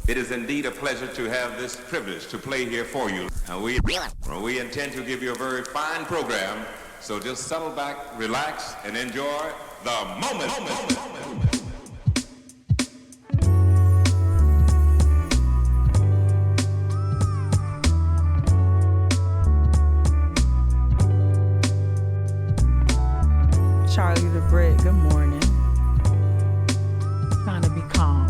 It is indeed a pleasure to have this privilege to play here for you. We intend to give you a very fine program, so just settle back, relax, and enjoy the moment. Charlie the Brit, good morning. Trying to be calm.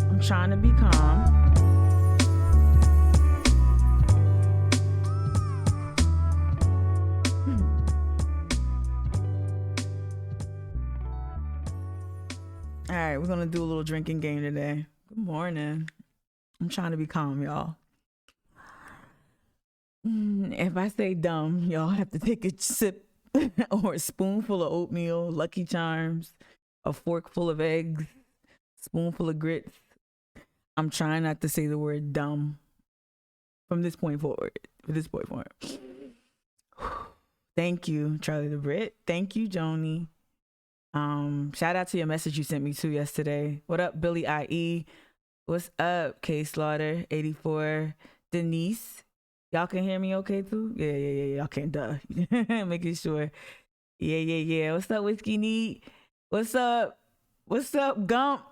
I'm trying to be calm. All right, we're gonna do a little drinking game today. Good morning. I'm trying to be calm, y'all. If I say dumb, y'all have to take a sip or a spoonful of oatmeal, Lucky Charms, a fork full of eggs, spoonful of grits. I'm trying not to say the word dumb from this point forward. Thank you, Charlie the Brit. Thank you, Joni. Shout out to your message you sent me too yesterday. What up, Billy IE? What's up, K Slaughter 84? Denise. Y'all can hear me okay too? Yeah. Y'all can, duh. Making sure. Yeah. What's up, Whiskey Neat? What's up, Gump?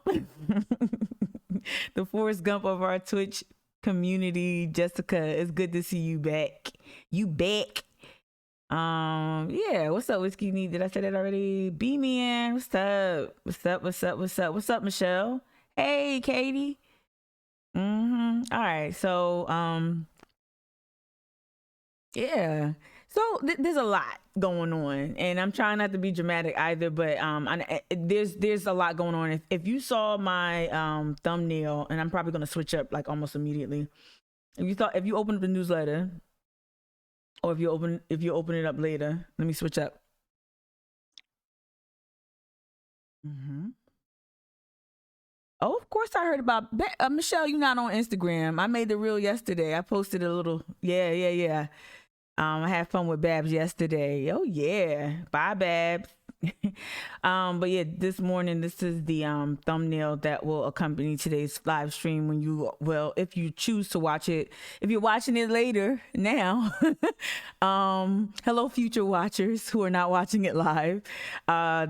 The Forrest Gump of our Twitch community. Jessica, it's good to see you back. Yeah, what's up, Whiskey Neat? Did I say that already? Beam me in. What's up, Michelle? Hey, Katie. All right, so yeah, so there's a lot going on, and I'm trying not to be dramatic either, but there's a lot going on. If you saw my thumbnail, and I'm probably gonna switch up like almost immediately. If you open up the newsletter, or if you open it up later, let me switch up. Oh, of course I heard about Michelle. You're not on Instagram. I made the reel yesterday. I posted a little. Yeah. I had fun with Babs yesterday. Oh yeah, bye Babs. But yeah, this morning, this is the thumbnail that will accompany today's live stream if you choose to watch it. If you're watching it later now, hello future watchers who are not watching it live.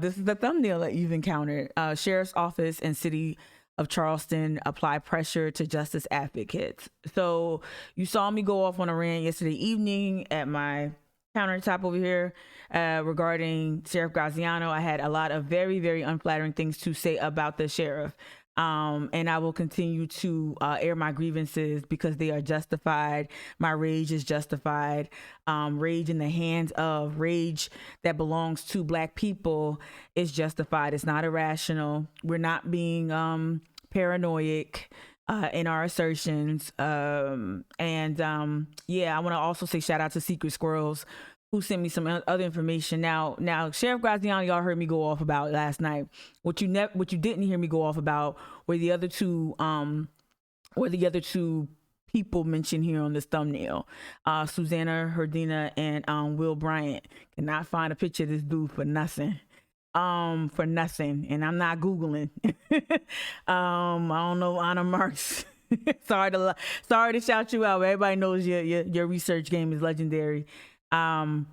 This is the thumbnail that you've encountered. Sheriff's Office and City of Charleston apply pressure to justice advocates. So you saw me go off on a rant yesterday evening at my countertop over here regarding Sheriff Graziano. I had a lot of very, very unflattering things to say about the sheriff. And I will continue to air my grievances because they are justified. My rage is justified. Rage in the hands of rage that belongs to Black people is justified. It's not irrational. We're not being paranoid in our assertions. Yeah, I want to also say shout out to Secret Squirrels who sent me some other information. Now, Sheriff Graziano, y'all heard me go off about last night. What you didn't hear me go off about were the other two people mentioned here on this thumbnail. Susanna Herdina and Will Bryant. Cannot find a picture of this dude for nothing. And I'm not Googling. I don't know Anna Marks. sorry to shout you out, but everybody knows your research game is legendary. Yeah,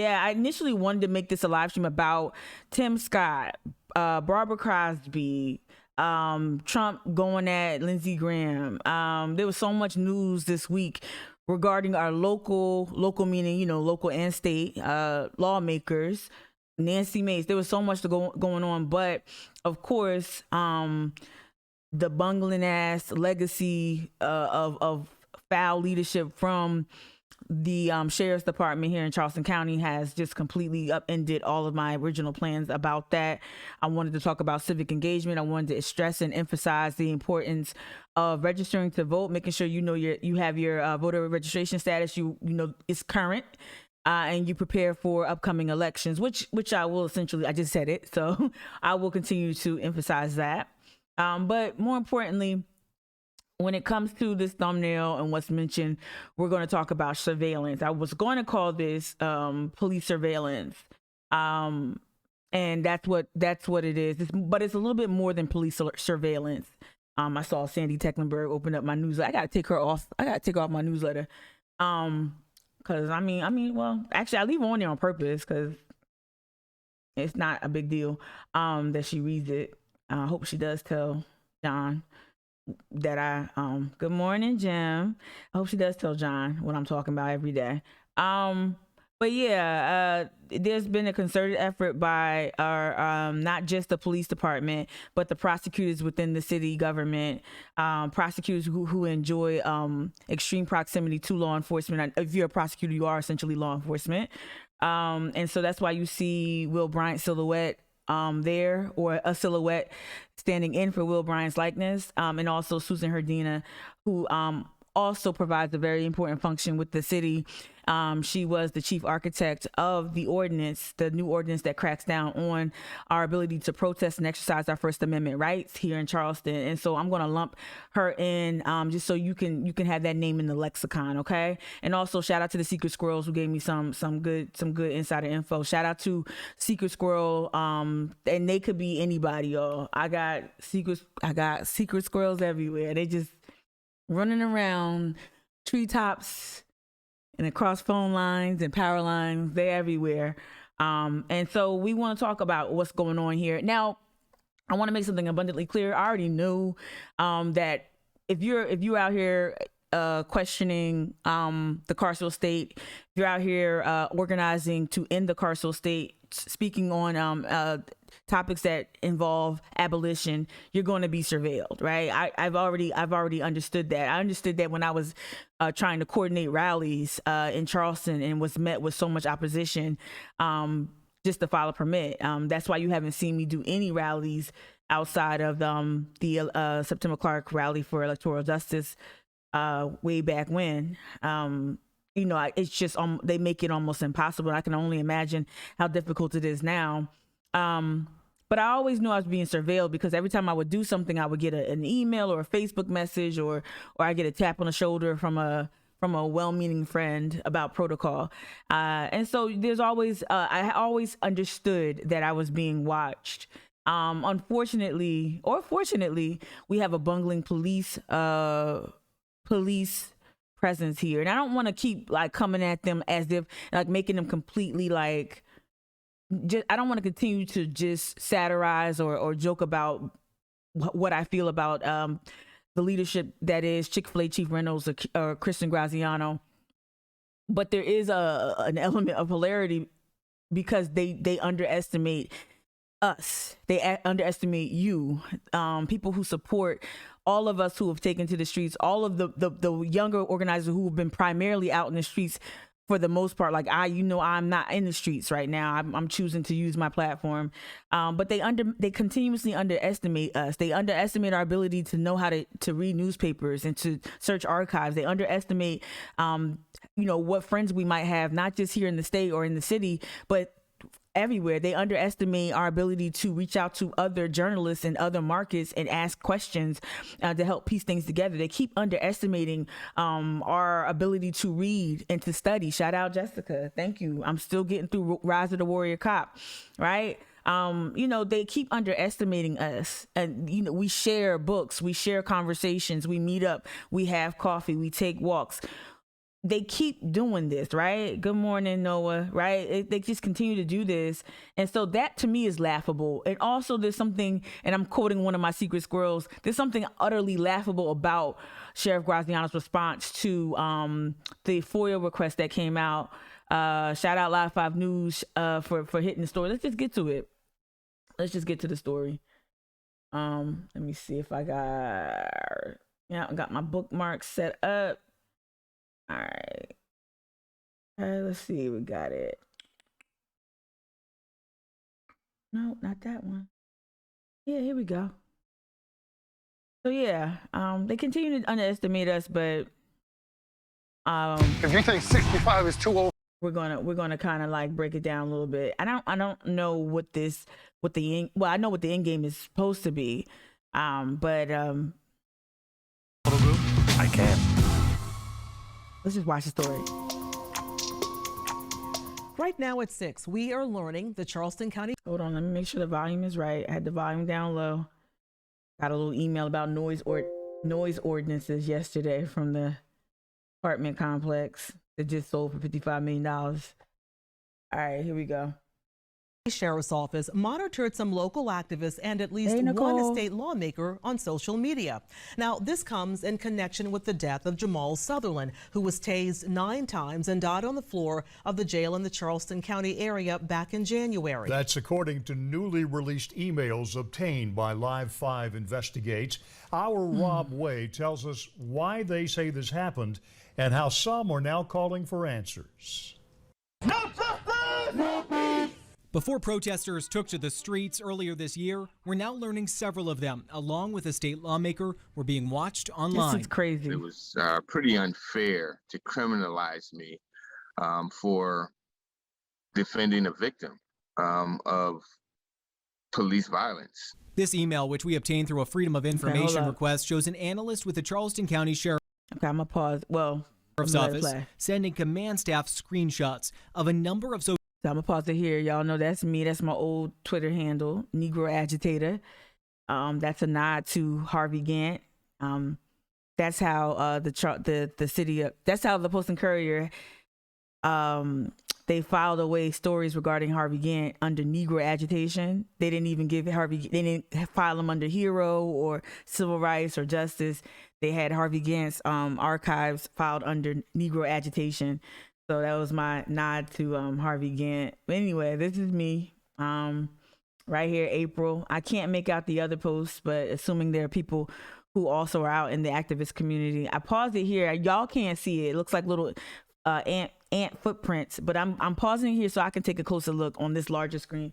I initially wanted to make this a live stream about Tim Scott, Barbara Crosby, Trump going at Lindsey Graham. There was so much news this week regarding our local meaning, local and state lawmakers, Nancy Mace. There was so much going on, but of course, the bungling ass legacy of foul leadership from the sheriff's department here in Charleston County has just completely upended all of my original plans about that. I wanted to talk about civic engagement. I wanted to stress and emphasize the importance of registering to vote, making sure you have your voter registration status, is current, and you prepare for upcoming elections, which I will essentially, I just said it, so I will continue to emphasize that. But more importantly, when it comes to this thumbnail and what's mentioned, we're going to talk about surveillance. I was going to call this police surveillance. And that's what it is. But it's a little bit more than police surveillance. I saw Sandy Tecklenburg open up my newsletter. I gotta take her off my newsletter. Cause I mean, well, actually I leave her on there on purpose because it's not a big deal that she reads it. I hope she does tell John that good morning, Jim. I hope she does tell John what I'm talking about every day. But yeah, there's been a concerted effort by our not just the police department, but the prosecutors within the city government, prosecutors who enjoy extreme proximity to law enforcement. If you're a prosecutor, you are essentially law enforcement. And so that's why you see Will Bryant's silhouette there, or a silhouette standing in for Will Bryant's likeness, and also Susan Herdina, who also provides a very important function with the city. She was the chief architect of the new ordinance that cracks down on our ability to protest and exercise our First Amendment rights here in Charleston. And so I'm going to lump her in just so you can have that name in the lexicon, okay? And also shout out to the Secret Squirrels who gave me some good insider info. Shout out to Secret Squirrel, and they could be anybody, y'all. I got secret squirrels everywhere. They just running around treetops and across phone lines and power lines. They're everywhere. And so we want to talk about what's going on here. Now, I want to make something abundantly clear. I already knew that if you're out here questioning the carceral state, if you're out here organizing to end the carceral state, speaking on topics that involve abolition, you're going to be surveilled, right? I've already understood that. I understood that when I was trying to coordinate rallies in Charleston and was met with so much opposition just to file a permit. That's why you haven't seen me do any rallies outside of the September Clark rally for electoral justice way back when. It's just they make it almost impossible. I can only imagine how difficult it is now. But I always knew I was being surveilled because every time I would do something, I would get an email or a Facebook message, or I get a tap on the shoulder from a well-meaning friend about protocol. And so there's always I always understood that I was being watched. Unfortunately or fortunately, we have a bungling police presence here, and I don't want to keep like coming at them as if like making them completely like. I don't want to continue to just satirize or joke about what I feel about the leadership that is Chick-fil-A Chief Reynolds or Kristen Graziano, but there is an element of hilarity because they underestimate us. They underestimate you, people who support all of us who have taken to the streets, all of the younger organizers who have been primarily out in the streets for the most part. Like I'm not in the streets right now. I'm choosing to use my platform, but they continuously underestimate us. They underestimate our ability to know how to read newspapers and to search archives. They underestimate, what friends we might have, not just here in the state or in the city, but everywhere. They underestimate our ability to reach out to other journalists in other markets and ask questions to help piece things together. They keep underestimating our ability to read and to study. Shout out Jessica. Thank you. I'm still getting through Rise of the Warrior Cop, right? They keep underestimating us. And, we share books, we share conversations, we meet up, we have coffee, we take walks. They keep doing this, right? Good morning, Noah, right? They just continue to do this. And so that to me is laughable. And also there's something, and I'm quoting one of my secret squirrels, there's something utterly laughable about Sheriff Graziano's response to the FOIA request that came out. Shout out Live 5 News for hitting the story. Let's just get to it. Let's just get to the story. Let me see if I got my bookmarks set up. All right. Let's see. We got it. No, not that one. Yeah, here we go. So yeah, they continue to underestimate us, but if you think 65 is too old, we're gonna kind of like break it down a little bit. I don't know I know what the end game is supposed to be, but I can. let's just watch the story. Right now at 6, we are learning the Charleston County. Hold on, let me make sure the volume is right. I had the volume down low. Got a little email about noise ordinances yesterday from the apartment complex that just sold for $55 million. All right, here we go. Sheriff's Office monitored some local activists and at least Hey, one state lawmaker on social media. Now, this comes in connection with the death of Jamal Sutherland, who was tased 9 times and died on the floor of the jail in the Charleston County area back in January. That's according to newly released emails obtained by Live 5 Investigates. Our Rob Way tells us why they say this happened and how some are now calling for answers. No justice! No peace! Before protesters took to the streets earlier this year, we're now learning several of them, along with a state lawmaker, were being watched online. This is crazy. It was pretty unfair to criminalize me for defending a victim of police violence. This email, which we obtained through a Freedom of Information request, shows an analyst with the Charleston County Sheriff's Okay, I'm gonna pause. Office sending command staff screenshots of a number of social. So I'm gonna pause it here. Y'all know that's me. That's my old Twitter handle, Negro Agitator. That's a nod to Harvey Gantt. That's how the city. That's how the Post and Courier. They filed away stories regarding Harvey Gantt under Negro agitation. They didn't even give Harvey. They didn't file him under Hero or Civil Rights or Justice. They had Harvey Gantt's archives filed under Negro agitation. So that was my nod to Harvey Gantt. But anyway, this is me right here, April. I can't make out the other posts, but assuming there are people who also are out in the activist community. I paused it here. Y'all can't see it. It looks like little ant footprints, but I'm pausing it here so I can take a closer look on this larger screen.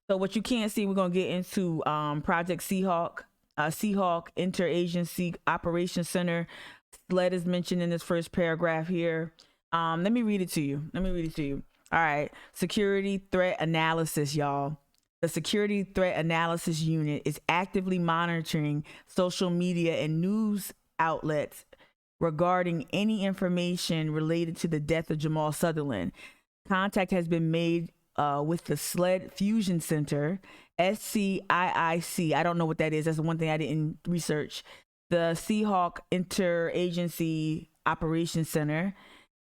So what you can't see, we're going to get into Project Seahawk. Seahawk Interagency Operations Center. SLED is mentioned in this first paragraph here. Let me read it to you. All right. Security threat analysis, y'all. The Security Threat Analysis Unit is actively monitoring social media and news outlets regarding any information related to the death of Jamal Sutherland. Contact has been made with the SLED Fusion Center, SCIIC. I don't know what that is. That's the one thing I didn't research. The Seahawk Interagency Operations Center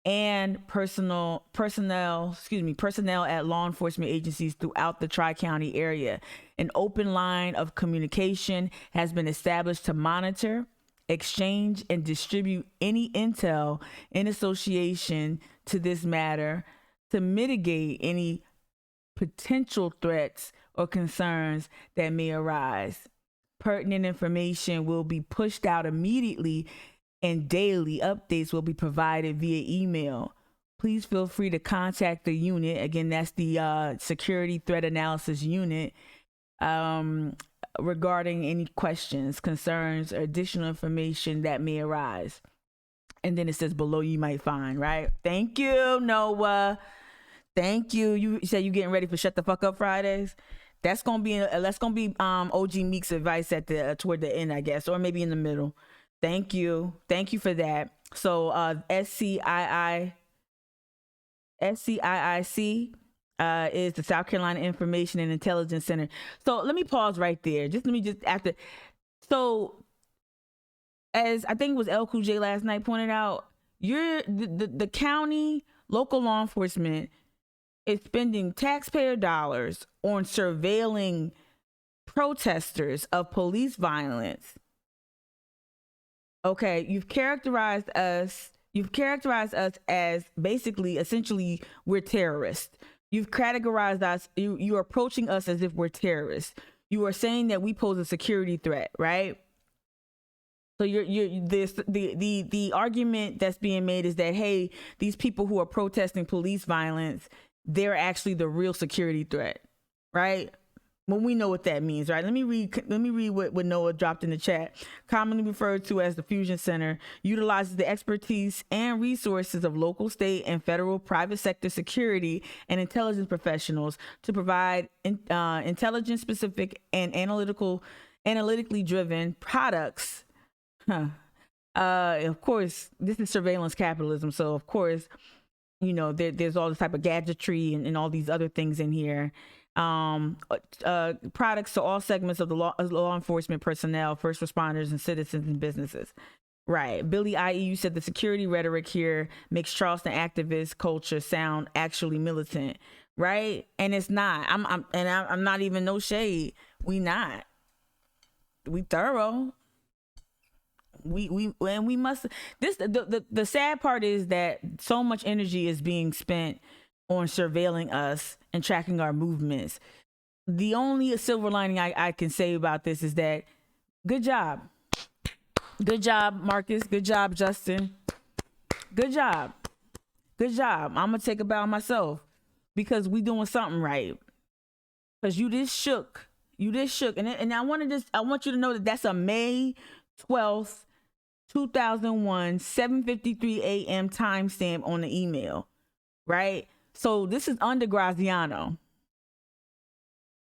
and personnel at law enforcement agencies throughout the Tri-County area. An open line of communication has been established to monitor, exchange, and distribute any intel in association to this matter to mitigate any potential threats or concerns that may arise. Pertinent information will be pushed out immediately and daily updates will be provided via email. Please feel free to contact the unit. Again, that's the Security Threat Analysis Unit regarding any questions, concerns, or additional information that may arise. And then it says below you might find, right? Thank you, Noah. Thank you. You said you getting ready for Shut the Fuck Up Fridays? That's gonna be OG Meek's advice at the toward the end, I guess, or maybe in the middle. Thank you for that. So SCIIC is the South Carolina Information and Intelligence Center. So let me pause right there. So as I think it was El Cool J last night pointed out, the county local law enforcement is spending taxpayer dollars on surveilling protesters of police violence. Okay, you've characterized us as basically, essentially, we're terrorists. You've categorized us, you're approaching us as if we're terrorists. You are saying that we pose a security threat, right? So the argument that's being made is that, hey, these people who are protesting police violence, they're actually the real security threat, right? When we know what that means, right? Let me read what Noah dropped in the chat. Commonly referred to as the Fusion Center, utilizes the expertise and resources of local, state, and federal private sector security and intelligence professionals to provide intelligence-specific and analytically driven products Of course, this is surveillance capitalism. So of course, you know, there's all this type of gadgetry and all these other things in here. Products to all segments of the law enforcement personnel, first responders, and citizens and businesses. Right. Billy IE said the security rhetoric here makes Charleston activist culture sound actually militant. Right. And it's not. I'm not even no shade. We not. We thorough. We must. The sad part is that so much energy is being spent on surveilling us and tracking our movements. The only silver lining I can say about this is that good job. Good job, Marcus. Good job, Justin. Good job. Good job. I'm going to take a bow myself because we doing something right. Because you just shook. And I want you to know that that's a May 12th, 2001, 7:53 a.m. timestamp on the email. Right? So this is under Graziano.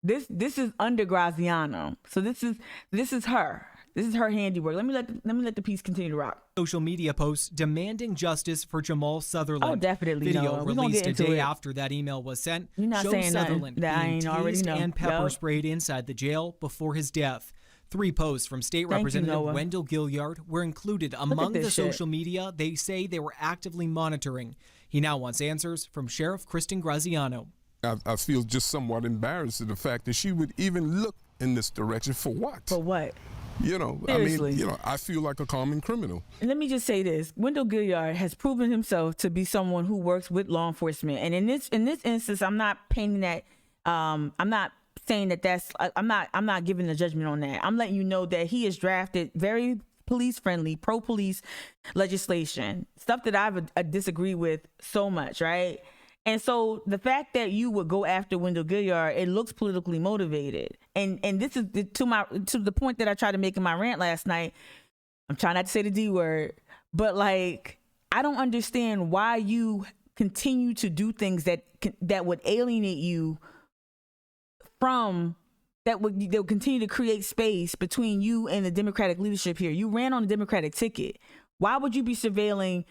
This is under Graziano. So this is her. This is her handiwork. Let me let the piece continue to rock. Social media posts demanding justice for Jamal Sutherland. Oh, definitely. Video released a day after that email was sent shows Sutherland being tased and pepper sprayed inside the jail before his death. 3 posts from State Representative Wendell Gilliard were included among the social media they say they were actively monitoring. He now wants answers from Sheriff Kristen Graziano. I feel just somewhat embarrassed at the fact that she would even look in this direction for what? For what? You know, Seriously. I mean, I feel like a common criminal. And let me just say this. Wendell Gilliard has proven himself to be someone who works with law enforcement. And in this instance, I'm not painting that, I'm not saying that that's, I'm not giving a judgment on that. I'm letting you know that he has drafted very police-friendly, pro-police legislation, stuff that I disagree with so much, right? And so the fact that you would go after Wendell Gilliard, it looks politically motivated. And this is to the point that I tried to make in my rant last night. I'm trying not to say the D word, but like, I don't understand why you continue to do things that would alienate you from, that would continue to create space between you and the Democratic leadership here. You ran on a Democratic ticket. Why would you be surveilling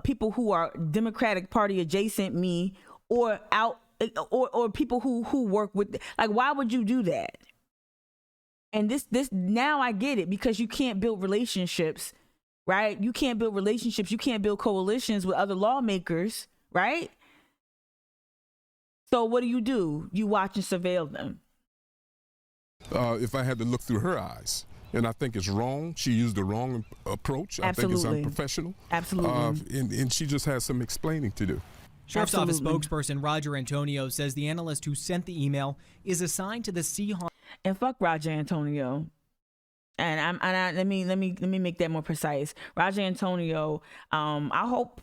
people who are Democratic Party adjacent me or people who work with, like, why would you do that? And this now I get it, because you can't build relationships, right? You can't build relationships. You can't build coalitions with other lawmakers, right? So what do? You watch and surveil them. If I had to look through her eyes. And I think it's wrong. She used the wrong approach. Absolutely. I think it's unprofessional. Absolutely. And she just has some explaining to do. Sheriff's Office spokesperson Roger Antonio says the analyst who sent the email is assigned to the Seahawks. And fuck Roger Antonio. And let me make that more precise. Roger Antonio, I hope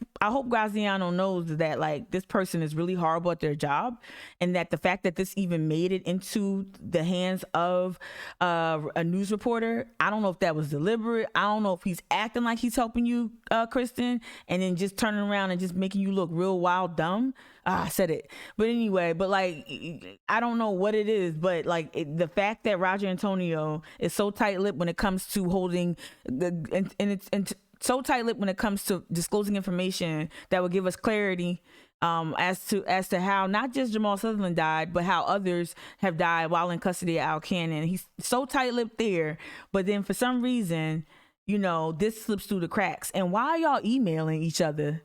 Graziano knows that, like, this person is really horrible at their job, and that the fact that this even made it into the hands of a news reporter, I don't know if that was deliberate. I don't know if he's acting like he's helping you, Kristen, and then just turning around and just making you look real wild dumb. I said it. But anyway, but like, I don't know what it is, but like the fact that Roger Antonio is so tight-lipped when it comes to holding and so tight-lipped when it comes to disclosing information that would give us clarity as to how not just Jamal Sutherland died, but how others have died while in custody of Al Cannon. He's so tight-lipped there, but then for some reason, you know, this slips through the cracks. And why are y'all emailing each other?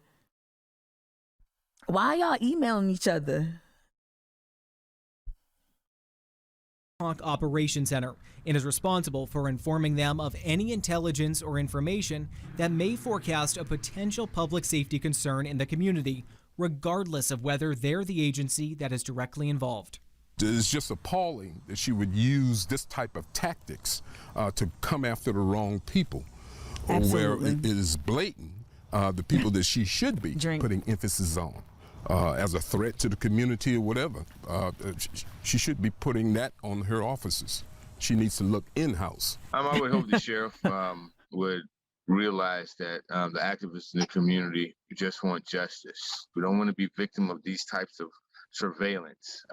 Why y'all emailing each other? Operations Center and is responsible for informing them of any intelligence or information that may forecast a potential public safety concern in the community, regardless of whether they're the agency that is directly involved. It's just appalling that she would use this type of tactics to come after the wrong people. Absolutely. Where it is blatant, the people that she should be putting emphasis on. As a threat to the community or whatever. She should be putting that on her officers. She needs to look in-house. I would hope the sheriff would realize that the activists in the community just want justice. We don't want to be victim of these types of surveillance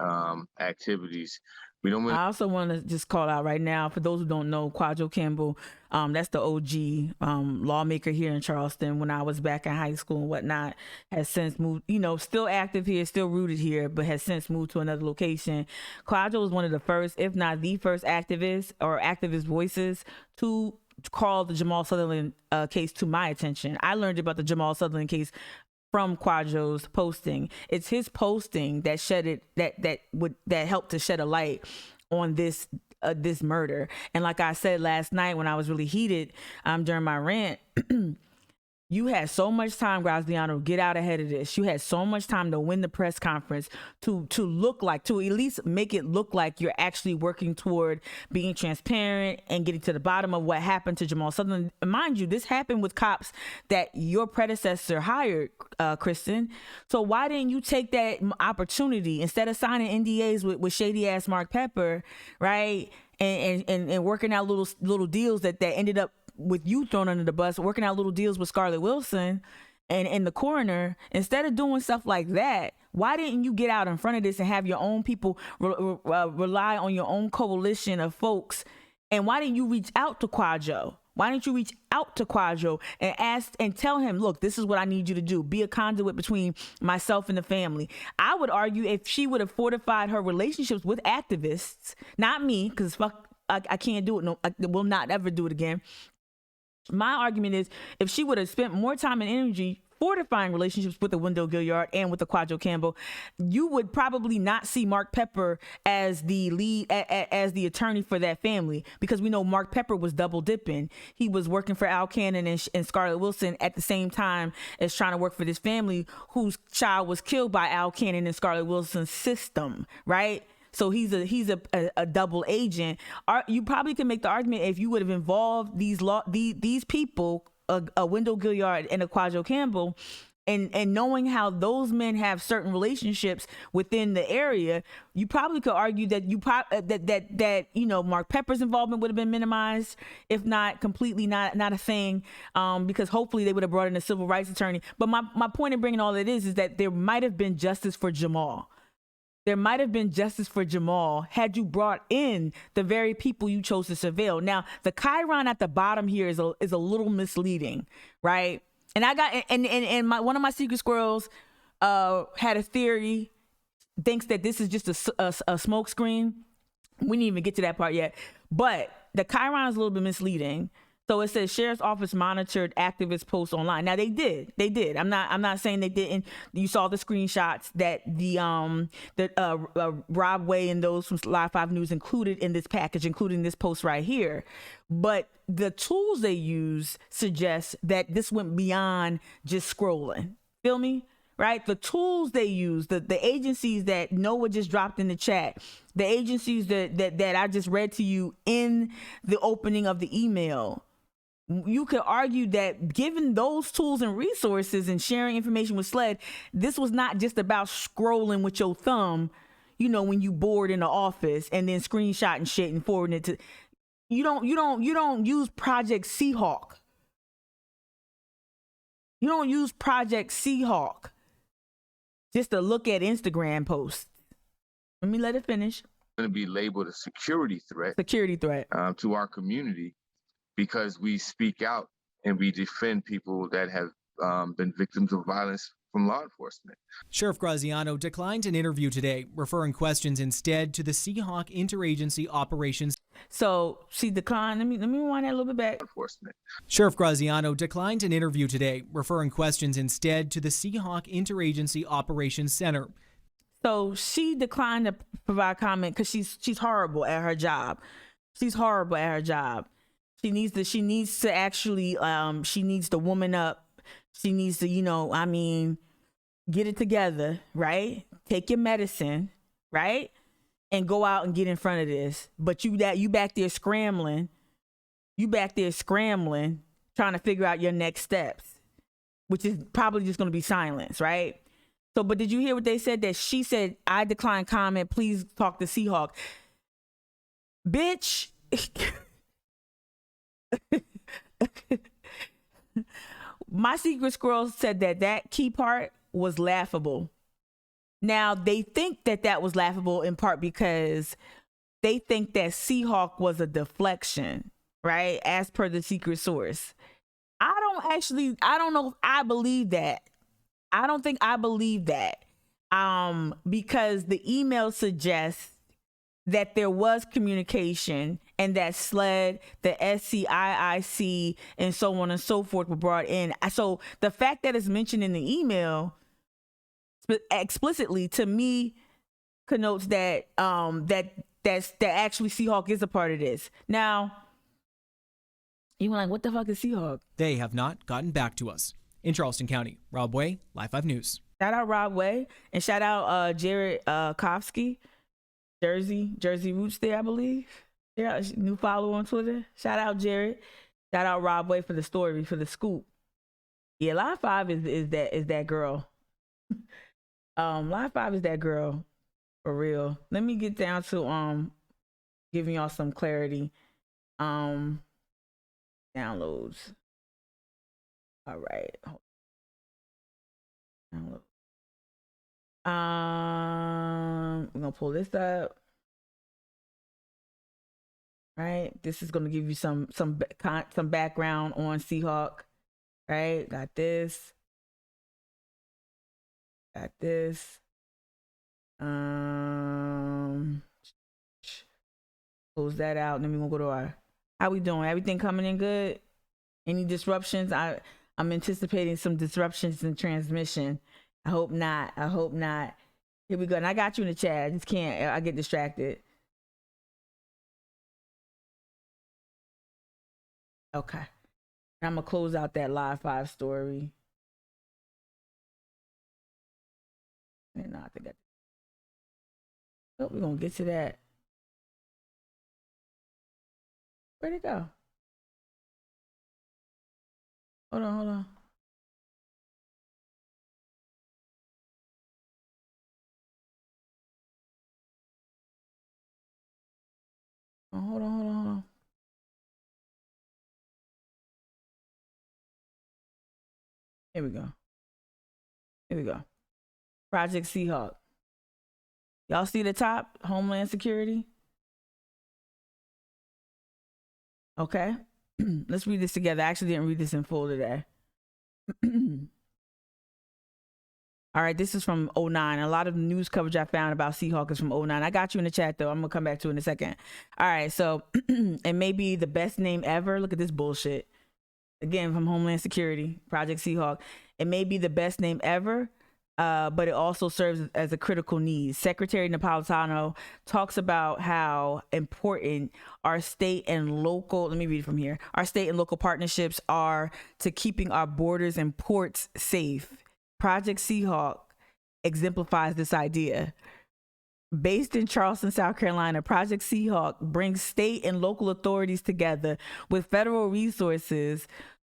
activities We don't. I also want to just call out right now, for those who don't know, Quadro Campbell, that's the OG lawmaker here in Charleston when I was back in high school and whatnot, has since moved, still active here, still rooted here, but has since moved to another location. Quadro was one of the first, if not the first activist voices to call the Jamal Sutherland case to my attention. I learned about the Jamal Sutherland case from Quadro's posting. It's his posting that that helped to shed a light on this murder. And like I said last night when I was really heated during my rant, you had so much time, Graziano, get out ahead of this. You had so much time to win the press conference, to at least make it look like you're actually working toward being transparent and getting to the bottom of what happened to Jamal Sutherland. Mind you, this happened with cops that your predecessor hired, Kristen. So why didn't you take that opportunity instead of signing NDAs with shady ass Mark Pepper, right? And working out little deals that ended up with you thrown under the bus, working out little deals with Scarlett Wilson and the coroner. Instead of doing stuff like that, why didn't you get out in front of this and have your own people rely on your own coalition of folks? And why didn't you reach out to Quadro? Why didn't you reach out to Quadro and ask and tell him, look, this is what I need you to do. Be a conduit between myself and the family. I would argue if she would have fortified her relationships with activists, not me, because I can't do it. No, I will not ever do it again. My argument is if she would have spent more time and energy fortifying relationships with the Wendell Gilliard and with the Quadro Campbell, you would probably not see Mark Pepper as the lead, as the attorney for that family, because we know Mark Pepper was double dipping. He was working for Al Cannon and Scarlett Wilson at the same time as trying to work for this family whose child was killed by Al Cannon and Scarlett Wilson's system, right? So he's a double agent. You probably can make the argument if you would have involved these people, a Wendell Gilliard and a Quadro Campbell, and knowing how those men have certain relationships within the area, you probably could argue that Mark Pepper's involvement would have been minimized, if not completely not a thing, because hopefully they would have brought in a civil rights attorney. But my point in bringing all that is that there might have been justice for Jamal. There might have been justice for Jamal had you brought in the very people you chose to surveil. Now, the chyron at the bottom here is a little misleading, right? And I got one of my secret squirrels had a theory, thinks that this is just a smoke screen. We didn't even get to that part yet, but the chyron is a little bit misleading. So it says sheriff's office monitored activist posts online. Now they did. I'm not saying they didn't. You saw the screenshots that the Rob Way and those from Live 5 News included in this package, including this post right here. But the tools they use suggest that this went beyond just scrolling. Feel me? Right? The tools they use, the agencies that Noah just dropped in the chat, the agencies that I just read to you in the opening of the email. You could argue that given those tools and resources and sharing information with SLED, this was not just about scrolling with your thumb, when you bored in the office and then screenshotting shit and forwarding it to. You don't use Project Seahawk. You don't use Project Seahawk just to look at Instagram posts. Let me let it finish. Going to be labeled a security threat to our community, because we speak out and we defend people that have been victims of violence from law enforcement. Sheriff Graziano declined an interview today, referring questions instead to the Seahawk Interagency Operations. So she declined. Let me rewind that a little bit back. Enforcement. Sheriff Graziano declined an interview today, referring questions instead to the Seahawk Interagency Operations Center. So she declined to provide comment because she's horrible at her job. She's horrible at her job. She needs to actually she needs to woman up. She needs to, get it together, right? Take your medicine, right? And go out and get in front of this. But you back there scrambling. Trying to figure out your next steps, which is probably just going to be silence, right? So, but did you hear what they said? That she said, I decline comment, please talk to Seahawk. Bitch. My secret squirrel said that key part was laughable. Now, they think that was laughable in part because they think that Seahawk was a deflection, right? As per the secret source. I don't know if I believe that. I don't think I believe that. Because the email suggests that there was communication and that SLED, the SCIIC, and so on and so forth were brought in. So the fact that it's mentioned in the email explicitly, to me, connotes that that actually Seahawk is a part of this. Now, you were like, what the fuck is Seahawk? They have not gotten back to us. In Charleston County, Rob Way, Live 5 News. Shout out Rob Way, and shout out Jared Kofsky, Jersey Roots there, I believe. Yeah, new follower on Twitter. Shout out Jared. Shout out Rob Way for the story, for the scoop. Yeah, Live 5 is that girl. Live 5 is that girl for real. Let me get down to giving y'all some clarity. Downloads. All right. Download. We're gonna pull this up. Right, this is gonna give you some background on Seahawk. Right, got this. Close that out. And then we're gonna go to our. How we doing? Everything coming in good? Any disruptions? I'm anticipating some disruptions in transmission. I hope not. Here we go. And I got you in the chat. I just can't. I get distracted. Okay. I'm going to close out that Live 5 story. And I think we're going to get to that. Where'd it go? Hold on. Oh, hold on. Here we go. Project Seahawk. Y'all see the top? Homeland Security. Okay. Let's read this together. I actually didn't read this in full today. All right, this is from 2009. A lot of the news coverage I found about Seahawk is from 2009. I got you in the chat, though. I'm going to come back to it in a second. All right, so it may be the best name ever. Look at this bullshit. Again, from Homeland Security, Project Seahawk. It may be the best name ever, but it also serves as a critical need. Secretary Napolitano talks about how important our state and local, let me read it from here, our state and local partnerships are to keeping our borders and ports safe. Project Seahawk exemplifies this idea. Based in Charleston, South Carolina, Project Seahawk brings state and local authorities together with federal resources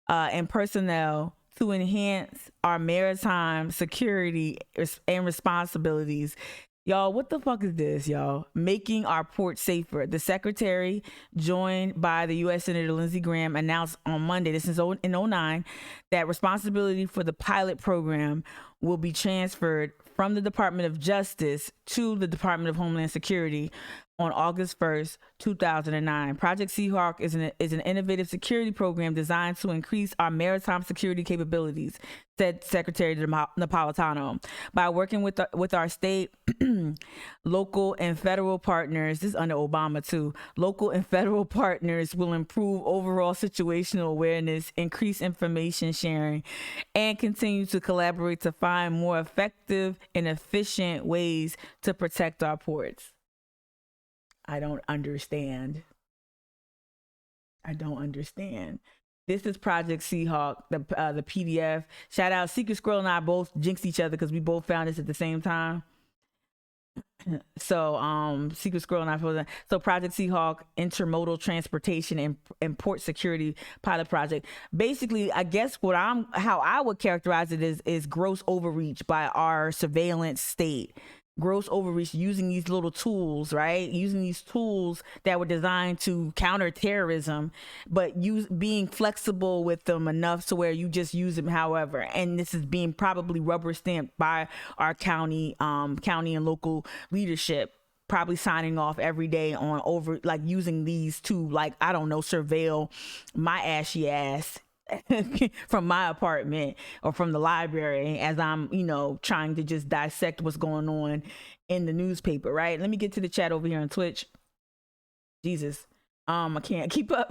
and personnel to enhance our maritime security and responsibilities. Y'all, what the fuck is this, y'all? Making our ports safer. The secretary, joined by the U.S. Senator Lindsey Graham, announced on Monday, this is in 2009, that responsibility for the pilot program will be transferred from the Department of Justice to the Department of Homeland Security on August 1st, 2009. Project Seahawk is an innovative security program designed to increase our maritime security capabilities, said Secretary Napolitano. By working with our state, local and federal partners, this is under Obama too, local and federal partners will improve overall situational awareness, increase information sharing, and continue to collaborate to find more effective and efficient ways to protect our ports. I don't understand. This is Project Seahawk, the PDF. Shout out, Secret Squirrel and I both jinxed each other because we both found this at the same time. So Secret Squirrel and I, so Project Seahawk, intermodal transportation and port security pilot project. Basically, I guess how I would characterize it is gross overreach by our surveillance state. Gross overreach using these little tools, right? Using these tools that were designed to counter terrorism, but being flexible with them enough to where you just use them however. And this is being probably rubber stamped by our county and local leadership. probably signing off every day on using these to I don't know, surveil my ashy ass from my apartment or from the library as I'm, trying to just dissect what's going on in the newspaper, right? Let me get to the chat over here on Twitch. Jesus. I can't keep up.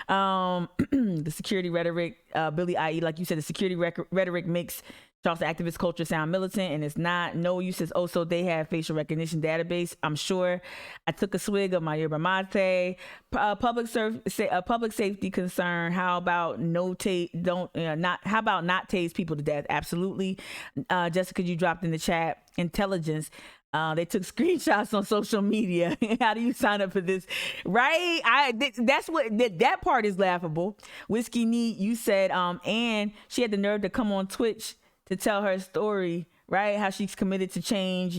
The security rhetoric, Billy IE, like you said, the security rhetoric makes Charleston activist culture sound militant, and it's not. No use says, so they have facial recognition database. I'm sure. I took a swig of my yerba mate. Public safety concern. How about not tase people to death? Absolutely. Jessica, you dropped in the chat. Intelligence. They took screenshots on social media. How do you sign up for this? Right? That part is laughable. Whiskey Neat, you said, and she had the nerve to come on Twitch to tell her story, right? How she's committed to change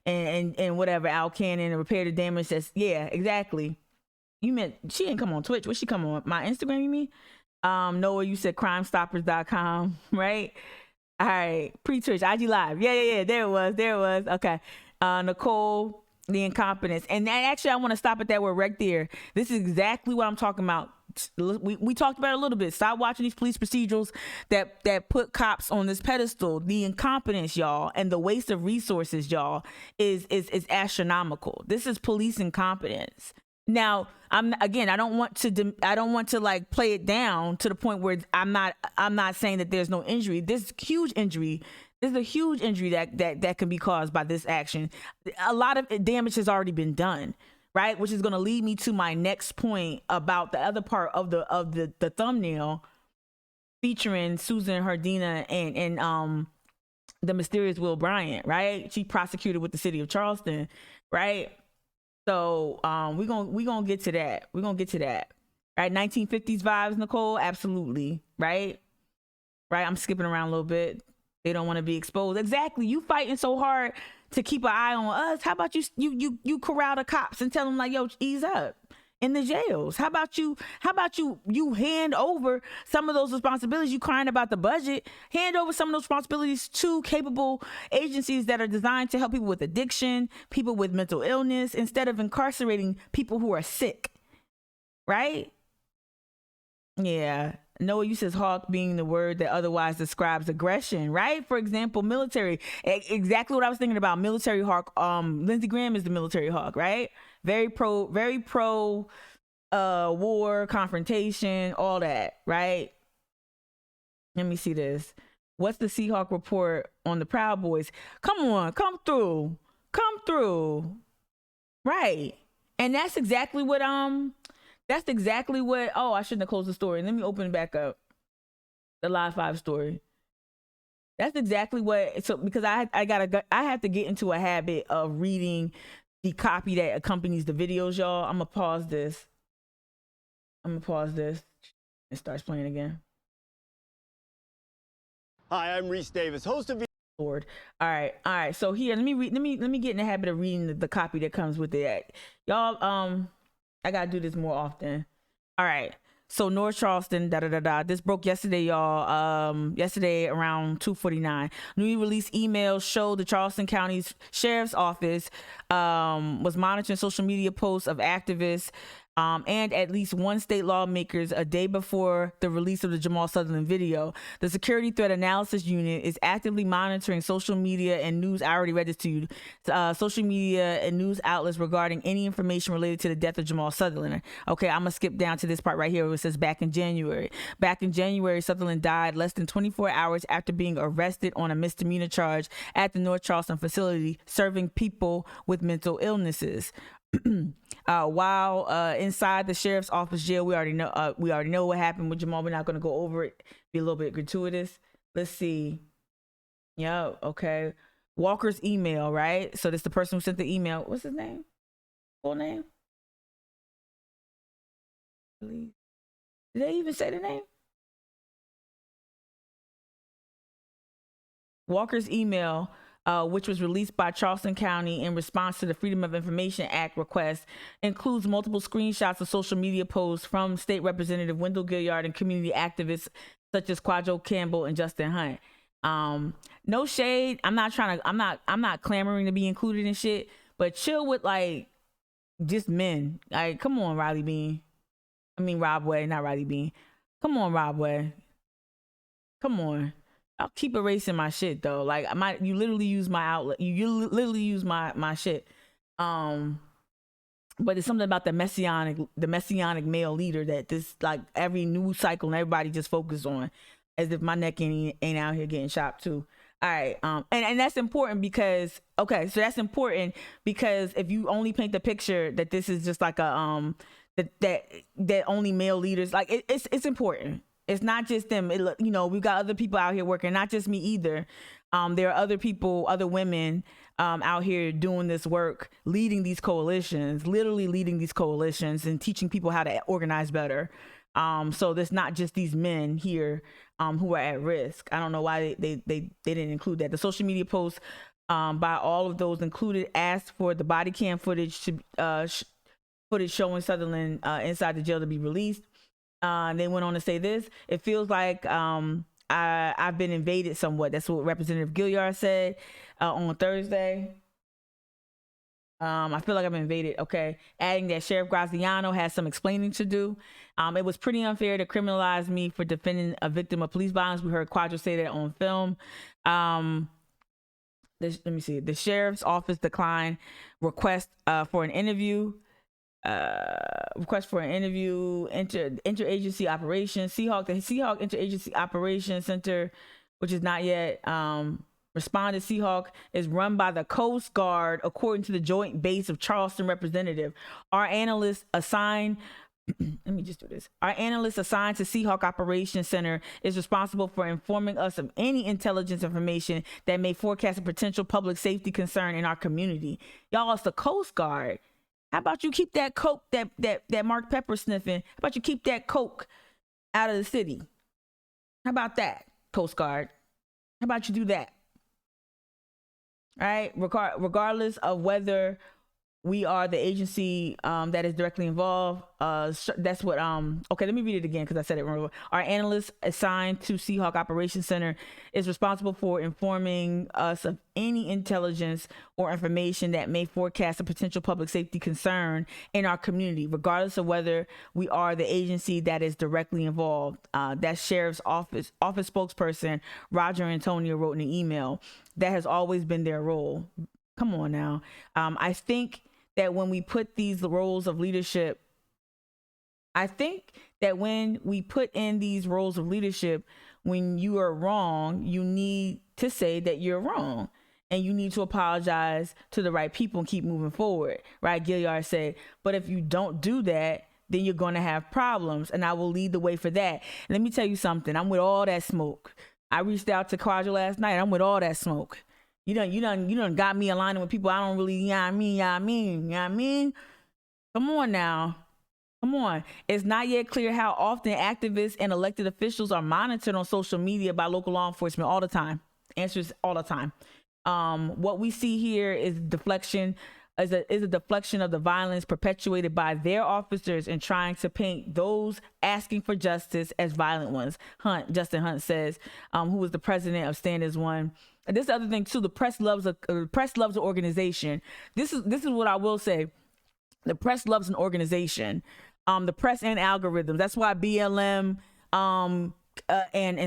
and whatever, Al Cannon, and repair the damage. Yeah, exactly. You meant she didn't come on Twitch. What she come on? My Instagram, you mean? Noah, you said crimestoppers.com, right? All right, pre-Twitch, IG Live. Yeah. There it was. Okay. Nicole, the incompetence. And actually, I want to stop at that word right there. This is exactly what I'm talking about. We talked about it a little bit. Stop watching these police procedurals that put cops on this pedestal. The incompetence, y'all, and the waste of resources, y'all, is astronomical. This is police incompetence. Now, I don't want to play it down to the point where I'm not saying that there's no injury. There's huge injury. There's a huge injury that can be caused by this action. A lot of damage has already been done, right? Which is going to lead me to my next point about the other part of the thumbnail featuring Susan Herdina and the mysterious Will Bryant, right? She prosecuted with the city of Charleston, right? So we're gonna get to that. We're gonna get to that. Right? 1950s vibes, Nicole? Absolutely. Right? I'm skipping around a little bit. They don't want to be exposed. Exactly. You fighting so hard to keep an eye on us. How about you corral the cops and tell them yo, ease up in the jails? How about you hand over some of those responsibilities? You crying about the budget, hand over some of those responsibilities to capable agencies that are designed to help people with addiction, people with mental illness, instead of incarcerating people who are sick, right? Yeah. Noah uses hawk being the word that otherwise describes aggression, right? For example, military. Exactly what I was thinking about. Military hawk. Lindsey Graham is the military hawk, right? Very pro war, confrontation, all that, right? Let me see this. What's the Seahawk report on the Proud Boys? Come on, come through. Right. And that's exactly what I shouldn't have closed the story. Let me open it back up. The Live 5 story. That's exactly because I have to get into a habit of reading the copy that accompanies the videos, y'all. I'm gonna pause this. It starts playing again. Hi, I'm Reese Davis, host of Lord. All right. So here, let me get in the habit of reading the copy that comes with it. Y'all, I gotta do this more often. All right. So North Charleston, This broke yesterday, y'all. Yesterday around 2:49. Newly released emails show the Charleston County's Sheriff's Office was monitoring social media posts of activists and at least one state lawmakers a day before the release of the Jamal Sutherland video. The Security Threat Analysis Unit is actively monitoring social media and news. I already read this to you. Social media and news outlets regarding any information related to the death of Jamal Sutherland. Okay, I'm gonna skip down to this part right here where it says back in January. Sutherland died less than 24 hours after being arrested on a misdemeanor charge at the North Charleston facility serving people with mental illnesses. While inside the sheriff's office jail, we already know what happened with Jamal. We're not going to go over it. Be a little bit gratuitous. Let's see. Yeah. Okay. Walker's email, right? So this is the person who sent the email. What's his name? Full name? Did they even say the name? Walker's email, which was released by Charleston County in response to the Freedom of Information Act request, includes multiple screenshots of social media posts from State Representative Wendell Gilliard and community activists such as Quadro Campbell and Justin Hunt. No shade. I'm not clamoring to be included in shit, but chill with like just men. Like, come on, Rob Way, not Riley Bean. Come on, Rob Way. Come on. I'll keep erasing my shit though. Like you literally use my outlet. You literally use my shit. But it's something about the messianic male leader that this, like, every news cycle and everybody just focus on, as if my neck ain't out here getting chopped too. All right. And that's important because, okay, so that's important because if you only paint the picture that this is just like a, that only male leaders, like it's important. It's not just them. We've got other people out here working, not just me either. There are other people, other women out here doing this work, leading these coalitions, literally leading these coalitions and teaching people how to organize better. So there's not just these men here who are at risk. I don't know why they didn't include that. The social media posts by all of those included asked for the body cam footage footage showing Sutherland inside the jail to be released. They went on to say this: it feels like I've been invaded somewhat. That's what Representative Gilliard said on Thursday. I feel like I've been invaded. Okay. Adding that Sheriff Graziano has some explaining to do. It was pretty unfair to criminalize me for defending a victim of police violence. We heard Quadro say that on film. Let me see. The sheriff's office declined request for an interview. Interagency operations. The Seahawk Interagency Operations Center, which is not yet responded. Seahawk is run by the Coast Guard, according to the Joint Base of Charleston representative. Our analyst assigned let me just do this. Our analyst assigned to Seahawk Operations Center is responsible for informing us of any intelligence information that may forecast a potential public safety concern in our community. Y'all, it's the Coast Guard. How about you keep that coke that Mark Pepper sniffing? How about you keep that coke out of the city? How about that, Coast Guard? How about you do that? All right, regardless of whether we are the agency that is directly involved. That's what, okay, let me read it again because I said it wrong. Our analyst assigned to Seahawk Operations Center is responsible for informing us of any intelligence or information that may forecast a potential public safety concern in our community, regardless of whether we are the agency that is directly involved. That's Sheriff's Office spokesperson Roger Antonio wrote in an email. That has always been their role. Come on now. I think that when we put these roles of leadership, when you are wrong, you need to say that you're wrong and you need to apologize to the right people and keep moving forward, right? Gilliard said, but if you don't do that, then you're going to have problems, and I will lead the way for that. And let me tell you something. I'm with all that smoke. I reached out to Quadro last night. I'm with all that smoke. You done got me aligning with people I don't really, you know what I mean? Come on now. Come on. It's not yet clear how often activists and elected officials are monitored on social media by local law enforcement all the time. Answers all the time. What we see here is a deflection of the violence perpetuated by their officers in trying to paint those asking for justice as violent ones. Justin Hunt says, who was the president of Stand As One. And this is the other thing too. The press loves an organization. This is what I will say. The press loves an organization. The press and algorithms. That's why BLM and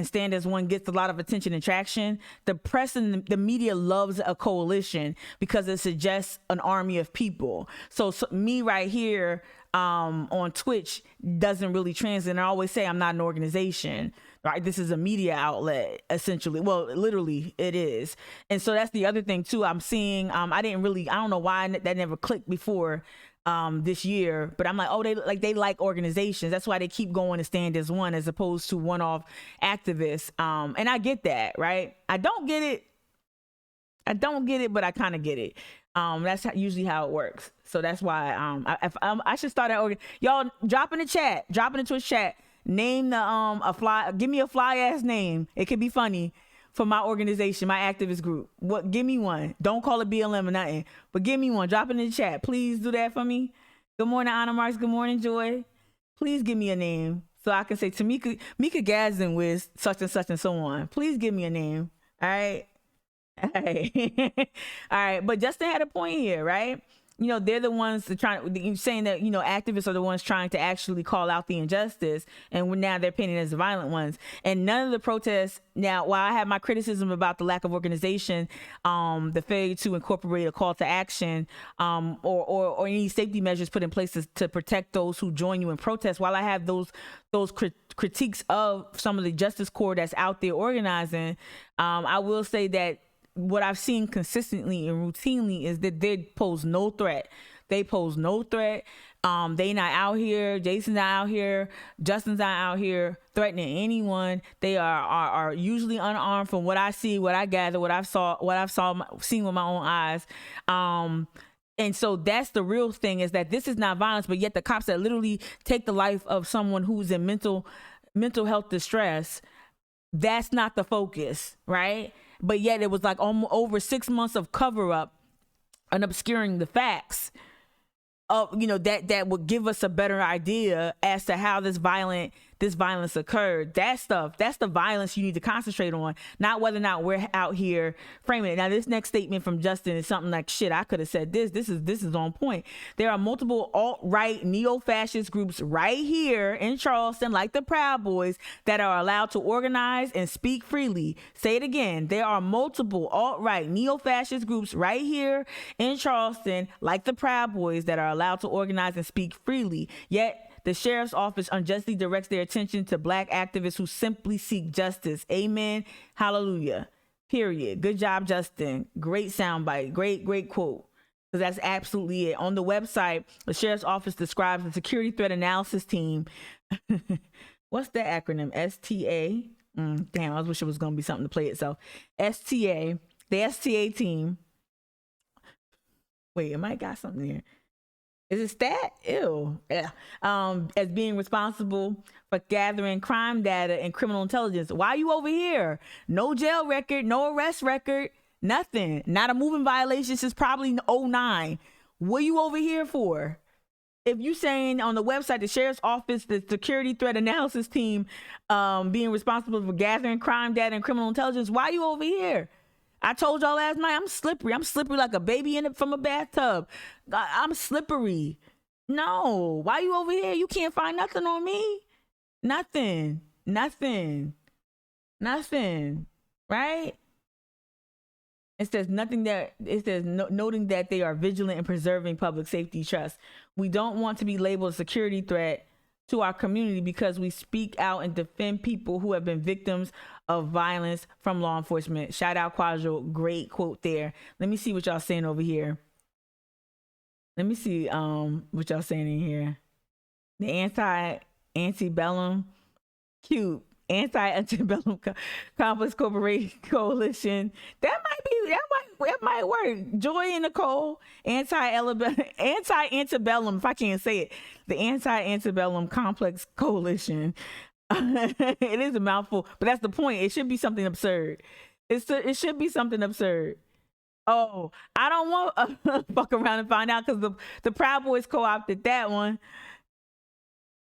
Stand As One gets a lot of attention and traction. The press and the media loves a coalition because it suggests an army of people. So me right here on Twitch doesn't really translate. And I always say I'm not an organization. Right, this is a media outlet, essentially. Well, literally, it is. And so that's the other thing too. I'm seeing. I don't know why that never clicked before this year. But I'm like, oh, they like organizations. That's why they keep going to Stand As One as opposed to one-off activists. And I get that, right? I don't get it, but I kind of get it. That's usually how it works. So that's why I should start that y'all drop in the Twitch chat. Name give me a fly ass name. It could be funny for my organization, my activist group. Give me one. Don't call it BLM or nothing, but give me one. Drop it in the chat. Please do that for me. Good morning, Anna Marks. Good morning, Joy. Please give me a name so I can say Tamika Gadsden with such and so on. Please give me a name. All right. All right. But Justin had a point here, right? You know, they're the ones that saying that, you know, activists are the ones trying to actually call out the injustice, and now they're painted as the violent ones. And none of the protests, now, while I have my criticism about the lack of organization, the failure to incorporate a call to action, or any safety measures put in place to protect those who join you in protest, while I have those critiques of some of the Justice Corps that's out there organizing, I will say that what I've seen consistently and routinely is that they pose no threat. They pose no threat. They not out here. Jason's not out here. Justin's not out here threatening anyone. They are usually unarmed from what I see, what I gather, what I've seen with my own eyes. And so that's the real thing, is that this is not violence, but yet the cops that literally take the life of someone who's in mental health distress, that's not the focus, right? But yet it was like over 6 months of cover up and obscuring the facts of, you know, that would give us a better idea as to how this violence occurred. That's the violence you need to concentrate on, not whether or not we're out here framing it. Now, this next statement from Justin is something like, shit, I could have said this. This is on point. There are multiple alt-right neo-fascist groups right here in Charleston, like the Proud Boys, that are allowed to organize and speak freely. Say it again. There are multiple alt-right neo-fascist groups right here in Charleston, like the Proud Boys, that are allowed to organize and speak freely. Yet the sheriff's office unjustly directs their attention to Black activists who simply seek justice. Amen. Hallelujah. Period. Good job, Justin. Great soundbite. Great quote. Because that's absolutely it. On the website, the sheriff's office describes the security threat analysis team. What's that acronym? STA? Damn, I wish it was going to be something to play itself. STA. The STA team. Wait, I might got something here. Is it stat? Ew. Yeah. As being responsible for gathering crime data and criminal intelligence. Why are you over here? No jail record, no arrest record, nothing. Not a moving violation since probably 2009. What are you over here for? If you saying on the website, the sheriff's office, the security threat analysis team, being responsible for gathering crime data and criminal intelligence, why are you over here? I told y'all last night, I'm slippery. I'm slippery like a baby from a bathtub. I'm slippery. No, why you over here? You can't find nothing on me. Nothing. Right? It says nothing noting that they are vigilant in preserving public safety trust. We don't want to be labeled a security threat to our community because we speak out and defend people who have been victims of violence from law enforcement. Shout out Quadro. Great quote there. Let me see what y'all saying over here. Let me see what y'all saying in here. The anti-antebellum cute. Anti-antebellum complex corporation coalition. That might work. Joy and Nicole. Anti-antebellum, if I can't say it. The anti-antebellum complex coalition. It is a mouthful, but that's the point. It should be something absurd. It should be something absurd. Oh, I don't want fuck around and find out, because the Proud Boys co-opted that one.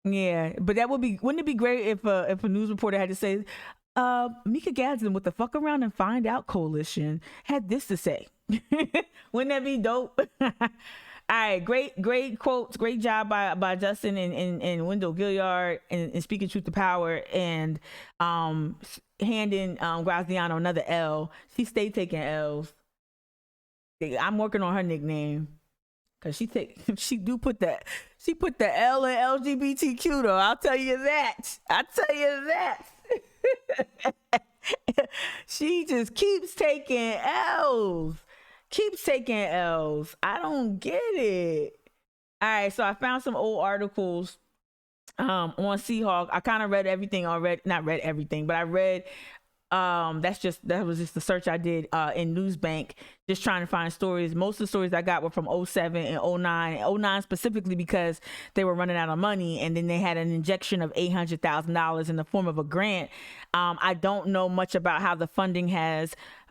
Yeah, but wouldn't it be great if a news reporter had to say, mikagadsden with the fuck around and find out coalition had this to say. Wouldn't that be dope? All right, great quotes, great job by Justin and Wendell Gilliard and speaking truth to power, and handing Graziano another L. She stayed taking L's. I'm working on her nickname, cause she put the L in LGBTQ though. I'll tell you that. She just keeps taking L's. I don't get it. All right, so I found some old articles on Seahawk. I kind of read everything already. Not read everything, but I read. That was just the search I did in Newsbank, just trying to find stories. Most of the stories I got were from 07 and 09. 09 specifically because they were running out of money, and then they had an injection of $800,000 in the form of a grant. I don't know much about how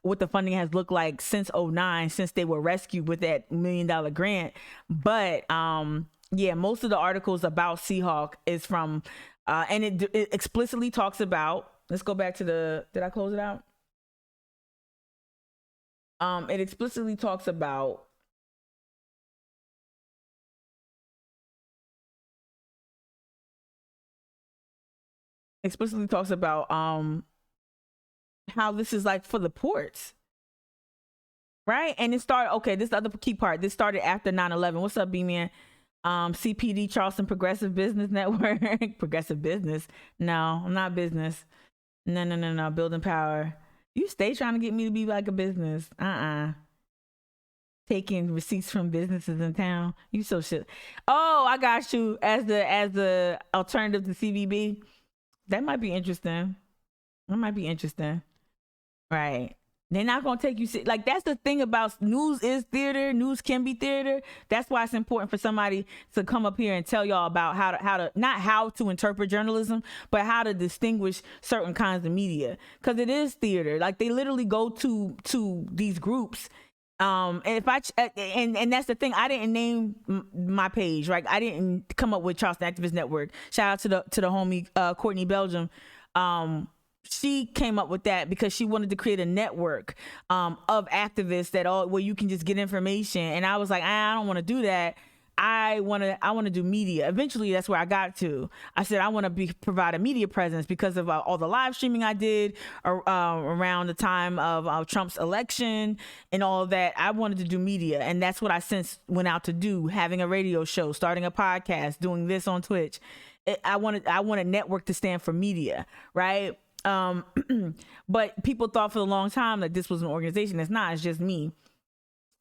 what the funding has looked like since 09, since they were rescued with that $1 million grant. But yeah, most of the articles about Seahawk is from, and it explicitly talks about. Let's go back to did I close it out? It explicitly talks about how this is like for the ports, right? And it started, okay, this is the other key part. This started after 9/11. What's up, B-Man? CPD, Charleston Progressive Business Network. Progressive business? No, I'm not business. No. Building power. You stay trying to get me to be like a business. Taking receipts from businesses in town. You so shit. Oh, I got you. As the alternative to CBB. That might be interesting. Right. They're not going to take you like, that's the thing about news is theater. News can be theater. That's why it's important for somebody to come up here and tell y'all about how to not how to interpret journalism, but how to distinguish certain kinds of media, because it is theater. Like, they literally go to these groups. And and that's the thing. I didn't name my page, right? I didn't come up with Charleston Activist Network. Shout out to the homie Courtney Belgium. She came up with that because she wanted to create a network of activists where you can just get information. And I was like, I don't want to do that. I want to do media. Eventually, that's where I got to. I said I want to provide a media presence because of all the live streaming I did around the time of Trump's election and all of that. I wanted to do media, and that's what I since went out to do. Having a radio show, starting a podcast, doing this on Twitch. I want a network to stand for media, right? But people thought for a long time that this was an organization. It's not. It's just me.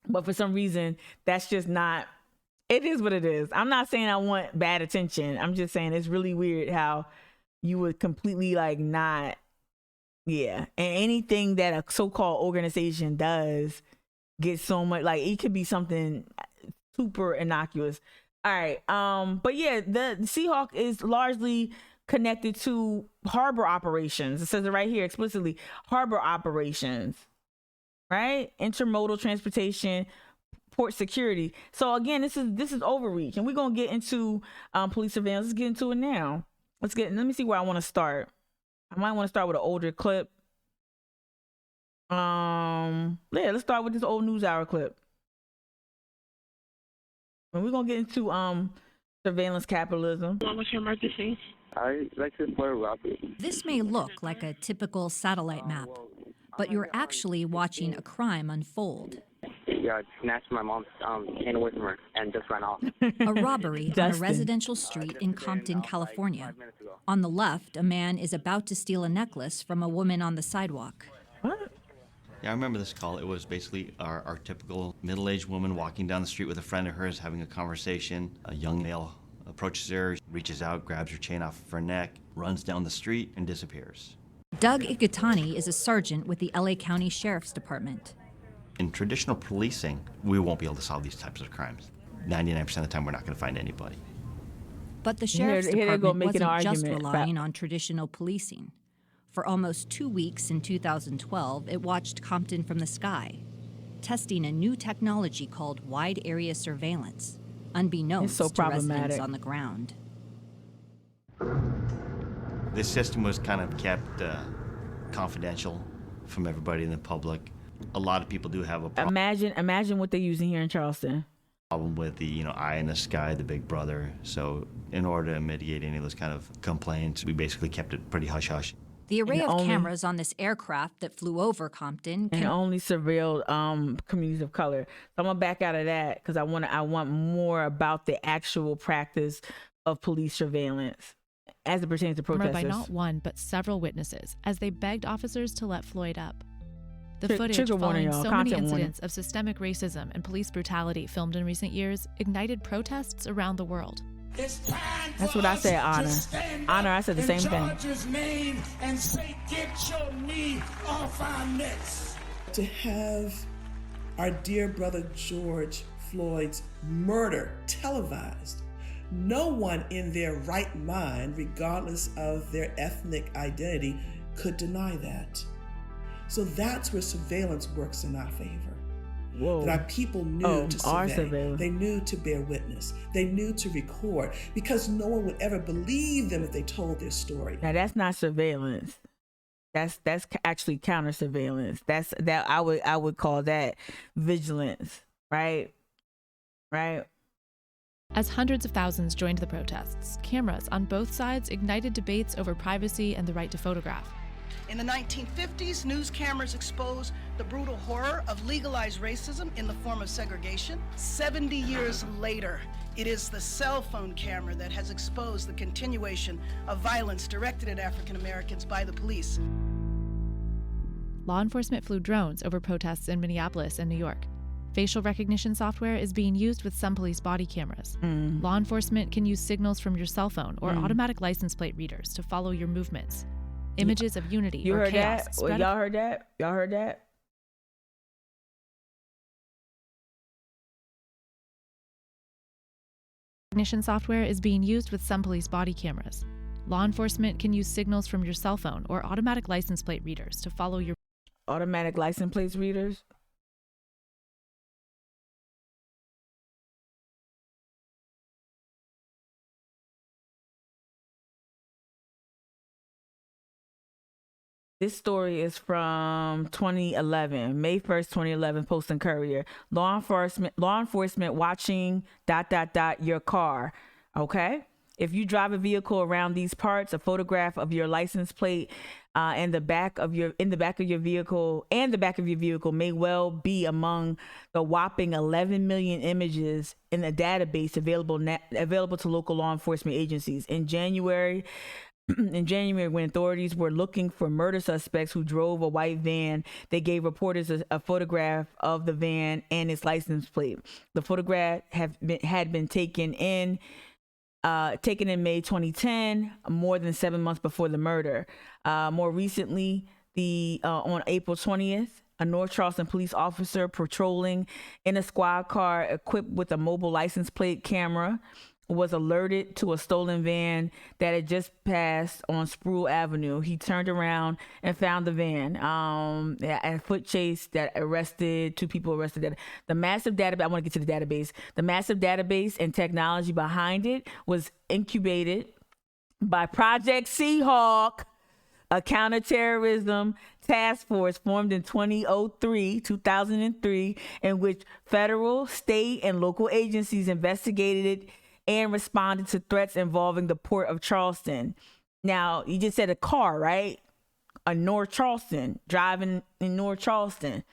But for some reason, that's just not. It is what it is. I'm not saying I want bad attention. I'm just saying it's really weird how you would completely like not. Yeah. And anything that a so-called organization does gets so much, like, it could be something super innocuous. All right. But yeah, the Seahawk is largely connected to harbor operations. It says it right here explicitly. Harbor operations, right? Intermodal transportation, port security. So again, this is overreach, and we're gonna get into police surveillance. Let's get into it now. Let me see where I want to start. I might want to start with an older clip. Let's start with this old NewsHour clip. And we're gonna get into surveillance capitalism. What was your emergency? I like to report a robbery. This may look like a typical satellite map, but you're actually watching a crime unfold. Yeah, snatched my mom's chain away from her and just ran off. A robbery on a residential street in Compton, California. On the left, a man is about to steal a necklace from a woman on the sidewalk. What? Yeah, I remember this call. It was basically our typical middle-aged woman walking down the street with a friend of hers having a conversation. A young male approaches her, reaches out, grabs her chain off of her neck, runs down the street, and disappears. Doug Ikutani is a sergeant with the LA County Sheriff's Department. In traditional policing, we won't be able to solve these types of crimes. 99% of the time, we're not going to find anybody. But the Sheriff's Department wasn't just relying on traditional policing. For almost 2 weeks in 2012, it watched Compton from the sky, testing a new technology called wide area surveillance, unbeknownst to residents on the ground. This system was kind of kept confidential from everybody in the public. A lot of people do have a problem. Imagine what they're using here in Charleston. Problem with the eye in the sky, the big brother. So in order to mitigate any of those kind of complaints, we basically kept it pretty hush-hush. The array of cameras on this aircraft that flew over Compton and only surveilled communities of color. So I'm gonna back out of that because I want more about the actual practice of police surveillance as it pertains to protesters. By not one but several witnesses as they begged officers to let Floyd up. The footage following so many incidents of systemic racism and police brutality filmed in recent years ignited protests around the world. That's what I said, Honor. Honor, I said the same thing. Name and say, get your knee off our necks. To have our dear brother George Floyd's murder televised, no one in their right mind, regardless of their ethnic identity, could deny that. So that's where surveillance works in our favor. Whoa. That our people knew to survey. They knew to bear witness. They knew to record because no one would ever believe them if they told their story. Now that's not surveillance. That's actually counter surveillance. I would call that vigilance, right? Right. As hundreds of thousands joined the protests, cameras on both sides ignited debates over privacy and the right to photograph. In the 1950s, news cameras exposed the brutal horror of legalized racism in the form of segregation. 70 years later, it is the cell phone camera that has exposed the continuation of violence directed at African Americans by the police. Law enforcement flew drones over protests in Minneapolis and New York. Facial recognition software is being used with some police body cameras. Law enforcement can use signals from your cell phone or automatic license plate readers to follow your movements. Images of unity you or heard chaos. That? Well, y'all heard that? Y'all heard that? Recognition software is being used with some police body cameras. Law enforcement can use signals from your cell phone or automatic license plate readers to follow your automatic license plate readers. This story is from 2011, May 1st, 2011, Post and Courier. Law enforcement watching ... your car. Okay? If you drive a vehicle around these parts, a photograph of your license plate in the back of your vehicle may well be among the whopping 11 million images in the database available to local law enforcement agencies. In January, when authorities were looking for murder suspects who drove a white van, they gave reporters a photograph of the van and its license plate. The photograph had been taken in May 2010, more than 7 months before the murder. More recently, on April 20th, a North Charleston police officer patrolling in a squad car equipped with a mobile license plate camera was alerted to a stolen van that had just passed on Sproul Avenue. He turned around and found the van. A foot chase that arrested two people. The massive database. I want to get to the database. The massive database and technology behind it was incubated by Project Seahawk, a counterterrorism task force formed in 2003, in which federal, state, and local agencies investigated and responded to threats involving the port of Charleston. Now, you just said a car, right? A North Charleston, driving in North Charleston.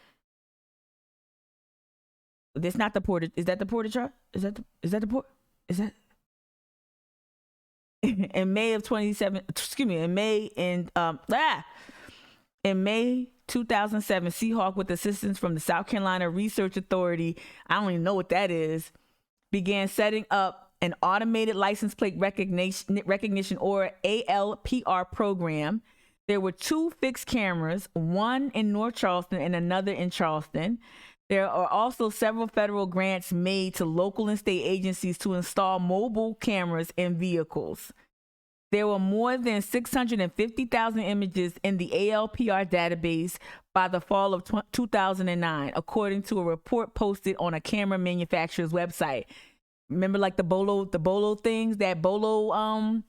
That's not the port. Is that the port of Charleston? Is that the port? Is that? In May of 2007, in May 2007, Seahawk, with assistance from the South Carolina Research Authority, I don't even know what that is, began setting up an automated license plate recognition or ALPR program. There were two fixed cameras, one in North Charleston and another in Charleston. There are also several federal grants made to local and state agencies to install mobile cameras in vehicles. There were more than 650,000 images in the ALPR database by the fall of 2009, according to a report posted on a camera manufacturer's website. Remember, like the Bolo things, that Bolo,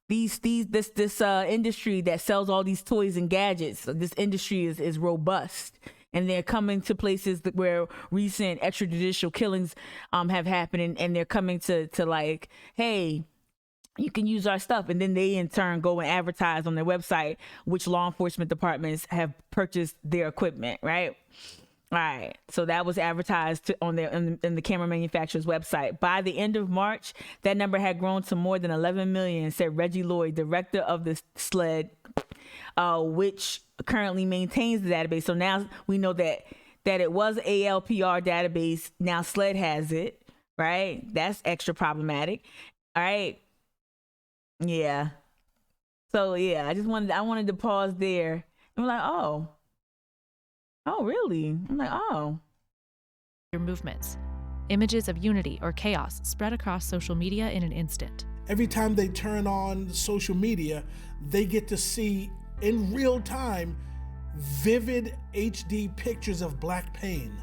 this industry that sells all these toys and gadgets. So this industry is robust, and they're coming to places where recent extrajudicial killings have happened, and they're coming to like, hey, you can use our stuff. And then they in turn go and advertise on their website which law enforcement departments have purchased their equipment, right? All right, so that was advertised in the camera manufacturer's website. By the end of March, that number had grown to more than 11 million, said Reggie Lloyd, director of the SLED, which currently maintains the database. So now we know that it was ALPR database. Now SLED has it, right? That's extra problematic. All right, yeah. So yeah, I wanted to pause there and we're like, oh, really? I'm like, oh. Your movements. Images of unity or chaos spread across social media in an instant. Every time they turn on social media, they get to see in real time vivid HD pictures of black pain.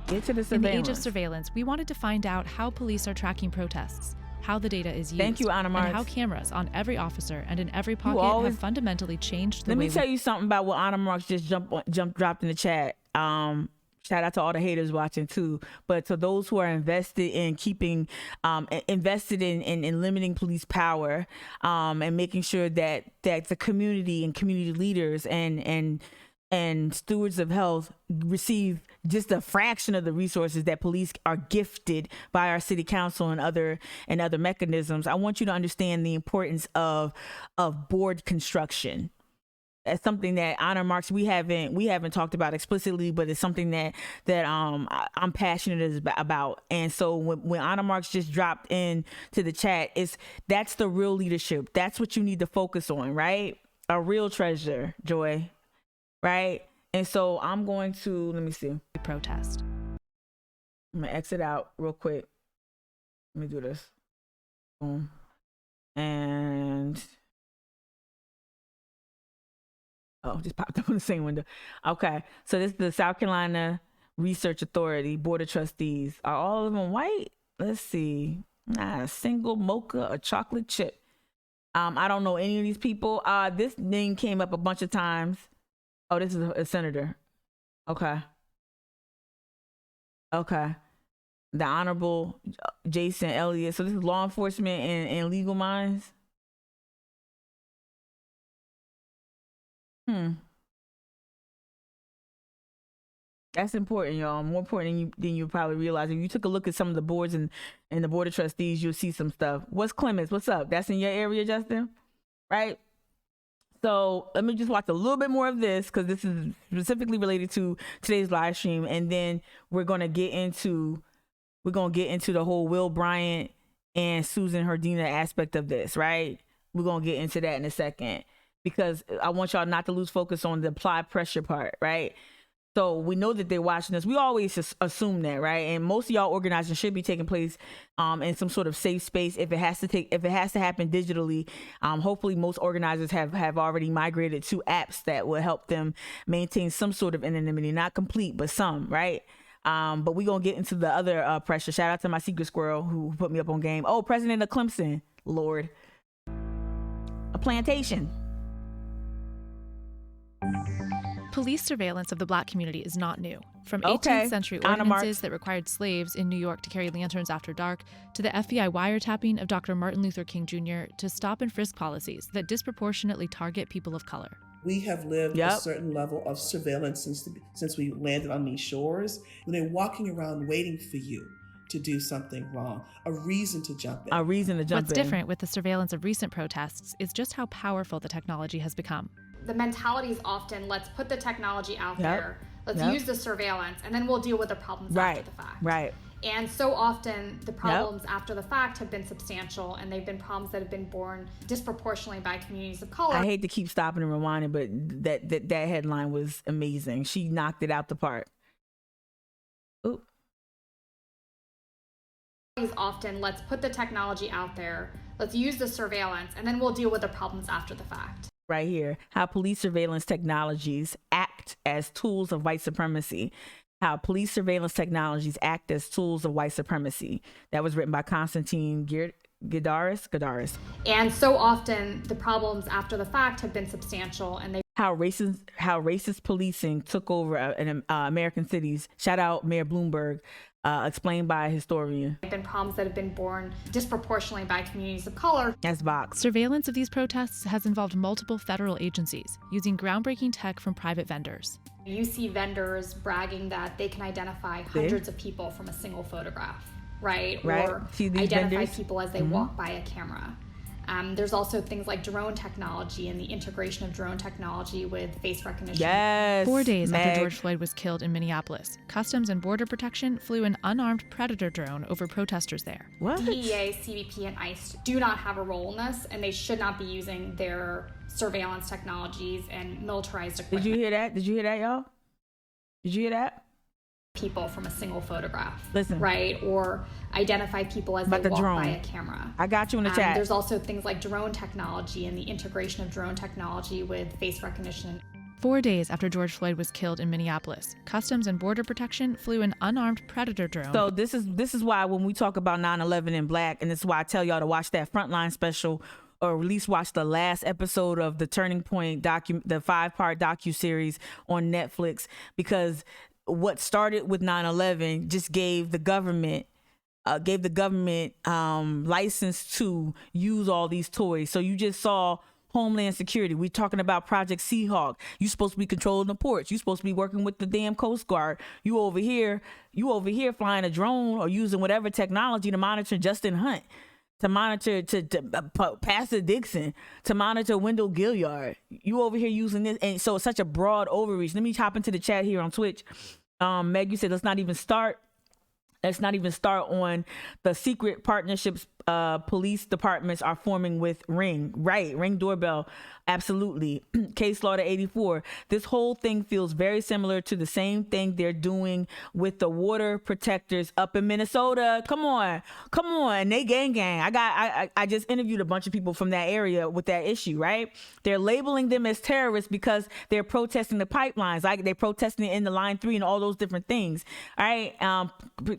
Get to the surveillance. In the age of surveillance, we wanted to find out how police are tracking protests. how the data is used, Thank you, Anna Marks. and how cameras on every officer and in every pocket have fundamentally changed the way. Let me tell you something about what Anna Marks just dropped in the chat. Shout out to all the haters watching too. But to those who are invested in keeping, invested in limiting police power, and making sure that the community and community leaders and stewards of health receive just a fraction of the resources that police are gifted by our city council and other mechanisms. I want you to understand the importance of board construction. That's something that Anna Marks we haven't talked about explicitly, but it's something that I'm passionate about. And so when Anna Marks just dropped in to the chat, that's the real leadership. That's what you need to focus on, right? A real treasure, Joy, right? And so I'm going to let me see. Protest. I'm gonna exit out real quick. Let me do this. Boom. And just popped up on the same window. Okay, so this is the South Carolina Research Authority Board of Trustees. Are all of them white? Let's see. Not a single mocha or chocolate chip. I don't know any of these people. This name came up a bunch of times. Oh, this is a senator. Okay. The Honorable Jason Elliott. So this is law enforcement and legal minds. That's important, y'all. More important than you probably realize. If you took a look at some of the boards and the Board of Trustees, you'll see some stuff. What's Clemens? What's up? That's in your area, Justin? Right? So let me just watch a little bit more of this because this is specifically related to today's live stream. And then we're going to get into the whole Will Bryant and Susan Herdina aspect of this, right? We're going to get into that in a second, because I want y'all not to lose focus on the applied pressure part, right? So we know that they're watching us. We always just assume that, right? And most of y'all organizing should be taking place in some sort of safe space. If it has to happen digitally, hopefully most organizers have already migrated to apps that will help them maintain some sort of anonymity, not complete, but some, right? But we're going to get into the other pressure. Shout out to my secret squirrel who put me up on game. Oh, President of Clemson, Lord. A plantation. Police surveillance of the Black community is not new. From 18th century ordinances that required slaves in New York to carry lanterns after dark, to the FBI wiretapping of Dr. Martin Luther King Jr., to stop and frisk policies that disproportionately target people of color. We have lived a certain level of surveillance since we landed on these shores. When they're walking around waiting for you to do something wrong, a reason to jump in. What's different with the surveillance of recent protests is just how powerful the technology has become. The mentality is often, let's put the technology out there, let's use the surveillance, and then we'll deal with the problems after the fact. Right. And so often the problems after the fact have been substantial, and they've been problems that have been borne disproportionately by communities of color. I hate to keep stopping and rewinding, but that headline was amazing. She knocked it out the park. Ooh. Is often, let's put the technology out there, let's use the surveillance, and then we'll deal with the problems after the fact. Right here, how police surveillance technologies act as tools of white supremacy. How police surveillance technologies act as tools of white supremacy. That was written by Constantine Gudaris. And so often the problems after the fact have been substantial, and they how racist policing took over in American cities. Shout out Mayor Bloomberg. Explained by a historian. There have been problems that have been borne disproportionately by communities of color. That's Vox. Surveillance of these protests has involved multiple federal agencies using groundbreaking tech from private vendors. You see vendors bragging that they can identify hundreds of people from a single photograph, right? Or identify people as they walk by a camera. There's also things like drone technology and the integration of drone technology with face recognition. Yes. 4 days after George Floyd was killed in Minneapolis, Customs and Border Protection flew an unarmed Predator drone over protesters there. What? DEA, CBP, and ICE do not have a role in this, and they should not be using their surveillance technologies and militarized equipment. Did you hear that? Y'all? Did you hear that? People from a single photograph. Listen. Right? Or identify people as they walk by a camera. I got you in the chat. There's also things like drone technology and the integration of drone technology with face recognition. 4 days after George Floyd was killed in Minneapolis, Customs and Border Protection flew an unarmed Predator drone. So this is why when we talk about 9/11 in Black, and this is why I tell y'all to watch that Frontline special, or at least watch the last episode of the Turning Point the 5-part docuseries on Netflix, because what started with 9/11 just gave the government license to use all these toys. So you just saw Homeland Security. We're talking about Project Seahawk. You're supposed to be controlling the ports. You're supposed to be working with the damn Coast Guard. You over here flying a drone or using whatever technology to monitor Justin Hunt, to monitor to Pastor Dixon, to monitor Wendell Gilliard. You over here using this, and so it's such a broad overreach. Let me hop into the chat here on Twitch. Meg, you said let's not even start on the secret partnerships police departments are forming with Ring. Right, Ring doorbell. Absolutely. Case Slaughter 84. This whole thing feels very similar to the same thing they're doing with the water protectors up in Minnesota. Come on. They gang. I just interviewed a bunch of people from that area with that issue, right? They're labeling them as terrorists because they're protesting the pipelines. Like they're protesting in the Line 3 and all those different things. All right.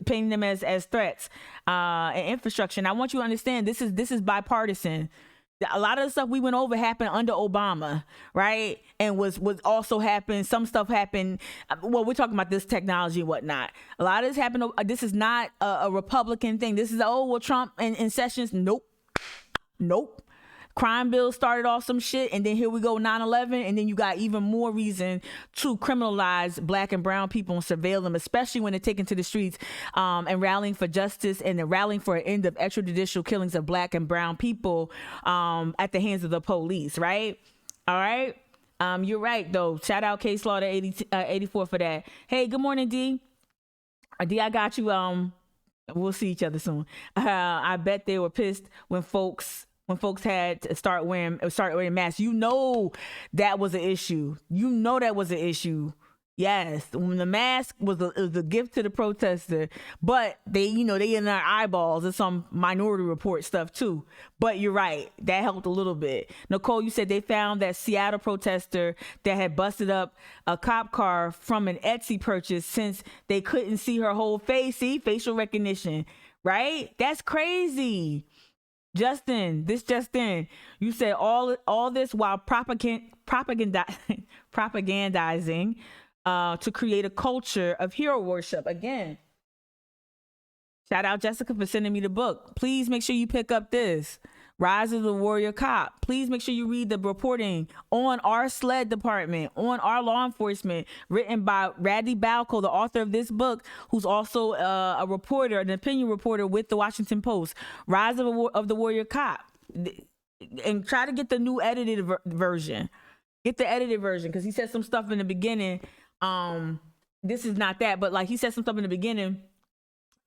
Painting them as threats and infrastructure. And I want you to understand this is bipartisan. A lot of the stuff we went over happened under Obama, right? And was also happened. Some stuff happened. Well, we're talking about this technology and whatnot. A lot of this happened. This is not a Republican thing. This is Trump and Sessions. Nope. Crime bill started off some shit, and then here we go 9/11, and then you got even more reason to criminalize Black and brown people and surveil them, especially when they're taken to the streets and rallying for justice and they're rallying for an end of extrajudicial killings of Black and brown people at the hands of the police, right? All right. You're right, though. Shout out Case Slaughter 84 for that. Hey, good morning, D. D, I got you. We'll see each other soon. I bet they were pissed when folks had to start wearing masks. That was an issue. That was an issue. Yes, when the mask was a gift to the protester, but they in our eyeballs and some Minority Report stuff too. But you're right, that helped a little bit. Nicole, you said they found that Seattle protester that had busted up a cop car from an Etsy purchase since they couldn't see her whole face. See, facial recognition, right? That's crazy. Justin, you said all this while propagandizing to create a culture of hero worship. Again, shout out Jessica for sending me the book. Please make sure you pick up this Rise of the Warrior Cop. Please make sure you read the reporting on our SLED department, on our law enforcement, written by Radley Balco, the author of this book, who's also a reporter, an opinion reporter with the Washington Post. Rise of the Warrior Cop. And try to get the new edited version. Get the edited version, because he said some stuff in the beginning. This is not that, but like he said some stuff in the beginning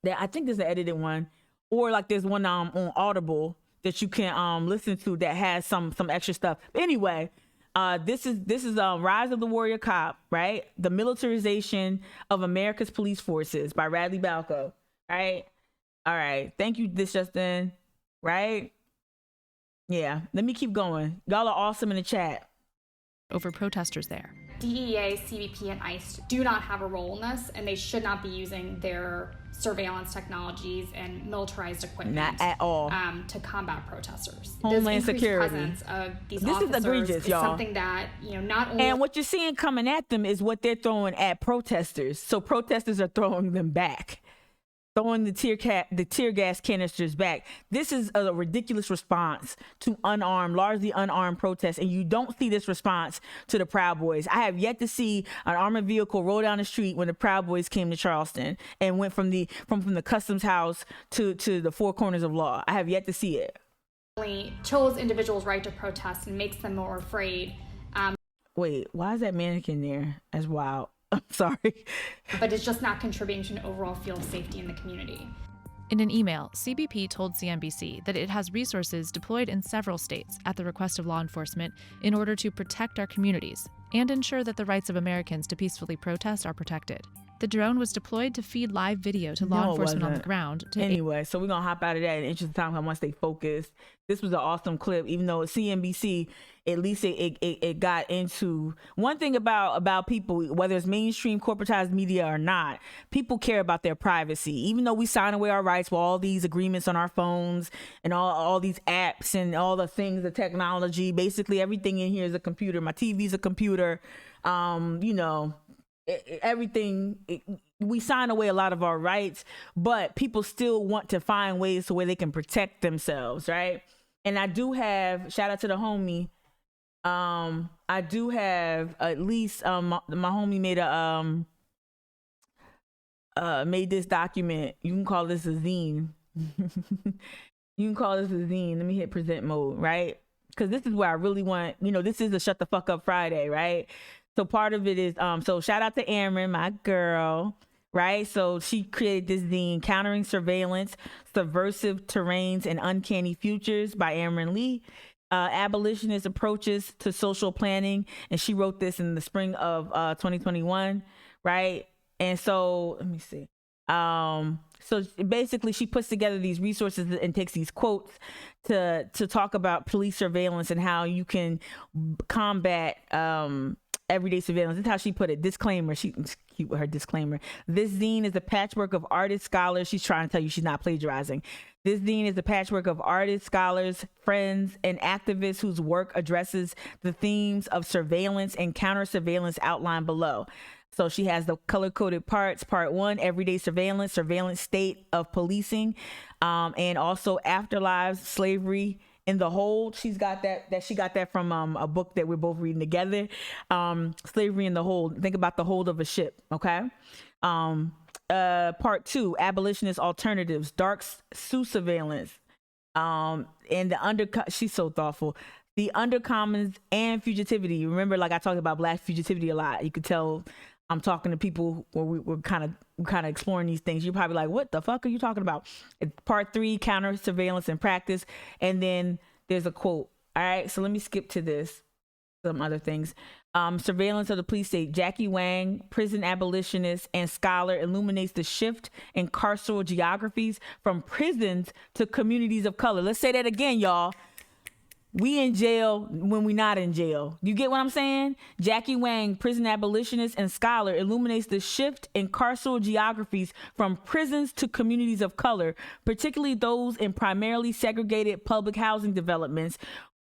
that I think there's an edited one, or like there's one on Audible that you can listen to that has some extra stuff. But anyway, this is Rise of the Warrior Cop, right? The Militarization of America's Police Forces by Radley Balco, right? All right. Thank you, Justin, right? Yeah. Let me keep going. Y'all are awesome in the chat. Over protesters there. DEA, CBP, and ICE do not have a role in this, and they should not be using their surveillance technologities and militarized equipment not at all to combat protesters. Homeland Security. Presence of these this officers is egregious, y'all. Something that not only and what you're seeing coming at them is what they're throwing at protesters. So protesters are throwing them back. Throwing the tear gas canisters back. This is a ridiculous response to largely unarmed protests, and you don't see this response to the Proud Boys. I have yet to see an armored vehicle roll down the street when the Proud Boys came to Charleston and went from the customs house to the four corners of law. I have yet to see it. Only chills individuals' right to protest and makes them more afraid. Wait, why is that mannequin there? That's wild. I'm sorry. But it's just not contributing to an overall feel of safety in the community. In an email, CBP told CNBC that it has resources deployed in several states at the request of law enforcement in order to protect our communities and ensure that the rights of Americans to peacefully protest are protected. The drone was deployed to feed live video to law enforcement on the ground. Anyway, so we're going to hop out of that in the interest of time. I want to stay focused. This was an awesome clip, even though CNBC at least it got into one thing about people, whether it's mainstream corporatized media or not, people care about their privacy. Even though we sign away our rights with all these agreements on our phones and all these apps and all the things, the technology, basically everything in here is a computer. My TV's a computer. Everything, we sign away a lot of our rights, but people still want to find ways to where they can protect themselves, right? And I do have, shout out to the homie, I do have at least my homie made this document. You can call this a zine. You can call this a zine. Let me hit present mode, right? Because this is where I really want, this is a Shut the Fuck Up Friday, right? So part of it is, so shout out to Amron, my girl, right? So she created this zine, Countering Surveillance, Subversive Terrains, and Uncanny Futures by Amron Lee, Abolitionist Approaches to Social Planning. And she wrote this in the spring of 2021, right? And so, let me see. So basically she puts together these resources and takes these quotes to talk about police surveillance and how you can combat, everyday surveillance. This is how she put it. Disclaimer. She's cute with her disclaimer. This zine is a patchwork of artists, scholars. She's trying to tell you she's not plagiarizing. This zine is a patchwork of artists, scholars, friends, and activists whose work addresses the themes of surveillance and counter-surveillance outlined below. So she has the color-coded parts. Part 1, everyday surveillance, surveillance state of policing, and also afterlives, slavery, in the hold. She got that from a book that we're both reading together. Slavery in the hold. Think about the hold of a ship. Okay. Part 2, abolitionist alternatives, dark sue surveillance, and the she's so thoughtful. The undercommons and fugitivity. Remember, like I talked about black fugitivity a lot. You could tell I'm talking to people where we're kind of exploring these things. You're probably like, what the fuck are you talking about? It's part 3, counter surveillance and practice. And then there's a quote. All right. So let me skip to this. Some other things. Surveillance of the police state. Jackie Wang, prison abolitionist and scholar, illuminates the shift in carceral geographies from prisons to communities of color. Let's say that again, y'all. We in jail when we not in jail. You get what I'm saying? Jackie Wang, prison abolitionist and scholar, illuminates the shift in carceral geographies from prisons to communities of color, particularly those in primarily segregated public housing developments.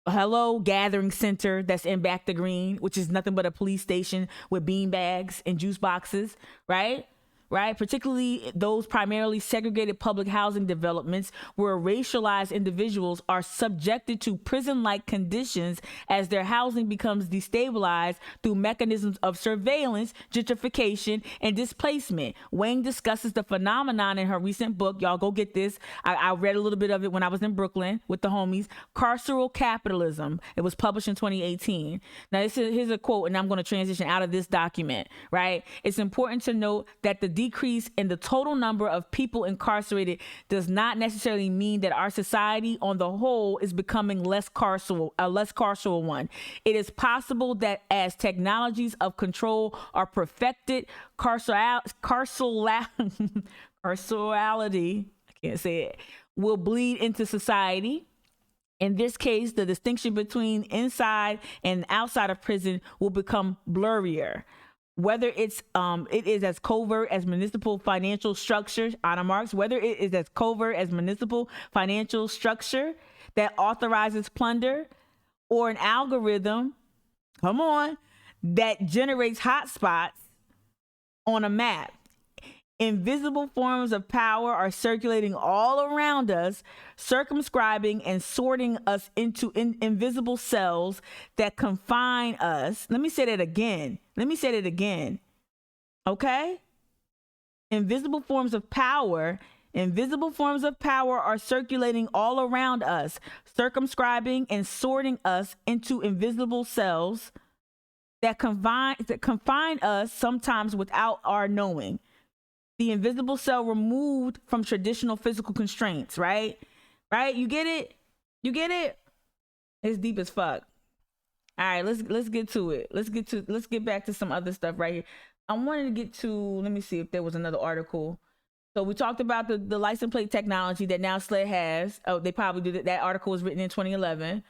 Hello, Gathering Center, that's in Back to Green, which is nothing but a police station with bean bags and juice boxes, right? Right, particularly those primarily segregated public housing developments where racialized individuals are subjected to prison-like conditions as their housing becomes destabilized through mechanisms of surveillance, gentrification, and displacement. Wang discusses the phenomenon in her recent book. Y'all go get this. I read a little bit of it when I was in Brooklyn with the homies. Carceral Capitalism. It was published in 2018. Now, here's a quote, and I'm going to transition out of this document, right? It's important to note that the decrease in the total number of people incarcerated does not necessarily mean that our society on the whole is becoming a less carceral one. It is possible that as technologies of control are perfected, carcerality, I can't say it, will bleed into society. In this case, the distinction between inside and outside of prison will become blurrier. Whether it is as covert as municipal financial structure, Anna Marks, whether it is as covert as municipal financial structure that authorizes plunder, or an algorithm, that generates hotspots on a map. Invisible forms of power are circulating all around us, circumscribing and sorting us into invisible cells that confine us. Let me say that again. Okay? Invisible forms of power are circulating all around us, circumscribing and sorting us into invisible cells that confine us, sometimes without our knowing. The invisible cell removed from traditional physical constraints, right? Right? You get it? It's deep as fuck. All right, let's get to it. Let's get back to some other stuff right here. I wanted to get to, let me see if there was another article. So we talked about the license plate technology that now SLED has. Oh, they probably did it. That article was written in 2011,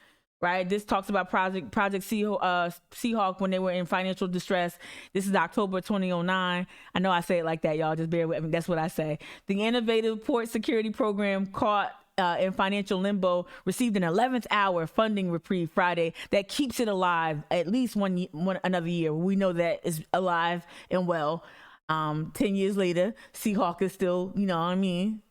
right? This talks about Project Seahawk when they were in financial distress. This is October 2009. I know I say it like that, y'all. Just bear with me. That's what I say. The innovative port security program caught in financial limbo received an 11th hour funding reprieve Friday that keeps it alive at least another year. We know that is alive and well. 10 years later, Seahawk is still,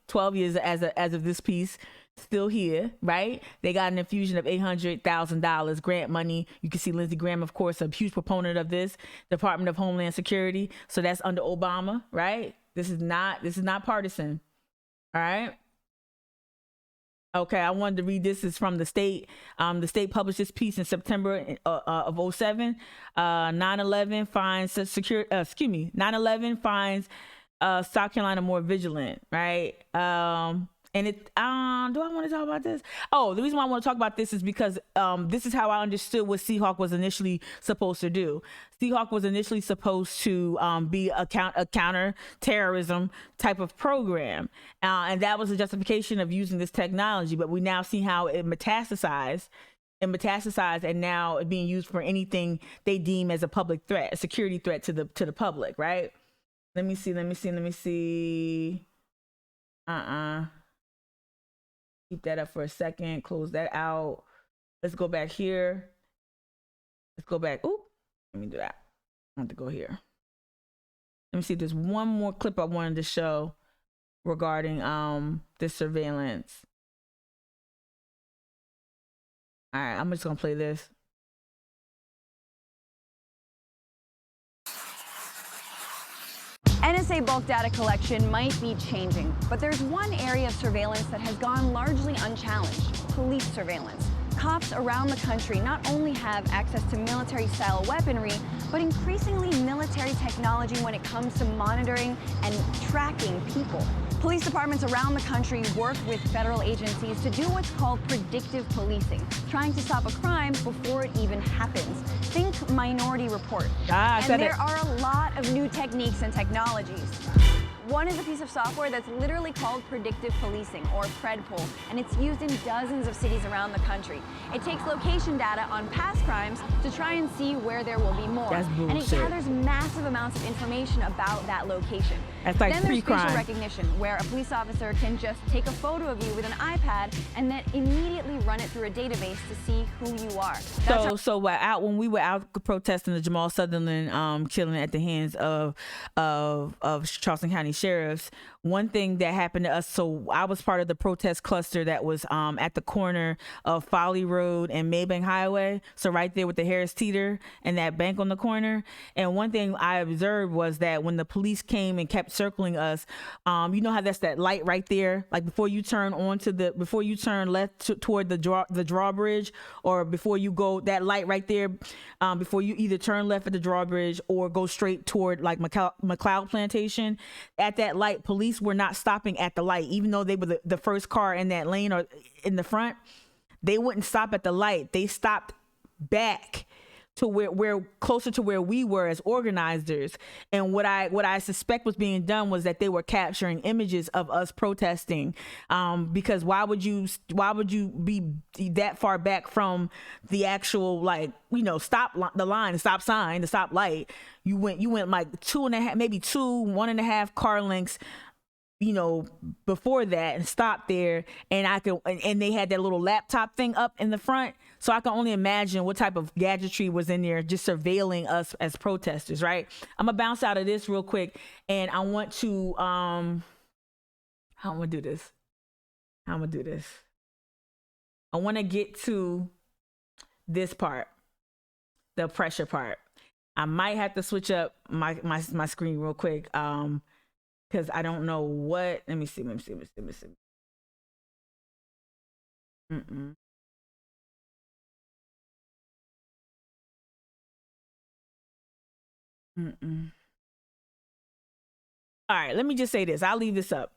12 years as of this piece, still here, right? They got an infusion of $800,000 grant money. You can see Lindsey Graham, of course, a huge proponent of this, Department of Homeland Security. So that's under Obama, right? This is not partisan. All right. Okay, I wanted to read this. Is from the state. The state published this piece in September of 2007. 9/11 finds 9/11 finds South Carolina more vigilant, right? And it, do I want to talk about this? Oh, the reason why I want to talk about this is because this is how I understood what Seahawk was initially supposed to do. Seahawk was initially supposed to be a counter-terrorism type of program. And that was the justification of using this technology. But we now see how it metastasized, and now it being used for anything they deem as a public threat, a security threat to the public, right? Let me see. Keep that up for a second. Close that out. Let's go back here. Let's go back. Oop. Let me do that. I want to go here. Let me see. There's one more clip I wanted to show regarding this surveillance. All right. I'm just going to play this. NSA bulk data collection might be changing, but there's one area of surveillance that has gone largely unchallenged: police surveillance. Cops around the country not only have access to military-style weaponry, but increasingly military technology when it comes to monitoring and tracking people. Police departments around the country work with federal agencies to do what's called predictive policing, trying to stop a crime before it even happens. Think Minority Report. And there are a lot of new techniques and technologies. One is a piece of software that's literally called predictive policing, or PredPol, and it's used in dozens of cities around the country. It takes location data on past crimes to try and see where there will be more. That's bullshit. And it gathers massive amounts of information about that location. That's like then there's pre-crime. facial recognition, where a police officer can just take a photo of you with an iPad and then immediately run it through a database to see who you are. So when we were out protesting the Jamal Sutherland killing at the hands of Charleston County sheriffs, one thing that happened to us, so I was part of the protest cluster that was at the corner of Folly Road and Maybank Highway, so right there with the Harris Teeter and that bank on the corner. And one thing I observed was that when the police came and kept circling us, you know how that's that light right there, like before you turn left toward the drawbridge, or before you go, that light right there, before you either turn left at the drawbridge or go straight toward like McLeod Plantation. At that light, police were not stopping at the light, even though they were the first car in that lane or in the front. They wouldn't stop at the light. They stopped back to where closer to where we were as organizers. And what I suspect was being done was that they were capturing images of us protesting, because why would you be that far back from the actual, like, the line, the stop sign, the stop light? You went like 1.5 car lengths, before that, and stopped there. And they had that little laptop thing up in the front. So I can only imagine what type of gadgetry was in there, just surveilling us as protesters, right? I'm gonna bounce out of this real quick, and I want to, how I'm gonna do this. I want to get to this part, the pressure part. I might have to switch up my screen real quick, because I don't know what. Let me see. All right, let me just say this. I'll leave this up.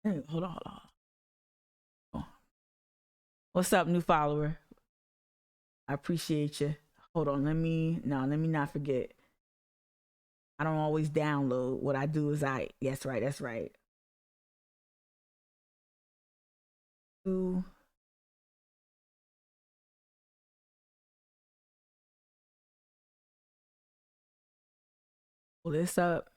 Hey, hold on. Oh. What's up, new follower? I appreciate you. Hold on. Let me not forget. I don't always download. What I do is that's right. Pull this up.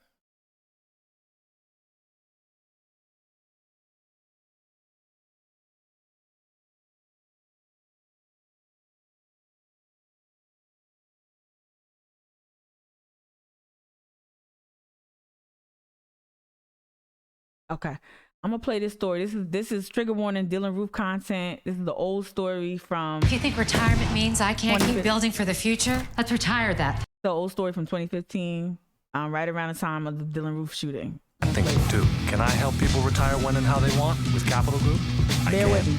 Okay, I'm gonna play this story. This is trigger warning, Dylan Roof content. This is the old story from. If you think retirement means I can't keep building for the future, let's retire that. The old story from 2015, right around the time of the Dylan Roof shooting. I'm thinking too. Can I help people retire when and how they want with Capital Group? Bear with me.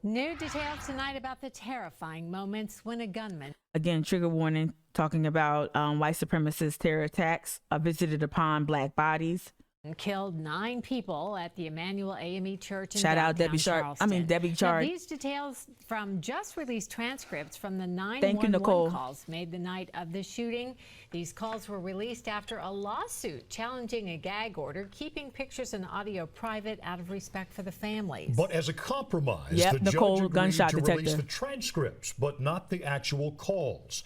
New details tonight about the terrifying moments when a gunman. Again, trigger warning, talking about white supremacist terror attacks visited upon black bodies. Killed 9 people at the Emmanuel AME Church in Shout out Debbie Charleston. Debbie Chart. Now, these details from just released transcripts from the 911 calls made the night of the shooting. These calls were released after a lawsuit challenging a gag order, keeping pictures and audio private out of respect for the families. But as a compromise, the judge agreed to release the transcripts, but not the actual calls.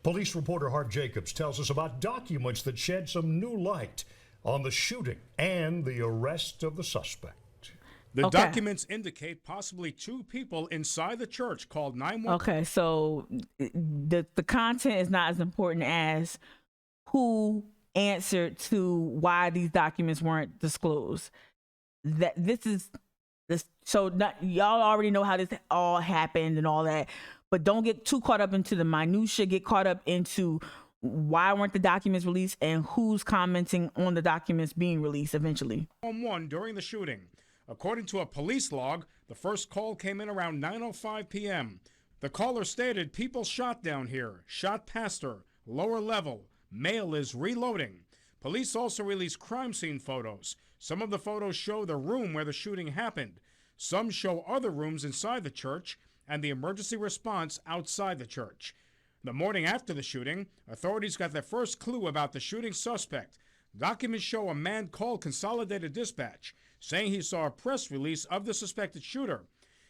Police reporter Hart Jacobs tells us about documents that shed some new light on the shooting and the arrest of the suspect. The documents indicate possibly 2 people inside the church called 911. Okay, so the content is not as important as who answered to why these documents weren't disclosed. Y'all already know how this all happened and all that, but don't get too caught up into the minutia. Get caught up into why weren't the documents released and who's commenting on the documents being released eventually. One during the shooting. According to a police log, the first call came in around 9:05 p.m. The caller stated, "People shot down here, shot pastor, lower level, male is reloading." Police also released crime scene photos. Some of the photos show the room where the shooting happened. Some show other rooms inside the church and the emergency response outside the church. The morning after the shooting, authorities got their first clue about the shooting suspect. Documents show a man called Consolidated Dispatch, saying he saw a press release of the suspected shooter.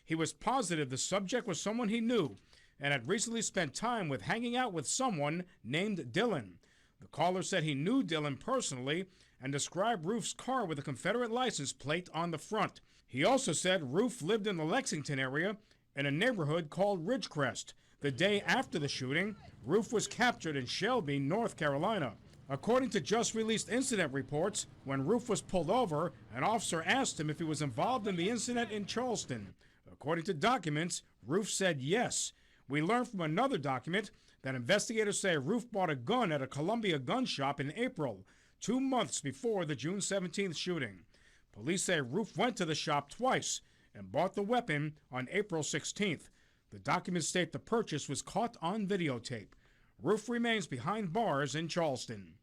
He was positive the subject was someone he knew and had recently spent time with hanging out with someone named Dylan. The caller said he knew Dylan personally and described Roof's car with a Confederate license plate on the front. He also said Roof lived in the Lexington area in a neighborhood called Ridgecrest. The day after the shooting, Roof was captured in Shelby, North Carolina. According to just released incident reports, when Roof was pulled over, an officer asked him if he was involved in the incident in Charleston. According to documents, Roof said yes. We learned from another document that investigators say Roof bought a gun at a Columbia gun shop in April, 2 months before the June 17th shooting. Police say Roof went to the shop twice and bought the weapon on April 16th. The documents state the purchase was caught on videotape. Roof remains behind bars in Charleston.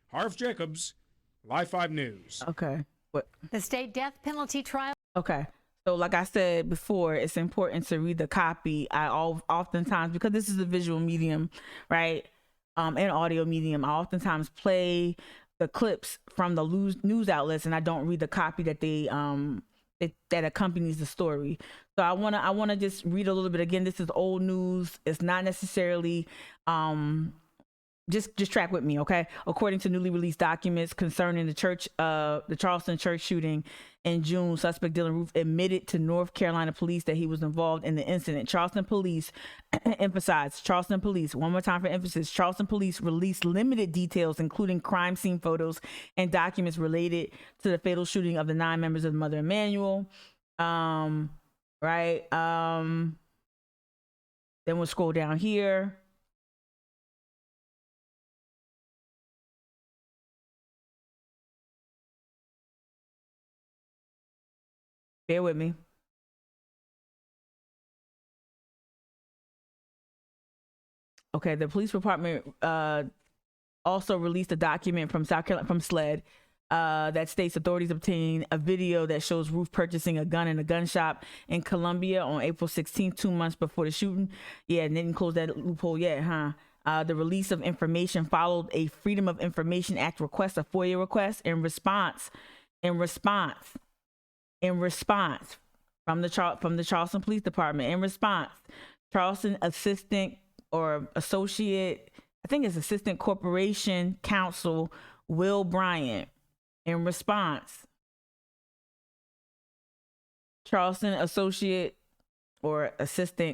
Harv Jacobs, Live 5 News. Okay. The state death penalty trial. Okay. So like I said before, it's important to read the copy. Oftentimes, because this is a visual medium, right, and audio medium, I oftentimes play the clips from the news outlets, and I don't read the copy that that accompanies the story. So I wanna just read a little bit again. This is old news. It's not necessarily just track with me, okay? According to newly released documents concerning the Charleston church shooting in June, suspect Dylan Roof admitted to North Carolina police that he was involved in the incident. Charleston police Charleston police, one more time for emphasis, Charleston police released limited details, including crime scene photos and documents related to the fatal shooting of the 9 members of the Mother Emmanuel. Right. Then we'll scroll down here. Bear with me. Okay, the police department also released a document from South Carolina, from SLED, that states authorities obtained a video that shows Roof purchasing a gun in a gun shop in Columbia on April 16th, 2 months before the shooting. Yeah, and didn't close that loophole yet, huh? The release of information followed a Freedom of Information Act request, a FOIA request, in response from the Charleston Police Department. In response, Charleston assistant or associate I think it's Assistant Corporation Counsel Will Bryant. In response, Charleston Assistant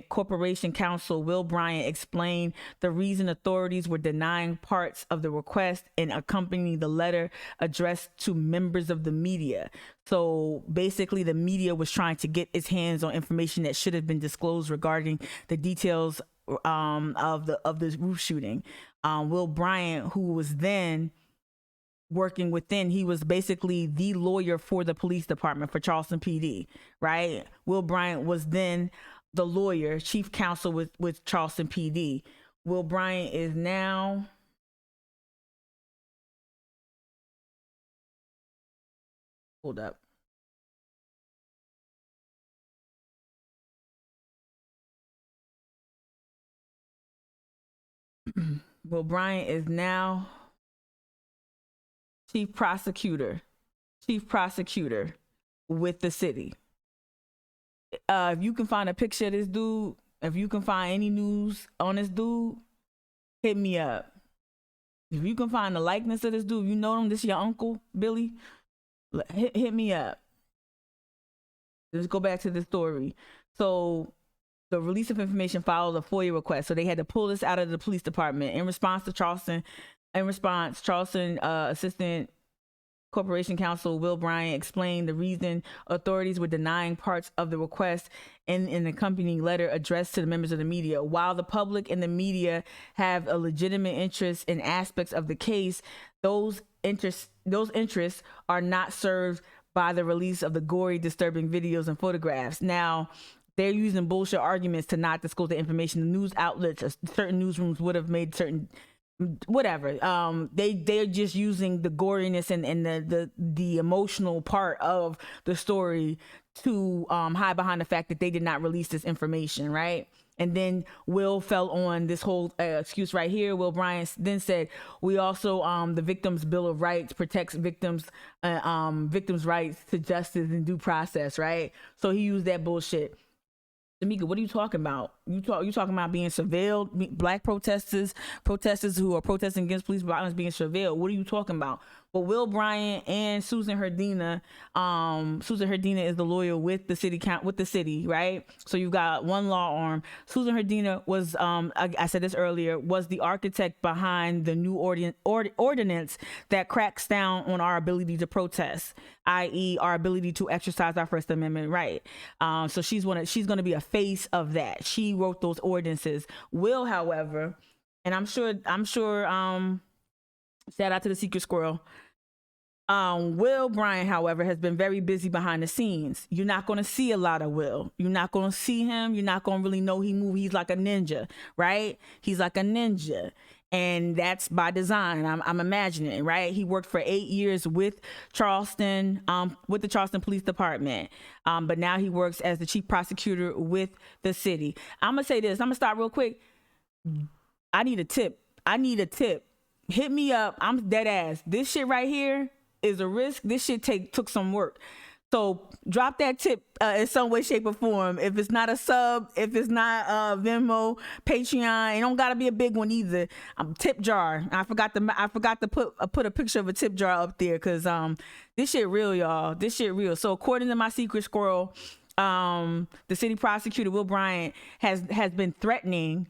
Corporation Counsel Will Bryant explained the reason authorities were denying parts of the request and accompanying the letter addressed to members of the media. So basically, the media was trying to get its hands on information that should have been disclosed regarding the details of the roof shooting. Will Bryant, who was then working within, he was basically the lawyer for the police department for Charleston PD, right? Will Bryant was then the lawyer, chief counsel with Charleston PD. Will Bryant is now hold up. Will Bryant is now chief prosecutor with the city. If you can find a picture of this dude, if you can find any news on this dude, hit me up. If you can find the likeness of this dude, you know him, this is your uncle, Billy, hit me up. Let's go back to the story. So the release of information followed a FOIA request. So they had to pull this out of the police department. In response, Charleston Assistant Corporation Counsel Will Bryant explained the reason authorities were denying parts of the request in an accompanying letter addressed to the members of the media. While the public and the media have a legitimate interest in aspects of the case, those interests are not served by the release of the gory, disturbing videos and photographs. Now, they're using bullshit arguments to not disclose the information. The news outlets, certain newsrooms would have made certain whatever. They're just using the goriness and the emotional part of the story to hide behind the fact that they did not release this information, right? And then Will fell on this whole excuse right here. Will Bryant then said, we also, the Victims' Bill of Rights protects victims' rights to justice and due process, right? So he used that bullshit. Tamika, what are you talking about? You talking about being surveilled, black protesters who are protesting against police violence being surveilled. What are you talking about? But Will Bryant and Susan Herdina, Susan Herdina is the lawyer with the city, right? So you've got one law arm. Susan Herdina was, I said this earlier, was the architect behind the new ordinance that cracks down on our ability to protest, i.e. our ability to exercise our First Amendment right. So she's going to be a face of that. She wrote those ordinances. Will, however, and I'm sure, shout out to the Secret Squirrel. Will Bryant, however, has been very busy behind the scenes. You're not going to see a lot of Will. You're not going to see him. You're not going to really know he moved. He's like a ninja, right? He's like a ninja. And that's by design. I'm imagining, right? He worked for 8 years with Charleston, with the Charleston Police Department. But now he works as the chief prosecutor with the city. I'm going to say this. I'm going to stop real quick. I need a tip. Hit me up. I'm dead ass. This shit right here is a risk. This shit took some work. So drop that tip in some way, shape, or form. If it's not a sub, if it's not Venmo, Patreon, it don't gotta be a big one either. Tip jar. I forgot to put a picture of a tip jar up there because this shit real, y'all. This shit real. So according to my Secret Squirrel, the city prosecutor Will Bryant has been threatening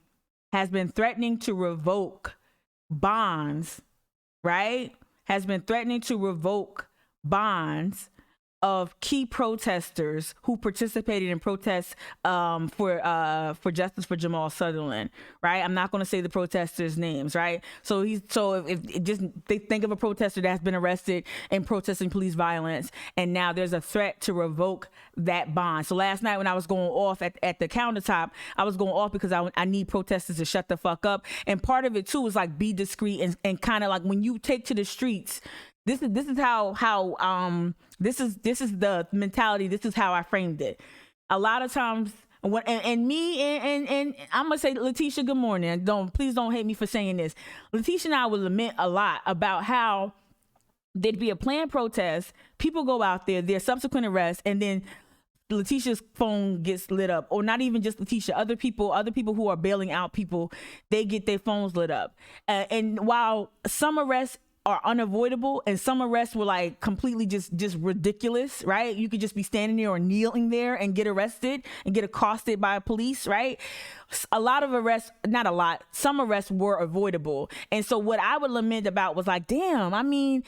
to revoke bonds, right? Has been threatening to revoke bonds of key protesters who participated in protests for justice for Jamal Sutherland, right? I'm not going to say the protesters' names, right? So if they think of a protester that's been arrested in protesting police violence, and now there's a threat to revoke that bond. So last night when I was going off at the countertop, I was going off because I need protesters to shut the fuck up. And part of it too is like be discreet and kind of like when you take to the streets. This is the mentality. This is how I framed it. A lot of times, and I'm gonna say, Letitia, good morning. Please don't hate me for saying this. Letitia and I would lament a lot about how there'd be a planned protest, people go out there, there's subsequent arrests, and then Letitia's phone gets lit up, or not even just Letitia, other people who are bailing out people, they get their phones lit up. And while some arrests are unavoidable and some arrests were like completely just ridiculous, right? You could just be standing there or kneeling there and get arrested and get accosted by police, right? A lot of arrests, not a lot, some arrests were avoidable. And so what I would lament about was like, damn, I mean,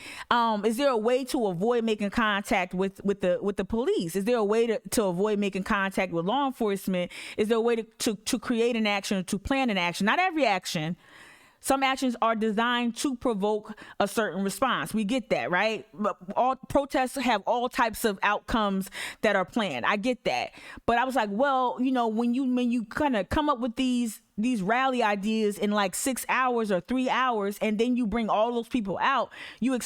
is there a way to avoid making contact with the police? Is there a way to avoid making contact with law enforcement? Is there a way to create an action, to plan an action? Not every action. Some actions are designed to provoke a certain response. We get that, right? But all protests have all types of outcomes that are planned. I get that. But I was like, well, you know, when you kind of come up with these rally ideas in like 6 hours or 3 hours, and then you bring all those people out, you are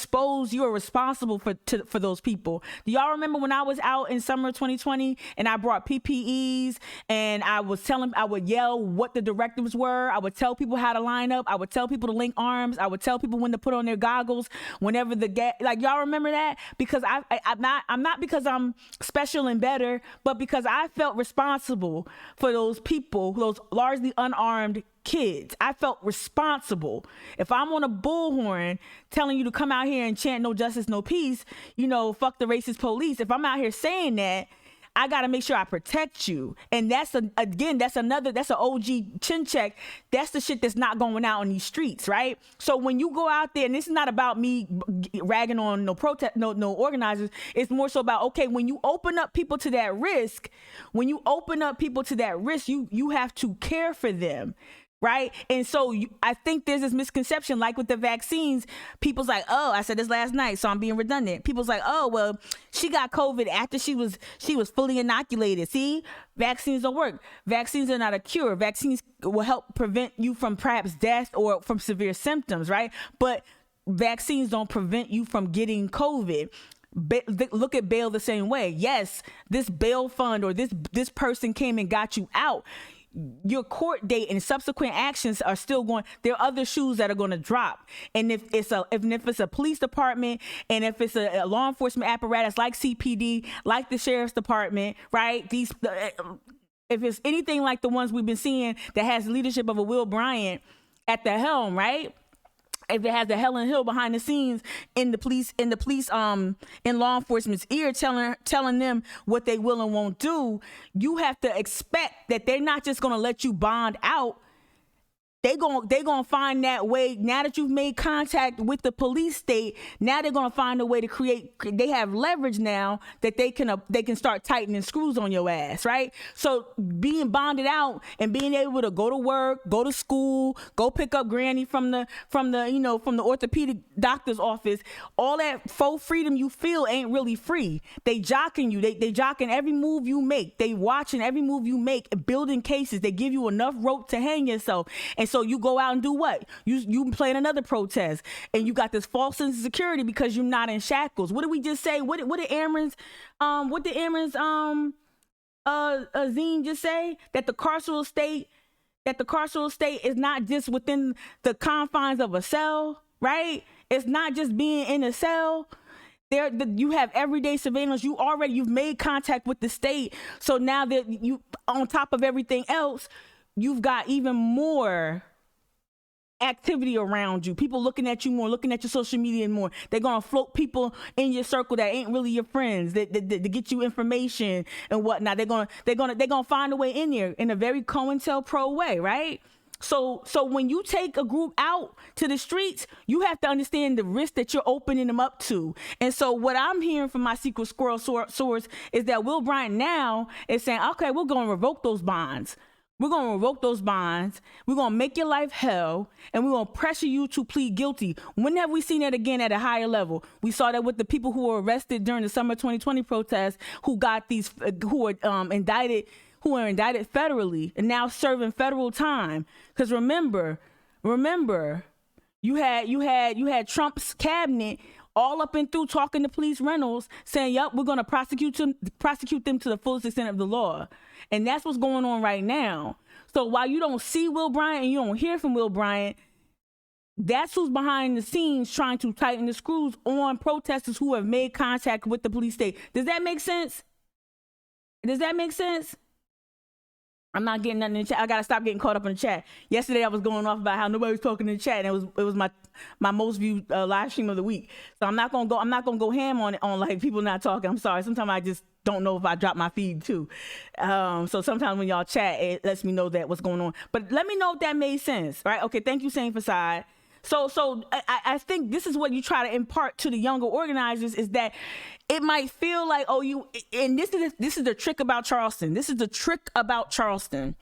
responsible for those people. Do y'all remember when I was out in summer 2020 and I brought PPEs and I would yell what the directives were. I would tell people how to line up. I would tell people to link arms. I would tell people when to put on their goggles whenever like y'all remember that? Because I'm not because I'm special and better, but because I felt responsible for those people, those largely unarmed kids. I felt responsible. If I'm on a bullhorn telling you to come out here and chant no justice, no peace, you know, fuck the racist police. If I'm out here saying that, I got to make sure I protect you. And that's an OG chin check. That's the shit that's not going out on these streets, right? So when you go out there, and this is not about me ragging on no organizers, it's more so about, okay, when you open up people to that risk, you have to care for them. Right. And so I think there's this misconception, like with the vaccines, people's like, oh, I said this last night, so I'm being redundant. People's like, oh, well, she got COVID after she was fully inoculated. See, vaccines don't work. Vaccines are not a cure. Vaccines will help prevent you from perhaps death or from severe symptoms. Right. But vaccines don't prevent you from getting COVID. Look at bail the same way. Yes, this bail fund or this person came and got you out. Your court date and subsequent actions are still going. There are other shoes that are going to drop. And if it's a police department, and if it's a law enforcement apparatus like CPD, like the sheriff's department, right? If it's anything like the ones we've been seeing that has leadership of a Will Bryant at the helm, right? If it has the Helen Hill behind the scenes in law enforcement's ear telling them what they will and won't do, you have to expect that they're not just going to let you bond out. They gonna find that way. Now that you've made contact with the police state, now they're gonna find a way to create. They have leverage now that they can start tightening screws on your ass, right? So being bonded out and being able to go to work, go to school, go pick up Granny from the orthopedic doctor's office, all that faux freedom you feel ain't really free. They jocking you. They jocking every move you make. They watching every move you make, building cases. They give you enough rope to hang yourself. And so you go out and do what? You plan another protest, and you got this false sense of security because you're not in shackles. What did we just say? What did Amron's Zine just say? That the carceral state is not just within the confines of a cell, right? It's not just being in a cell. You have everyday surveillance. You've made contact with the state. So now that you, on top of everything else, you've got even more activity around you. People looking at you more, looking at your social media more. They're gonna float people in your circle that ain't really your friends, that get you information and whatnot. They're gonna find a way in there in a very COINTELPRO way, right? So when you take a group out to the streets, you have to understand the risk that you're opening them up to. And so what I'm hearing from my secret squirrel source is that Will Bryant now is saying, okay, we're gonna revoke those bonds. We're going to revoke those bonds. We're going to make your life hell, and we're going to pressure you to plead guilty. When have we seen that again at a higher level? We saw that with the people who were arrested during the summer 2020 protests, who were indicted federally and now serving federal time. Because remember, you had Trump's cabinet all up and through talking to Police Reynolds, saying, "Yup, we're going to prosecute them to the fullest extent of the law." And that's what's going on right now. So while you don't see Will Bryant and you don't hear from Will Bryant, that's who's behind the scenes trying to tighten the screws on protesters who have made contact with the police state. Does that make sense? Does that make sense? I'm not getting nothing in the chat. I gotta stop getting caught up in the chat. Yesterday I was going off about how nobody was talking in the chat, and it was my most viewed live stream of the week. So I'm not gonna go ham on it, on like people not talking. I'm sorry. Sometimes I just don't know if I drop my feed too. So sometimes when y'all chat, it lets me know that what's going on. But let me know if that made sense, right? Okay, thank you, Same Facade. So I think this is what you try to impart to the younger organizers, is that it might feel like, oh, you, and this is the trick about Charleston. This is the trick about Charleston.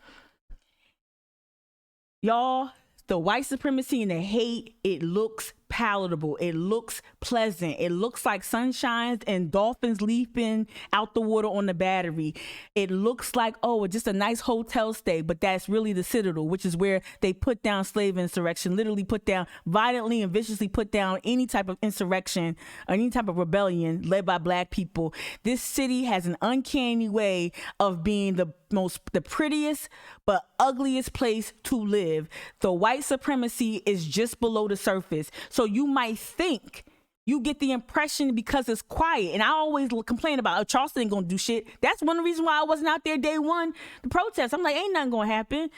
Y'all, the white supremacy and the hate, it looks palatable. It looks pleasant. It looks like sunshines and dolphins leaping out the water on the Battery. It looks like, oh, just a nice hotel stay, but that's really the Citadel, which is where they put down slave insurrection, literally put down, violently and viciously put down any type of insurrection or any type of rebellion led by Black people. This city has an uncanny way of being the prettiest but ugliest place to live. The white supremacy is just below the surface. So you might think, you get the impression because it's quiet. And I always complain about, oh, Charleston ain't gonna do shit. That's one of the reasons why I wasn't out there day one to protest. I'm like, ain't nothing gonna happen.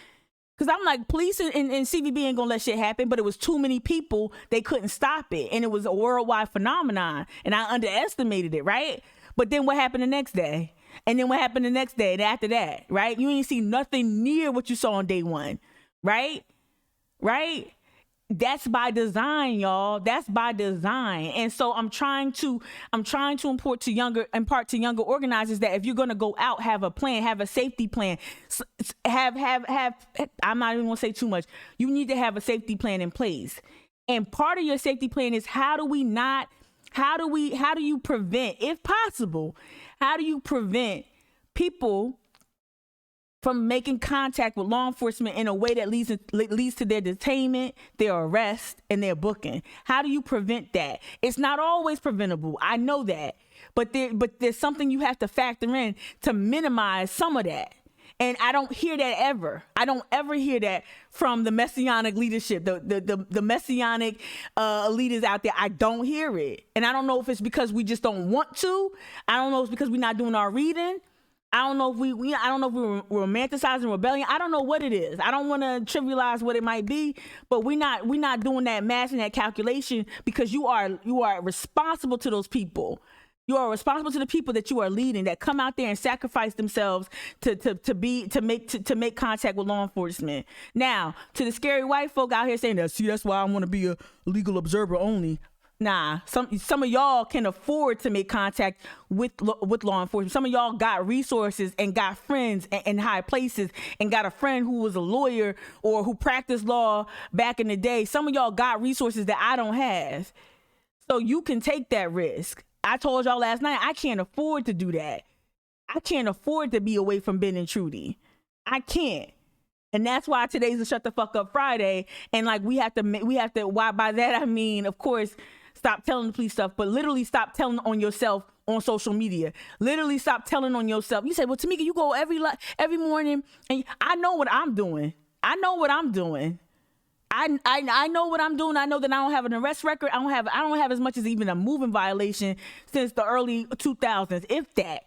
Because I'm like, police and CVB ain't gonna let shit happen, but it was too many people, they couldn't stop it. And it was a worldwide phenomenon. And I underestimated it, right? But then what happened the next day? And then what happened the next day and after that, right? You ain't see nothing near what you saw on day one, right? Right? That's by design, y'all. That's by design. And so I'm trying to impart to younger organizers that if you're going to go out, have a plan, have a safety plan, have I'm not even going to say too much. You need to have a safety plan in place. And part of your safety plan is how do you prevent, if possible, how do you prevent people from making contact with law enforcement in a way that leads to their detainment, their arrest, and their booking? How do you prevent that? It's not always preventable. I know that. But there's something you have to factor in to minimize some of that. And I don't hear that ever. I don't ever hear that from the messianic leadership, the messianic leaders out there. I don't hear it. And I don't know if it's because we just don't want to. I don't know if it's because we're not doing our reading. I don't know if we're romanticizing rebellion. I don't know what it is. I don't want to trivialize what it might be, but we're not doing that math and that calculation, because you are responsible to those people. You are responsible to the people that you are leading, that come out there and sacrifice themselves to make contact with law enforcement. Now, to the scary white folk out here saying that, see, that's why I want to be a legal observer only. Nah, some of y'all can afford to make contact with law enforcement. Some of y'all got resources and got friends in high places and got a friend who was a lawyer or who practiced law back in the day. Some of y'all got resources that I don't have. So you can take that risk. I told y'all last night, I can't afford to do that. I can't afford to be away from Ben and Trudy. I can't. And that's why today's a Shut the Fuck Up Friday. And like, we have to, why by that I mean, of course, stop telling the police stuff, but literally stop telling on yourself on social media. Literally stop telling on yourself. You say, well, Tamika, you go every morning, and I know what I'm doing. I know what I'm doing. I know what I'm doing. I know that I don't have an arrest record. I don't have as much as even a moving violation since the early 2000s, if that.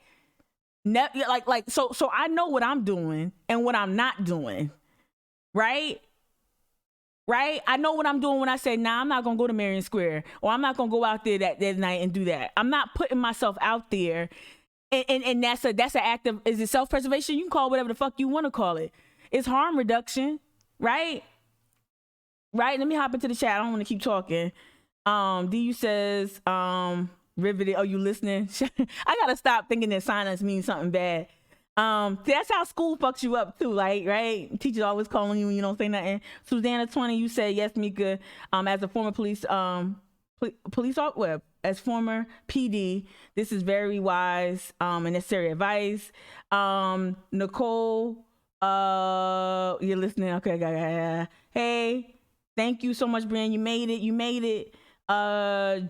So I know what I'm doing and what I'm not doing. Right? I know what I'm doing when I say, nah, I'm not going to go to Marion Square, or I'm not going to go out there that night and do that. I'm not putting myself out there. And that's an act of, is it self-preservation? You can call it whatever the fuck you want to call it. It's harm reduction, right? Right? Let me hop into the chat. I don't want to keep talking. DU says, riveted. Oh, you listening? I got to stop thinking that silence means something bad. That's how school fucks you up too, like, right? Teachers always calling you and you don't say nothing. Susanna 20, you said, yes, Mika, as a former as former PD, this is very wise and necessary advice. Nicole, you're listening. Okay. Hey, thank you so much, Brian. You made it.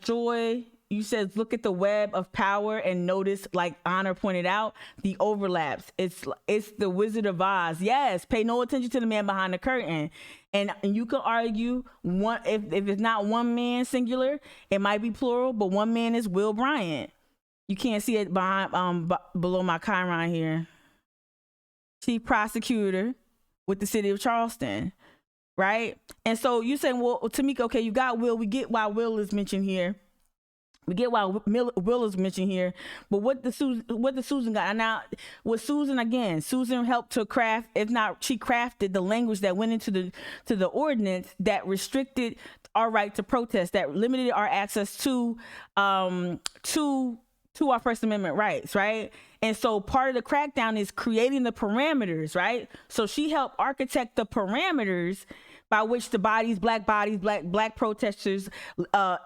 Joy, you said, look at the web of power and notice, like Honor pointed out, the overlaps. It's the Wizard of Oz. Yes, pay no attention to the man behind the curtain. And you can argue, if it's not one man singular, it might be plural, but one man is Will Bryant. You can't see it behind below my chyron here. Chief prosecutor with the city of Charleston, right? And so you saying, well, Tamika, okay, you got Will. We get why Will is mentioned here. We get why Will is mentioned here. But what the Susan got? And now with Susan again, Susan helped to craft. If not, she crafted the language that went into the ordinance that restricted our right to protest, that limited our access to our First Amendment rights, right? And so part of the crackdown is creating the parameters, right? So she helped architect the parameters by which the black protesters,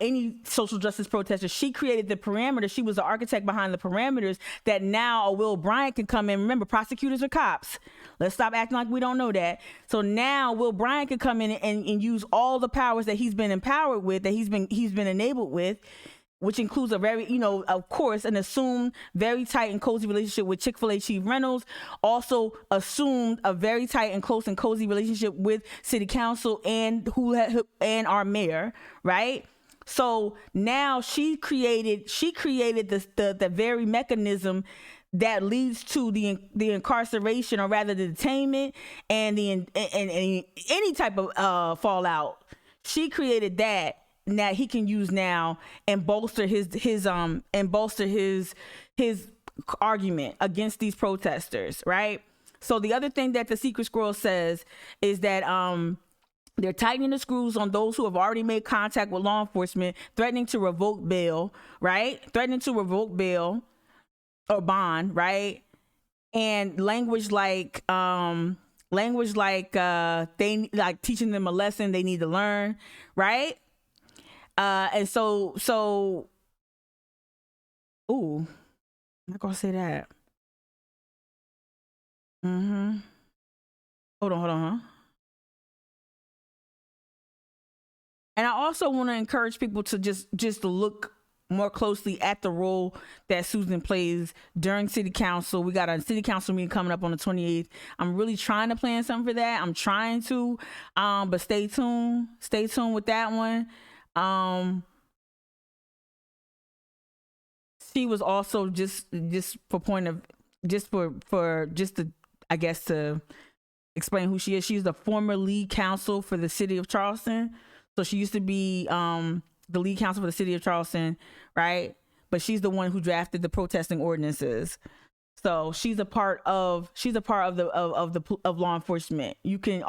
any social justice protesters, she created the parameters. She was the architect behind the parameters that now a Will Bryant can come in. Remember, prosecutors are cops. Let's stop acting like we don't know that. So now Will Bryant can come in and use all the powers that he's been empowered with, that he's been enabled with, which includes a very, of course, an assumed very tight and cozy relationship with Chick-fil-A Chief Reynolds, also assumed a very tight and close and cozy relationship with City Council and our mayor, right? So now she created the very mechanism that leads to the incarceration, or rather the detainment and any type of fallout. She created that he can use now and bolster his argument against these protesters, right? So the other thing that the Secret Scroll says is that they're tightening the screws on those who have already made contact with law enforcement, threatening to revoke bail, right? Threatening to revoke bail or bond, right? And language like they like teaching them a lesson they need to learn, right? And so, ooh, I'm not gonna say that. Hold on. And I also want to encourage people to just look more closely at the role that Susan plays during City Council. We got a City Council meeting coming up on the 28th. I'm really trying to plan something for that. I'm trying to, but stay tuned with that one. She was also just to explain who she is. She's the former lead counsel for the city of Charleston. So she used to be the lead counsel for the city of Charleston, right? But she's the one who drafted the protesting ordinances. So she's a part of law enforcement. You can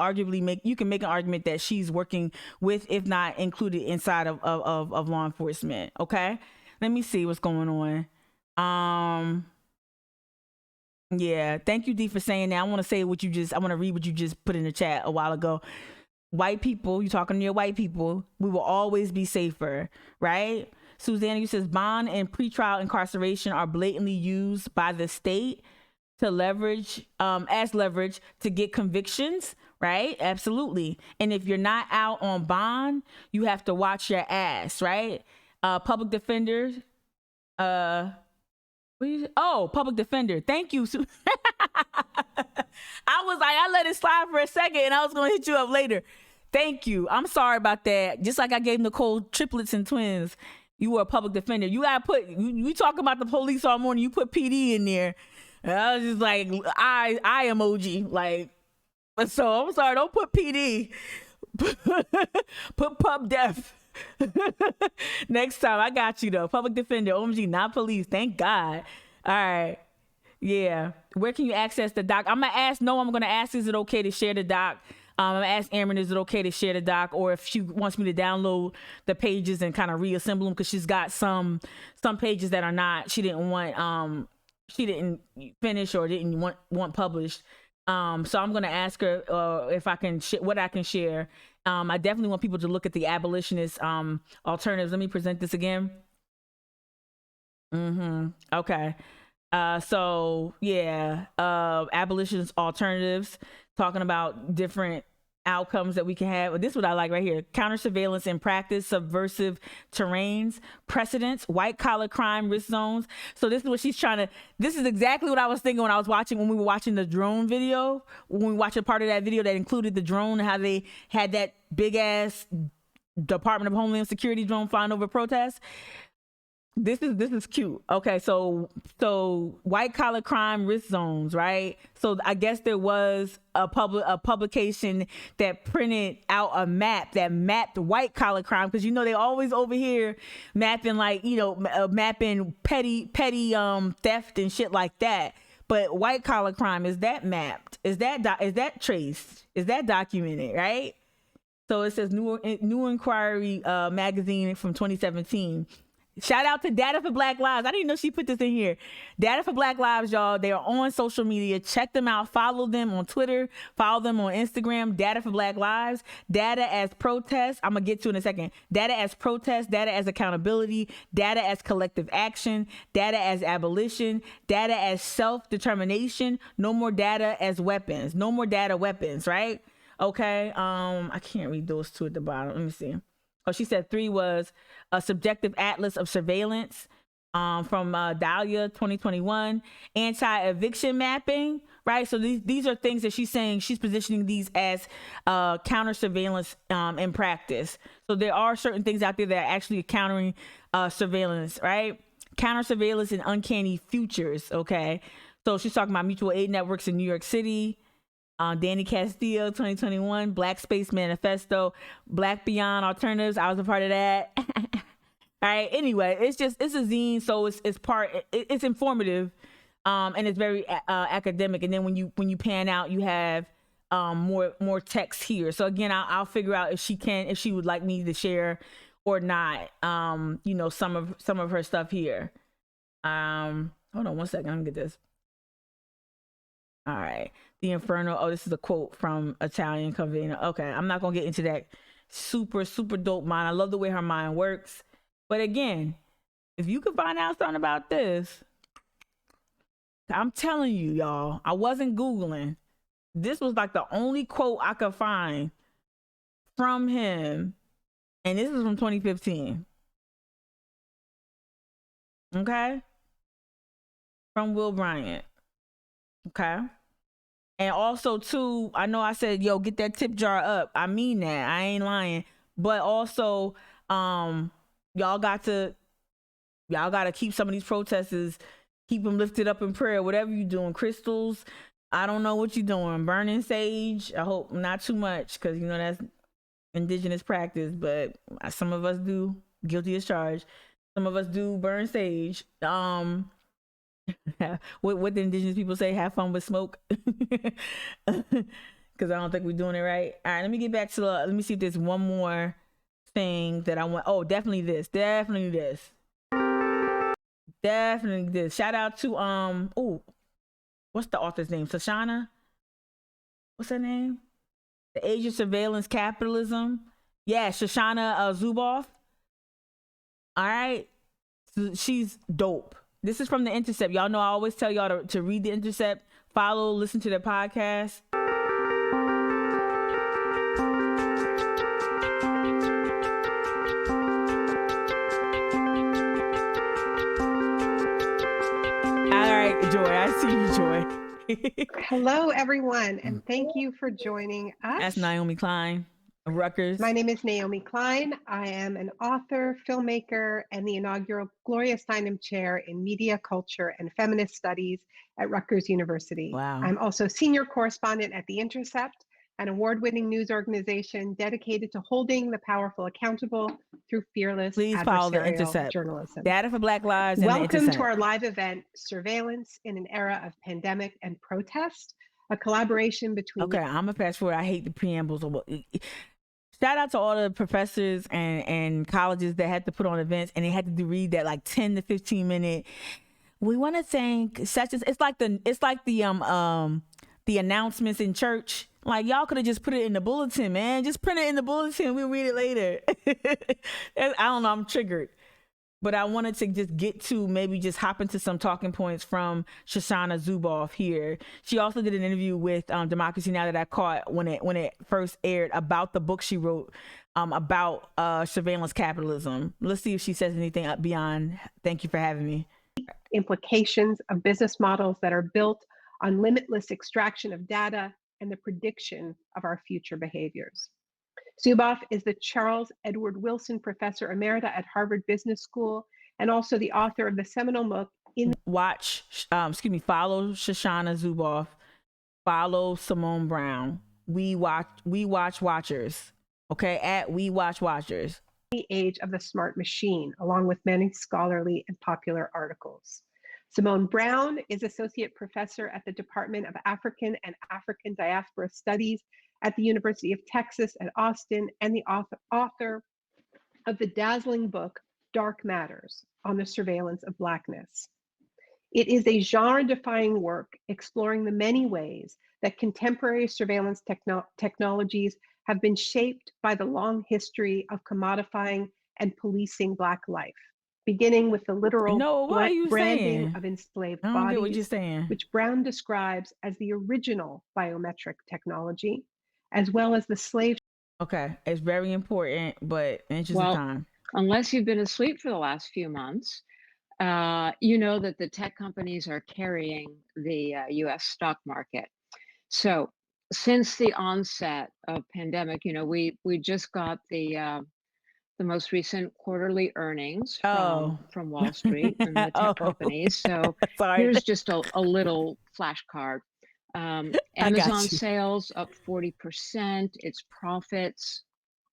make an argument that she's working with, if not included inside of law enforcement. Okay, let me see what's going on. Yeah, thank you, D, for saying that. I want to read what you just put in the chat a while ago. White people, you talking to your white people, we will always be safer, right? Susanna, you says bond and pretrial incarceration are blatantly used by the state to leverage to get convictions, right? Absolutely. And if you're not out on bond, you have to watch your ass, right? Public defender. Public defender. Thank you. I let it slide for a second and I was going to hit you up later. Thank you. I'm sorry about that. Just like I gave Nicole triplets and twins. You were a public defender. You gotta put, you talk about the police all morning, you put PD in there. And I was just like, I emoji. Like, so I'm sorry, don't put PD. Put pub def. Next time, I got you though. Public defender, OMG, not police. Thank God. All right. Yeah. Where can you access the doc? I'm gonna ask, is it okay to share the doc? I'm gonna ask Amber, is it okay to share the doc, or if she wants me to download the pages and kind of reassemble them, because she's got some pages that are not, she didn't finish or didn't want published. So I'm gonna ask her if I can what I can share. I definitely want people to look at the abolitionist alternatives. Let me present this again. Okay. So yeah, abolitionist alternatives, talking about different outcomes that we can have. This is what I like right here. Counter surveillance in practice, subversive terrains, precedents, white collar crime risk zones. So this is what she's this is exactly what I was thinking when we were watching the drone video, when we watched a part of that video that included the drone, how they had that big ass Department of Homeland Security drone flying over protests. This is cute. Okay, so white collar crime risk zones, right? So I guess there was a publication that printed out a map that mapped white collar crime, because they always over here mapping mapping petty theft and shit like that. But white collar crime, is that mapped? Is that traced? Is that documented? Right? So it says New Inquiry magazine from 2017. Shout out to Data for Black Lives. I didn't know she put this in here. Data for Black Lives, y'all. They are on social media. Check them out. Follow them on Twitter. Follow them on Instagram. Data for Black Lives. Data as protest. I'm going to get to it in a second. Data as protest. Data as accountability. Data as collective action. Data as abolition. Data as self-determination. No more data as weapons. No more data weapons, right? Okay. I can't read those two at the bottom. Let me see. Oh, she said 3 was a subjective atlas of surveillance from Dahlia 2021, anti-eviction mapping, right? So these are things that she's saying, she's positioning these as counter surveillance in practice. So there are certain things out there that are actually countering surveillance, right? Counter surveillance and uncanny futures, okay? So she's talking about mutual aid networks in New York City, Danny Castillo 2021, Black Space Manifesto, Black Beyond Alternatives. I was a part of that. All right. Anyway, it's a zine, so it's informative, and it's very academic. And then when you pan out, you have more text here. So again, I'll figure out if she would like me to share or not. Some of her stuff here. Hold on one second. Let me get this. All right. The Inferno. Oh, this is a quote from Italian Convener. Okay, I'm not gonna get into that super dope mind. I love the way her mind works. But again, if you could find out something about this, I'm telling you, y'all, I wasn't Googling. This was like the only quote I could find from him. And this is from 2015. Okay? From Will Bryant. Okay? And also, too, I know I said, yo, get that tip jar up. I mean that. I ain't lying. But also, y'all got to keep some of these protesters, keep them lifted up in prayer, whatever you're doing. Crystals, I don't know what you're doing. Burning sage, I hope not too much, because, that's indigenous practice. But some of us do, guilty as charged. Some of us do burn sage. What the indigenous people say, have fun with smoke, because I don't think we're doing it right. All right, let me get back to let me see if there's one more thing that I want. Oh, definitely this. Shout out to what's the author's name? Shoshana, what's her name? The Age of Surveillance Capitalism. Yeah, Shoshana Zuboff. All right, so she's dope. This is from The Intercept. Y'all know I always tell y'all to read The Intercept, follow, listen to their podcast. All right, Joy. I see you, Joy. Hello, everyone, and thank you for joining us. That's Naomi Klein. Rutgers. My name is Naomi Klein. I am an author, filmmaker, and the inaugural Gloria Steinem Chair in Media, Culture, and Feminist Studies at Rutgers University. Wow. I'm also senior correspondent at The Intercept, an award-winning news organization dedicated to holding the powerful accountable through fearless adversarial journalism. Data for Black Lives and Welcome to our live event, Surveillance in an Era of Pandemic and Protest, a collaboration between... Okay, I'm a fast forward. I hate the preambles. Shout out to all the professors and colleges that had to put on events, and they had to read that like 10 to 15 minute. We want to thank such as it's like the announcements in church. Like, y'all could have just put it in the bulletin, man. Just print it in the bulletin. We'll read it later. I don't know. I'm triggered. But I wanted to just get to maybe just hop into some talking points from Shoshana Zuboff here. She also did an interview with Democracy Now! That I caught when it first aired about the book she wrote about surveillance capitalism. Let's see if she says anything beyond thank you for having me. Implications of business models that are built on limitless extraction of data and the prediction of our future behaviors. Zuboff is the Charles Edward Wilson Professor Emerita at Harvard Business School and also the author of the seminal book follow Shoshana Zuboff, follow Simone Brown. We watch watchers. Okay, at We Watch Watchers. The Age of the Smart Machine, along with many scholarly and popular articles. Simone Brown is Associate Professor at the Department of African and African Diaspora Studies at the University of Texas at Austin, and the author of the dazzling book, Dark Matters, on the Surveillance of Blackness. It is a genre-defying work exploring the many ways that contemporary surveillance technologies have been shaped by the long history of commodifying and policing Black life, beginning with the literal branding of enslaved bodies, which Brown describes as the original biometric technology, as well as the slave. Okay, it's very important, but interesting time. Unless you've been asleep for the last few months, you know that the tech companies are carrying the U.S. stock market. So since the onset of pandemic, we just got the most recent quarterly earnings from Wall Street and the tech companies. So here's just a little flashcard. Amazon sales up 40%, its profits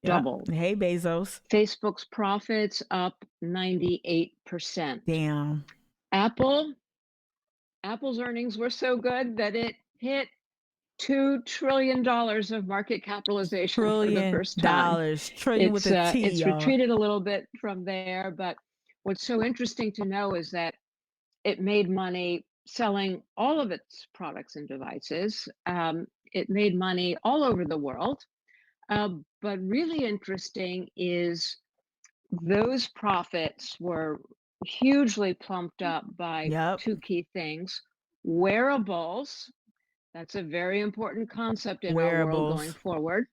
doubled. Hey, Bezos. Facebook's profits up 98%. Damn. Apple's earnings were so good that it hit $2 trillion of market capitalization for the first time. Trillion with a T, it's retreated a little bit from there, but what's so interesting to know is that it made money selling all of its products and devices. It made money all over the world. But really interesting is those profits were hugely plumped up by two key things. Wearables, that's a very important concept in our world going forward.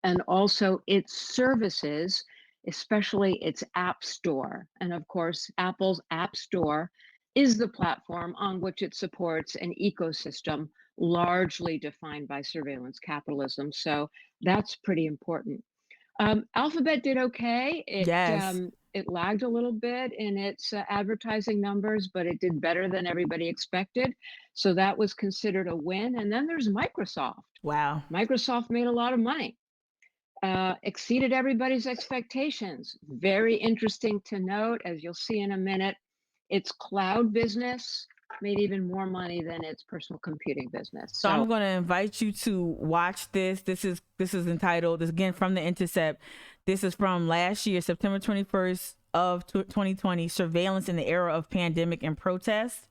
And also its services, especially its app store. And of course, Apple's app store is the platform on which it supports an ecosystem largely defined by surveillance capitalism. So that's pretty important. Alphabet did okay. It lagged a little bit in its advertising numbers, but it did better than everybody expected. So that was considered a win. And then there's Microsoft. Wow. Microsoft made a lot of money, exceeded everybody's expectations. Very interesting to note, as you'll see in a minute, its cloud business made even more money than its personal computing business. So I'm going to invite you to watch this. This is entitled, this again from The Intercept. This is from last year, September 21st of 2020, Surveillance in the Era of Pandemic and Protest.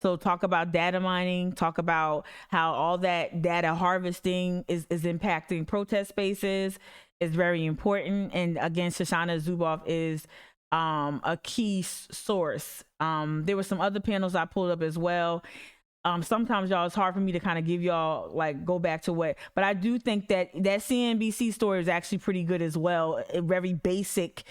So talk about data mining, talk about how all that data harvesting is impacting protest spaces is very important. And again, Shoshana Zuboff is a key source. There were some other panels I pulled up as well. Sometimes, y'all, it's hard for me to kind of give y'all, go back to but I do think that CNBC story is actually pretty good as well. A very basic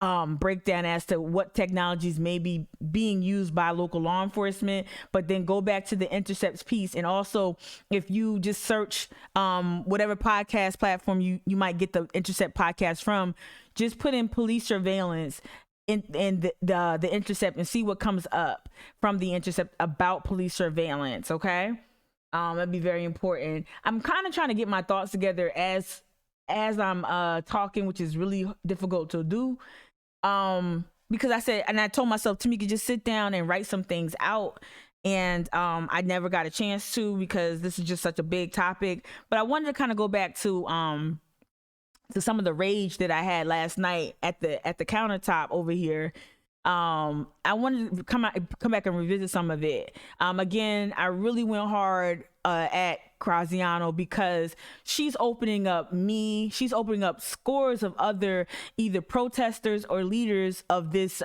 breakdown as to what technologies may be being used by local law enforcement, but then go back to the Intercepts piece. And also, if you just search whatever podcast platform you might get the Intercept podcast from, just put in police surveillance in the Intercept and see what comes up from the Intercept about police surveillance. Okay, that'd be very important. I'm kind of trying to get my thoughts together as I'm talking, which is really difficult to do, because I told myself, Tamika, just sit down and write some things out, and I never got a chance to because this is just such a big topic. But I wanted to kind of go back to some of the rage that I had last night at the countertop over here. I wanted to come back and revisit some of it. Again, I really went hard at Graziano because she's opening up scores of other either protesters or leaders of this,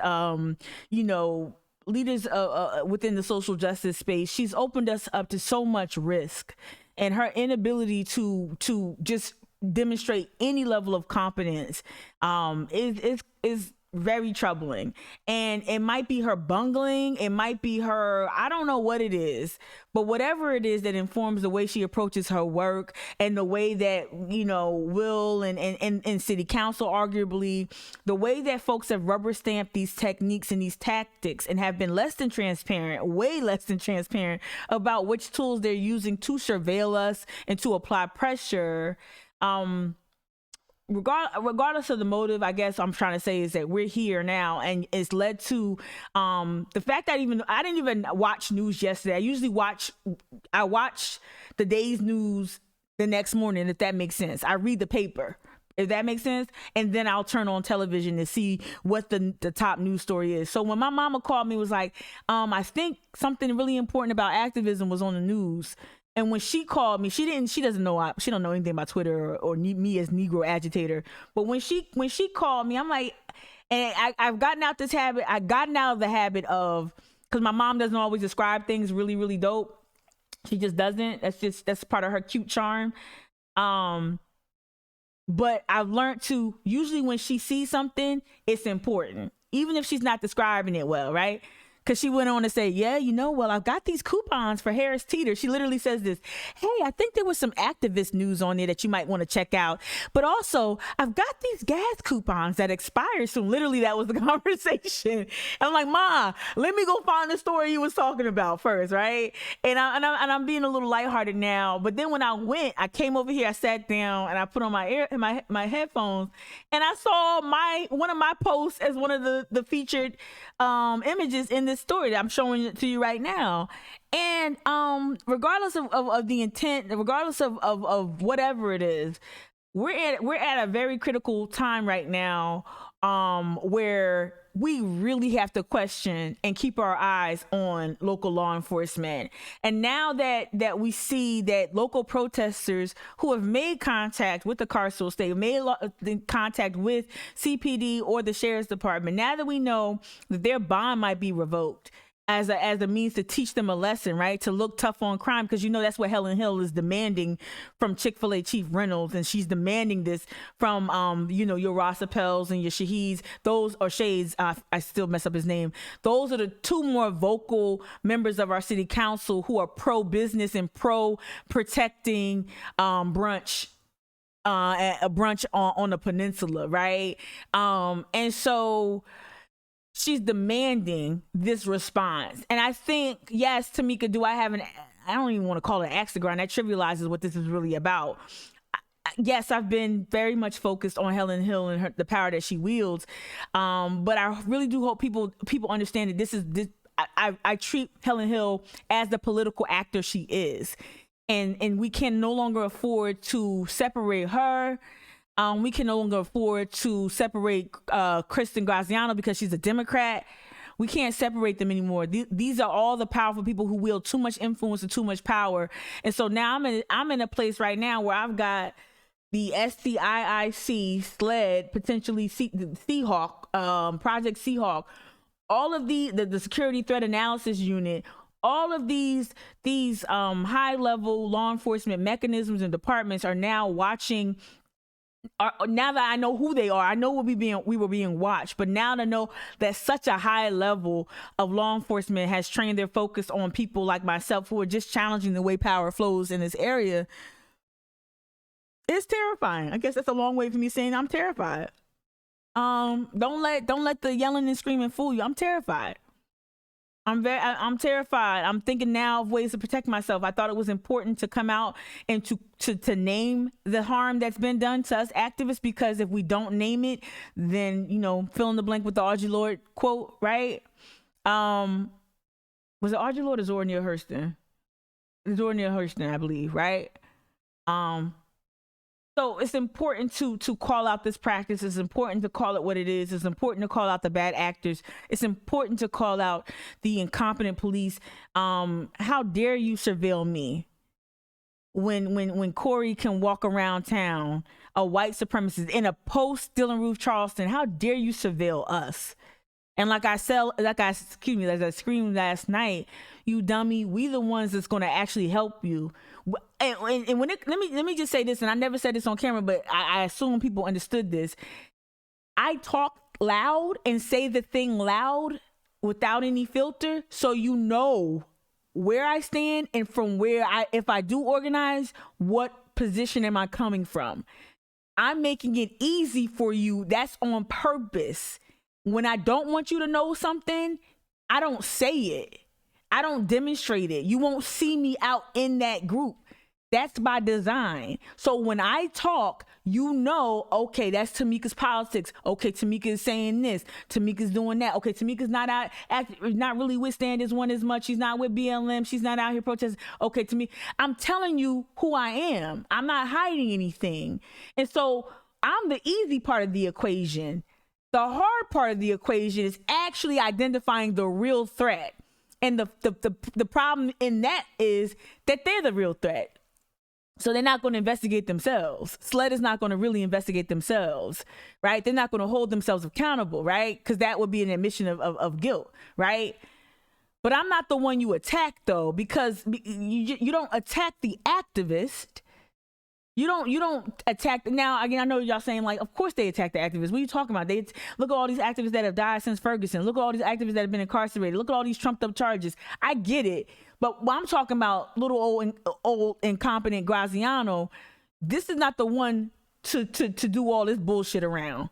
leaders within the social justice space. She's opened us up to so much risk, and her inability to just demonstrate any level of competence is very troubling. And it might be her bungling. It might be her, I don't know what it is, but whatever it is that informs the way she approaches her work and the way that, you know, Will and city council, arguably, the way that folks have rubber stamped these techniques and these tactics and have been less than transparent, way less than transparent about which tools they're using to surveil us and to apply pressure. Regardless of the motive, I guess I'm trying to say is that we're here now, and it's led to the fact that I didn't even watch news yesterday. I watch the day's news the next morning, if that makes sense. I read the paper, if that makes sense, and then I'll turn on television to see what the top news story is. So when my mama called me, was like, I think something really important about activism was on the news. And when she called me, she don't know anything about Twitter or me as Negro agitator. But when she called me, I'm like, and I've gotten out this habit. I've gotten out of the habit of, because my mom doesn't always describe things really, really dope. She just doesn't. That's part of her cute charm. But I've learned to, usually when she sees something, it's important, even if she's not describing it well, right? Because she went on to say, yeah, well, I've got these coupons for Harris Teeter. She literally says this, hey, I think there was some activist news on there that you might want to check out. But also, I've got these gas coupons that expire soon. Literally, that was the conversation. I'm like, Ma, let me go find the story you was talking about first, right? And I'm being a little lighthearted now. But then when I came over here, I sat down and I put on my headphones, and I saw one of my posts as one of the featured images in this story that I'm showing it to you right now. And regardless of the intent, regardless of whatever it is, we're at a very critical time right now, where we really have to question and keep our eyes on local law enforcement. And now that we see that local protesters who have made contact with the carceral state, made contact with CPD or the sheriff's department, now that we know that their bond might be revoked as a means to teach them a lesson, right? To look tough on crime, because that's what Helen Hill is demanding from Chick-fil-A Chief Reynolds, and she's demanding this from your Ross Appels and your Shaheeds, or Shades, I still mess up his name. Those are the two more vocal members of our city council who are pro-business and pro-protecting brunch. A brunch on the peninsula, right? And so she's demanding this response. And I think, yes, Tamika, I don't even want to call it an axe to grind. That trivializes what this is really about. Yes, I've been very much focused on Helen Hill and the power that she wields. But I really do hope people understand that I treat Helen Hill as the political actor she is. And we can no longer afford to separate her. We can no longer afford to separate Kristen Graziano because she's a Democrat. We can't separate them anymore. These are all the powerful people who wield too much influence and too much power. And so now I'm in a place right now where I've got the SCIIC, SLED, potentially Seahawk, Project Seahawk, all of the Security Threat Analysis Unit, all of these high-level law enforcement mechanisms and departments are now watching. Now that I know who they are, I know we were being watched, but now to know that such a high level of law enforcement has trained their focus on people like myself who are just challenging the way power flows in this area, it's terrifying. I guess that's a long way for me saying I'm terrified. Don't let the yelling and screaming fool you. I'm terrified. I'm terrified. I'm thinking now of ways to protect myself. I thought it was important to come out and to name the harm that's been done to us activists, because if we don't name it, then, fill in the blank with the Audre Lorde quote, right? Was it Audre Lorde or Zora Neale Hurston? Zora Neale Hurston, I believe, right? So it's important to call out this practice. It's important to call it what it is. It's important to call out the bad actors. It's important to call out the incompetent police. How dare you surveil me when Corey can walk around town, a white supremacist in a post-Dylann Roof Charleston? How dare you surveil us? And like I screamed last night, you dummy, we the ones that's going to actually help you. And when let me just say this, and I never said this on camera, but I assume people understood this. I talked loud and say the thing loud without any filter, so you know where I stand and from where if I do organize, what position am I coming from? I'm making it easy for you. That's on purpose. When I don't want you to know something, I don't say it. I don't demonstrate it. You won't see me out in that group. That's by design. So when I talk, you know, okay, that's Tamika's politics. Okay, Tamika is saying this. Tamika's doing that. Okay, Tamika's not really with Stand As One as much. She's not with BLM. She's not out here protesting. Okay, Tamika, I'm telling you who I am. I'm not hiding anything. And so I'm the easy part of the equation. The hard part of the equation is actually identifying the real threat. And the problem in that is that they're the real threat. So they're not going to investigate themselves. SLED is not going to really investigate themselves, right? They're not going to hold themselves accountable, right? Because that would be an admission of guilt, right? But I'm not the one you attack, though, because you don't attack the activist. You don't attack. Now, again, I know y'all saying, like, of course they attack the activists. What are you talking about? Look at all these activists that have died since Ferguson. Look at all these activists that have been incarcerated. Look at all these trumped up charges. I get it. But I'm talking about little old incompetent Graziano. This is not the one to do all this bullshit around.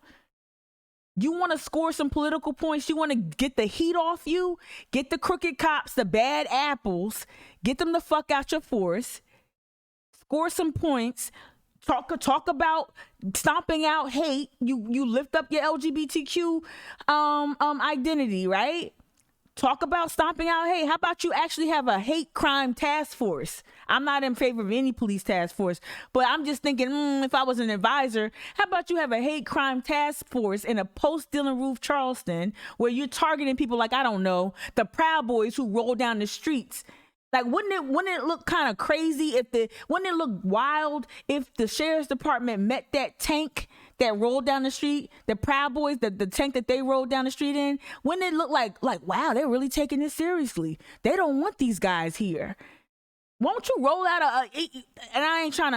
You want to score some political points? You want to get the heat off you? Get the crooked cops, the bad apples, get them the fuck out your force. Score some points. Talk about stomping out hate. You lift up your LGBTQ identity, right? Talk about stomping out hate. How about you actually have a hate crime task force? I'm not in favor of any police task force, but I'm just thinking, if I was an advisor, how about you have a hate crime task force in a post-Dylan Roof Charleston where you're targeting people like, I don't know, the Proud Boys who roll down the streets? Like, wouldn't it look kind of crazy wouldn't it look wild if the sheriff's department met that tank that rolled down the street, the Proud Boys, the tank that they rolled down the street in? Wouldn't it look like, wow, they're really taking this seriously. They don't want these guys here. Won't you roll out and I ain't trying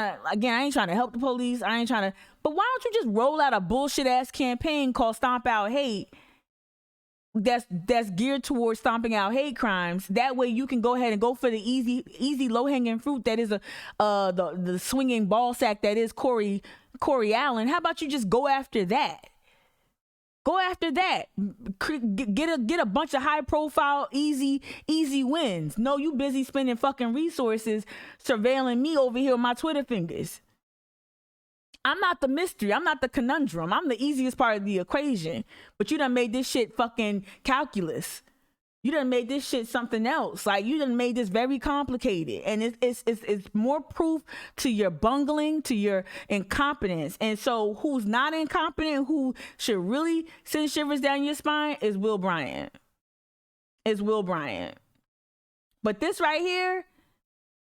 to help the police. But why don't you just roll out a bullshit ass campaign called Stomp Out Hate? That's geared towards stomping out hate crimes. That way you can go ahead and go for the easy low-hanging fruit that is the swinging ball sack that is Corey Allen. How about you just go after that? Go after that. Get a bunch of high-profile, easy wins. No, you busy spending fucking resources surveilling me over here with my Twitter fingers. I'm not the mystery. I'm not the conundrum. I'm the easiest part of the equation. But you done made this shit fucking calculus. You done made this shit something else. Like, you done made this very complicated. And it's more proof to your bungling, to your incompetence. And so who's not incompetent, who should really send shivers down your spine is Will Bryant. But this right here,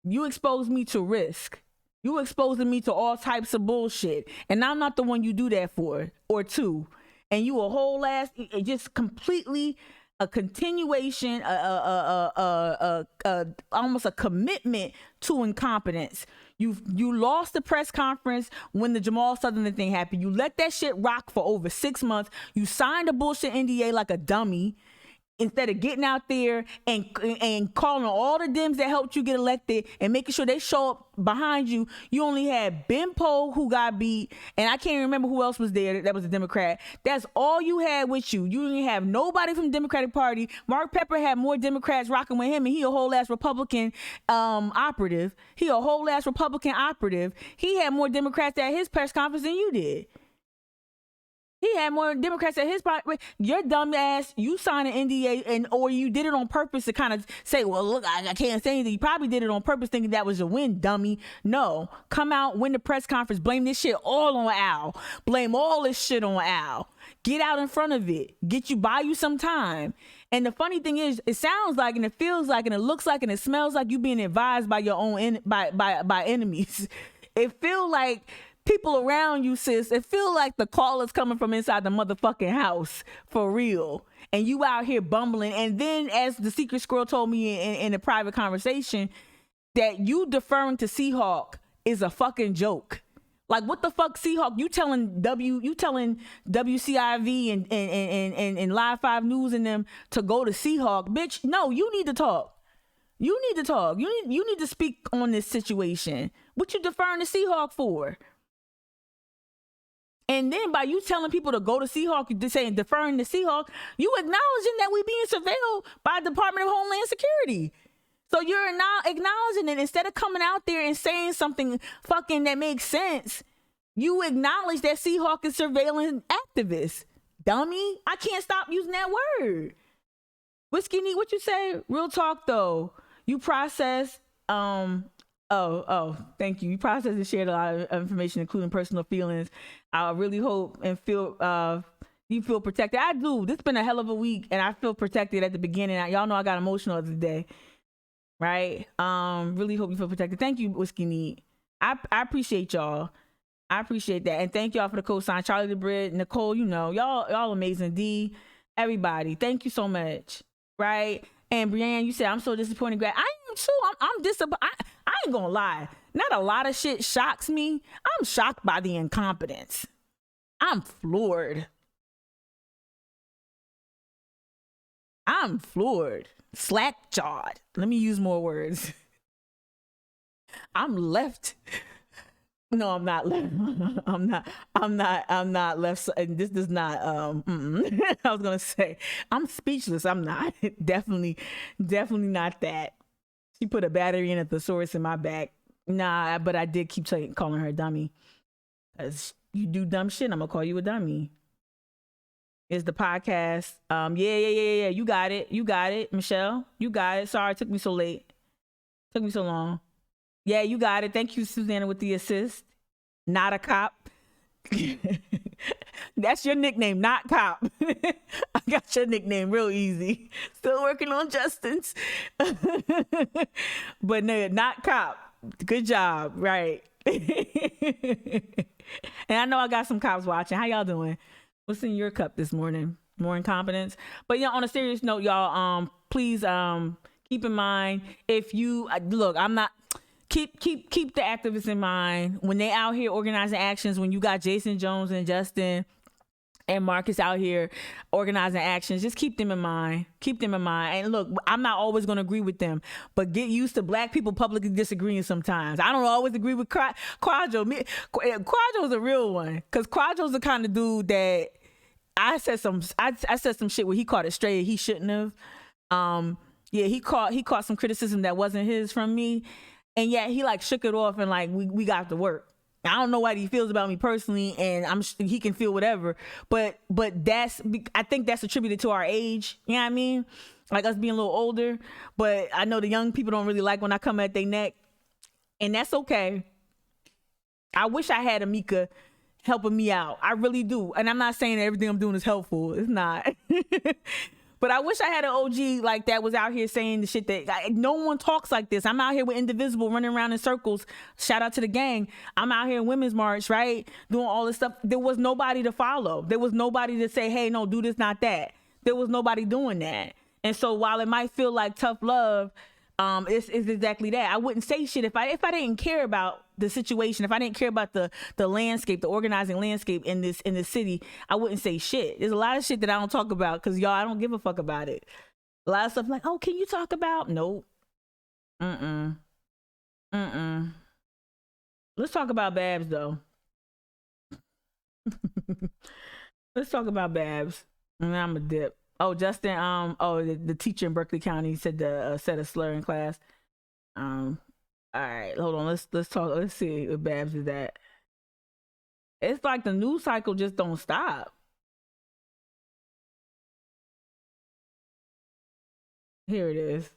you exposed me to risk. You exposing me to all types of bullshit. And I'm not the one you do that for or to. And you a whole ass, just completely a continuation, almost a commitment to incompetence. You lost the press conference when the Jamal Sutherland thing happened. You let that shit rock for over 6 months. You signed a bullshit NDA like a dummy. Instead of getting out there and calling all the Dems that helped you get elected and making sure they show up behind you, you only had Ben Poe who got beat, and I can't remember who else was there that was a Democrat. That's all you had with you. You didn't have nobody from the Democratic Party. Mark Pepper had more Democrats rocking with him, and he a whole ass Republican operative. He had more Democrats at his press conference than you did. He had more Democrats at his party. Your dumb ass, you signed an NDA or you did it on purpose to kind of say, well, look, I can't say anything. You probably did it on purpose thinking that was a win, dummy. No, come out, win the press conference, blame this shit all on Al. Blame all this shit on Al. Get out in front of it. Buy you some time. And the funny thing is, it sounds like and it feels like and it looks like and it smells like you being advised by your own by enemies. It feels like people around you, sis, it feel like the call is coming from inside the motherfucking house for real. And you out here bumbling. And then as the secret squirrel told me in a private conversation, that you deferring to Seahawk is a fucking joke. Like, what the fuck, Seahawk? You telling WCIV and Live 5 News and them to go to Seahawk, bitch? No, you need to talk. You need to talk. You need to speak on this situation. What you deferring to Seahawk for? And then by you telling people to go to Seahawk, you saying deferring to Seahawk, you acknowledging that we being surveilled by the Department of Homeland Security. So you're not acknowledging it. Instead of coming out there and saying something fucking that makes sense, you acknowledge that Seahawk is surveilling activists. Dummy. I can't stop using that word. Whiskey Neat, what you say? Real talk though. You process, thank you. You process and shared a lot of information, including personal feelings. I really hope and feel you feel protected. I do. This has been a hell of a week, and I feel protected at the beginning. Y'all know I got emotional the other day. Right? Really hope you feel protected. Thank you, Whiskey Neat. I appreciate y'all. I appreciate that. And thank y'all for the cosign. Charlie the Brit, Nicole, you know, y'all amazing. D, everybody. Thank you so much. Right? And Brianne, you said, I'm so disappointed. I am too. I'm disappointed. I ain't gonna lie. Not a lot of shit shocks me. I'm shocked by the incompetence. I'm floored. Slack-jawed. Let me use more words. I'm left. No, I'm not left. I'm not left. This does not, I was going to say, I'm speechless. I'm not. Definitely not that. She put a battery in a thesaurus in my back. Nah, but I did keep calling her a dummy. As you do dumb shit, I'm going to call you a dummy. Is the podcast. Yeah. You got it, Michelle. You got it. Sorry it took me so late. Took me so long. Yeah, you got it. Thank you, Susanna, with the assist. Not a cop. That's your nickname, not cop. I got your nickname real easy. Still working on Justin's. But no, not cop. Good job. Right. And I know I got some cops watching. How y'all doing? What's in your cup this morning? More incompetence. But yeah, on a serious note, y'all, please keep in mind, if you look, I'm not keep the activists in mind when they out here organizing actions. When you got Jason Jones and Justin and Marcus out here organizing actions, just keep them in mind. And look, I'm not always going to agree with them, but get used to black people publicly disagreeing sometimes. I don't always agree with Quadro. Quadro's a real one, because Quadro's the kind of dude that I said some shit where he caught it straight he shouldn't have. Yeah, he caught some criticism that wasn't his from me, and yet he like shook it off and like we got to work. I don't know what he feels about me personally, and he can feel whatever, but I think that's attributed to our age. You know what I mean? Like us being a little older. But I know the young people don't really like when I come at their neck, and that's okay. I wish I had Amika helping me out. I really do, and I'm not saying that everything I'm doing is helpful. It's not. But I wish I had an OG like that was out here saying the shit that no one talks like this. I'm out here with Indivisible running around in circles. Shout out to the gang. I'm out here in Women's March, right? Doing all this stuff. There was nobody to follow. There was nobody to say, hey, no, do this, not that. There was nobody doing that. And so while it might feel like tough love, it's exactly that. I wouldn't say shit if I didn't care about the situation, if I didn't care about the landscape, the organizing landscape in this city, I wouldn't say shit. There's a lot of shit that I don't talk about because y'all, I don't give a fuck about it. A lot of stuff like, oh, can you talk about? Nope. Let's talk about Babs though. Let's talk about Babs. And I'm a dip. Oh, Justin, the teacher in Berkeley County said said a slur in class. All right, hold on. Let's talk. Let's see what Babs is at. It's like the news cycle just don't stop. Here it is.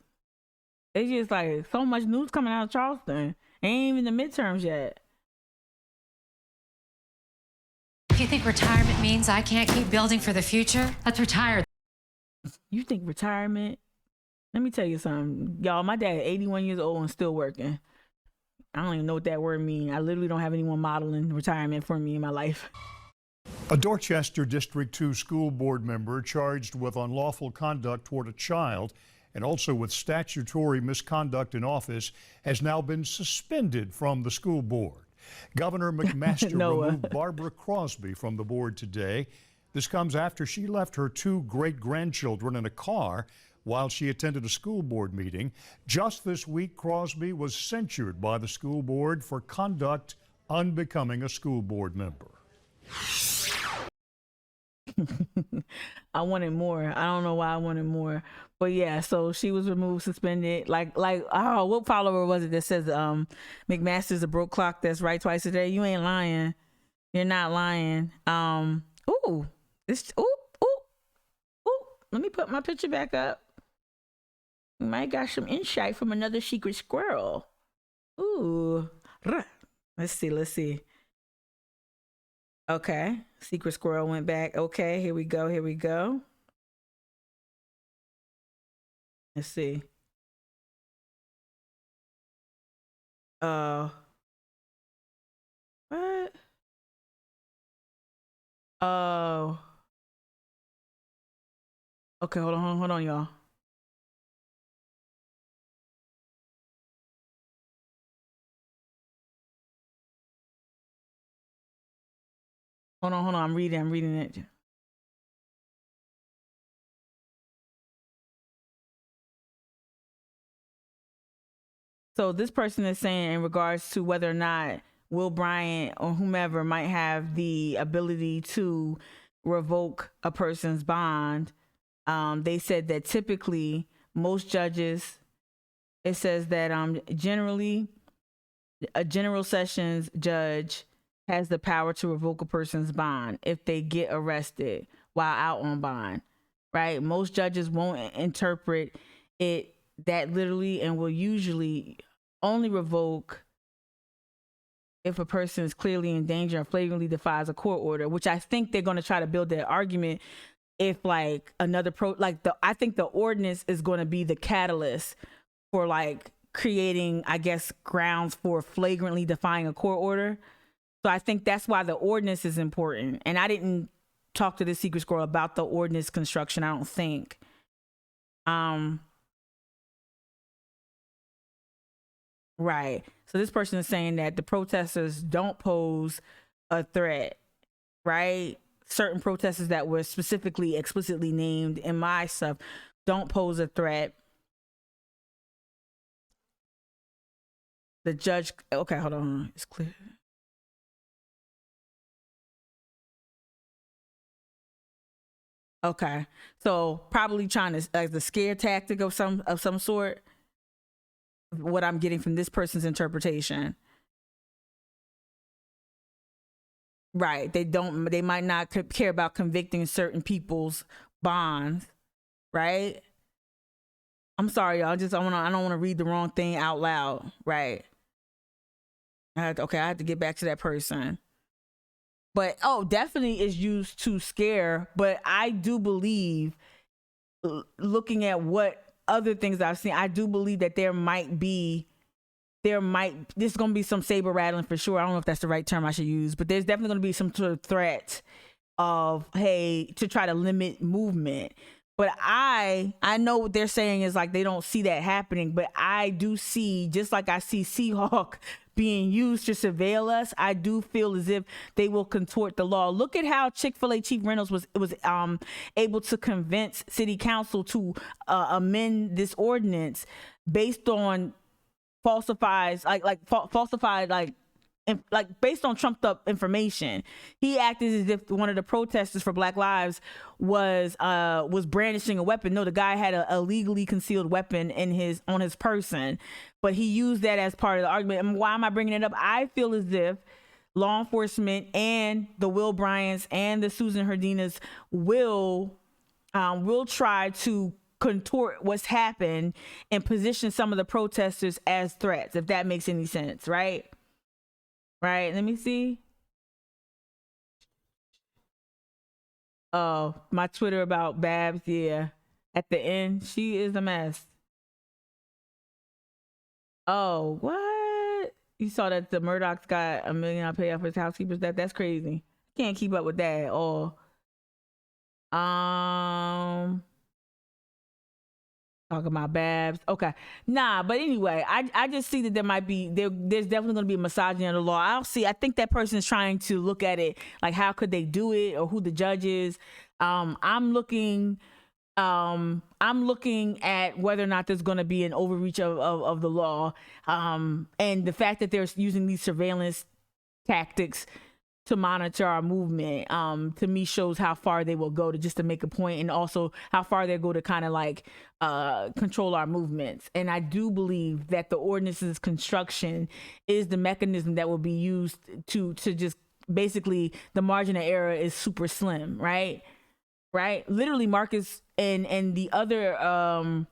It's just like so much news coming out of Charleston. Ain't even the midterms yet. If you think retirement means I can't keep building for the future, let's retire. You think retirement? Let me tell you something. Y'all, my dad is 81 years old and still working. I don't even know what that word means. I literally don't have anyone modeling retirement for me in my life. A Dorchester District 2 school board member charged with unlawful conduct toward a child and also with statutory misconduct in office has now been suspended from the school board. Governor McMaster removed Barbara Crosby from the board today. This comes after she left her 2 great-grandchildren in a car while she attended a school board meeting. Just this week, Crosby was censured by the school board for conduct unbecoming a school board member. I wanted more. I don't know why I wanted more. But yeah, so she was removed, suspended. What follower was it that says McMaster's a broke clock that's right twice a day? You ain't lying. You're not lying. Let me put my picture back up. We might got some insight from another secret squirrel. Ooh. Let's see. Okay. Secret squirrel went back. Okay, here we go. Let's see. What? Oh. Okay, hold on, y'all. Hold on. I'm reading it. So this person is saying in regards to whether or not Will Bryant or whomever might have the ability to revoke a person's bond. They said that typically most judges, it says that generally a general sessions judge has the power to revoke a person's bond if they get arrested while out on bond, right? Most judges won't interpret it that literally and will usually only revoke if a person is clearly in danger and flagrantly defies a court order, which I think they're going to try to build that argument if like another I think the ordinance is going to be the catalyst for like creating, I guess, grounds for flagrantly defying a court order. So I think that's why the ordinance is important. And I didn't talk to the secret squirrel about the ordinance construction, I don't think. Right. So this person is saying that the protesters don't pose a threat, right? Certain protesters that were specifically, explicitly named in my stuff don't pose a threat. The judge, okay, hold on. It's clear. Okay. So probably trying to, like, the scare tactic of some sort. What I'm getting from this person's interpretation. Right. They might not care about convicting certain people's bonds. Right. I'm sorry, y'all. I don't want to read the wrong thing out loud. Right. I have to get back to that person. But, definitely is used to scare. But I do believe, looking at what other things I've seen, I do believe that there's going to be some saber rattling for sure. I don't know if that's the right term I should use, but there's definitely going to be some sort of threat of, hey, to try to limit movement. But I know what they're saying is like they don't see that happening, but I do see, just like I see Seahawk being used to surveil us, I do feel as if they will contort the law. Look at how Chick-fil-A Chief Reynolds was able to convince City Council to amend this ordinance based on falsified based on trumped up information. He acted as if one of the protesters for Black Lives was brandishing a weapon. No, the guy had a legally concealed weapon on his person, but he used that as part of the argument. And why am I bringing it up? I feel as if law enforcement and the Will Bryants and the Susan Herdinas will try to contort what's happened and position some of the protesters as threats, if that makes any sense, right? Right, let me see. Oh, my Twitter about Babs, yeah. At the end, she is a mess. Oh, what? You saw that the Murdochs got $1 million payoff for his housekeepers? That's crazy. Can't keep up with that at all. Talking about Babs. Okay. Nah, but anyway, I just see that there's definitely going to be a misogyny of the law. I think that person is trying to look at it like, how could they do it, or who the judge is. I'm looking at whether or not there's going to be an overreach of the law. And the fact that they're using these surveillance tactics to monitor our movement, to me shows how far they will go to make a point, and also how far they go to kind of like control our movements. And I do believe that the ordinance's construction is the mechanism that will be used to just basically, the margin of error is super slim, right? Literally, Marcus and the other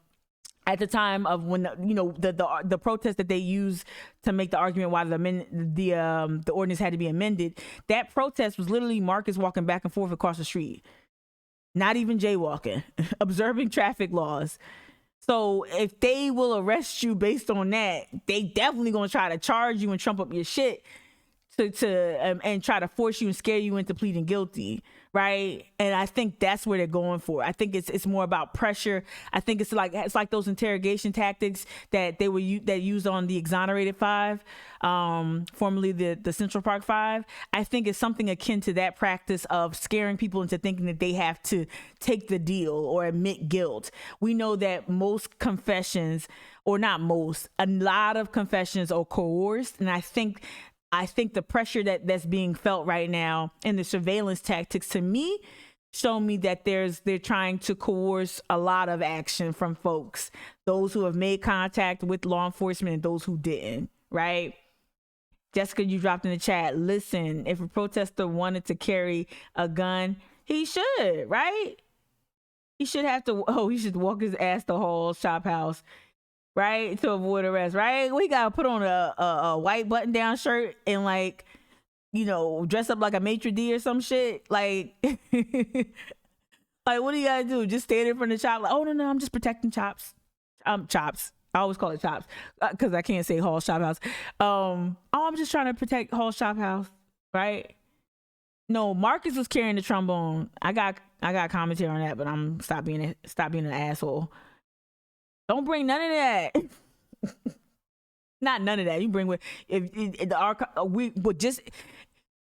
at the time of when the protest that they used to make the argument why the ordinance had to be amended, that protest was literally Marcus walking back and forth across the street, not even jaywalking, observing traffic laws. So if they will arrest you based on that, they definitely gonna try to charge you and trump up your shit and try to force you and scare you into pleading guilty, right? And I think that's where they're going for. I think it's more about pressure. I think it's like those interrogation tactics that they used on the Exonerated Five, formerly the Central Park Five. I think it's something akin to that practice of scaring people into thinking that they have to take the deal or admit guilt. We know that most confessions, or not most, a lot of confessions are coerced, and I think the pressure that's being felt right now and the surveillance tactics, to me, show me that they're trying to coerce a lot of action from folks, those who have made contact with law enforcement and those who didn't, right? Jessica, you dropped in the chat, listen, if a protester wanted to carry a gun, he should, right? He should walk his ass to Hall's Chop House, right, to avoid arrest, right? We gotta put on a white button-down shirt and dress up like a maitre d' or some shit. Like, like what do you gotta do? Just stand in front of the chop? Like, oh no, I'm just protecting Chops. Chops. I always call it Chops because I can't say Hall's Chop House. I'm just trying to protect Hall's Chop House, right? No, Marcus was carrying the trombone. I got commentary on that, but I'm stop being an asshole. Don't bring none of that. Not none of that. You bring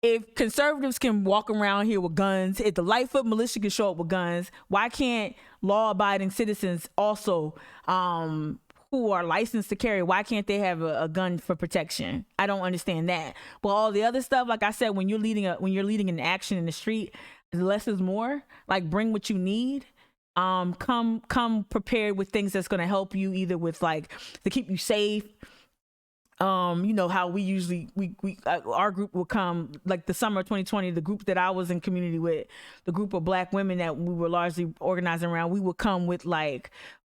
if conservatives can walk around here with guns, if the Lightfoot militia can show up with guns, why can't law-abiding citizens also, who are licensed to carry, why can't they have a gun for protection? I don't understand that. But all the other stuff, like I said, when you're leading an action in the street, less is more. Like, bring what you need. Come prepared with things that's going to help you, either with to keep you safe. How we usually our group will come, like the summer of 2020, the group that I was in community with, the group of Black women that we were largely organizing around, we would come with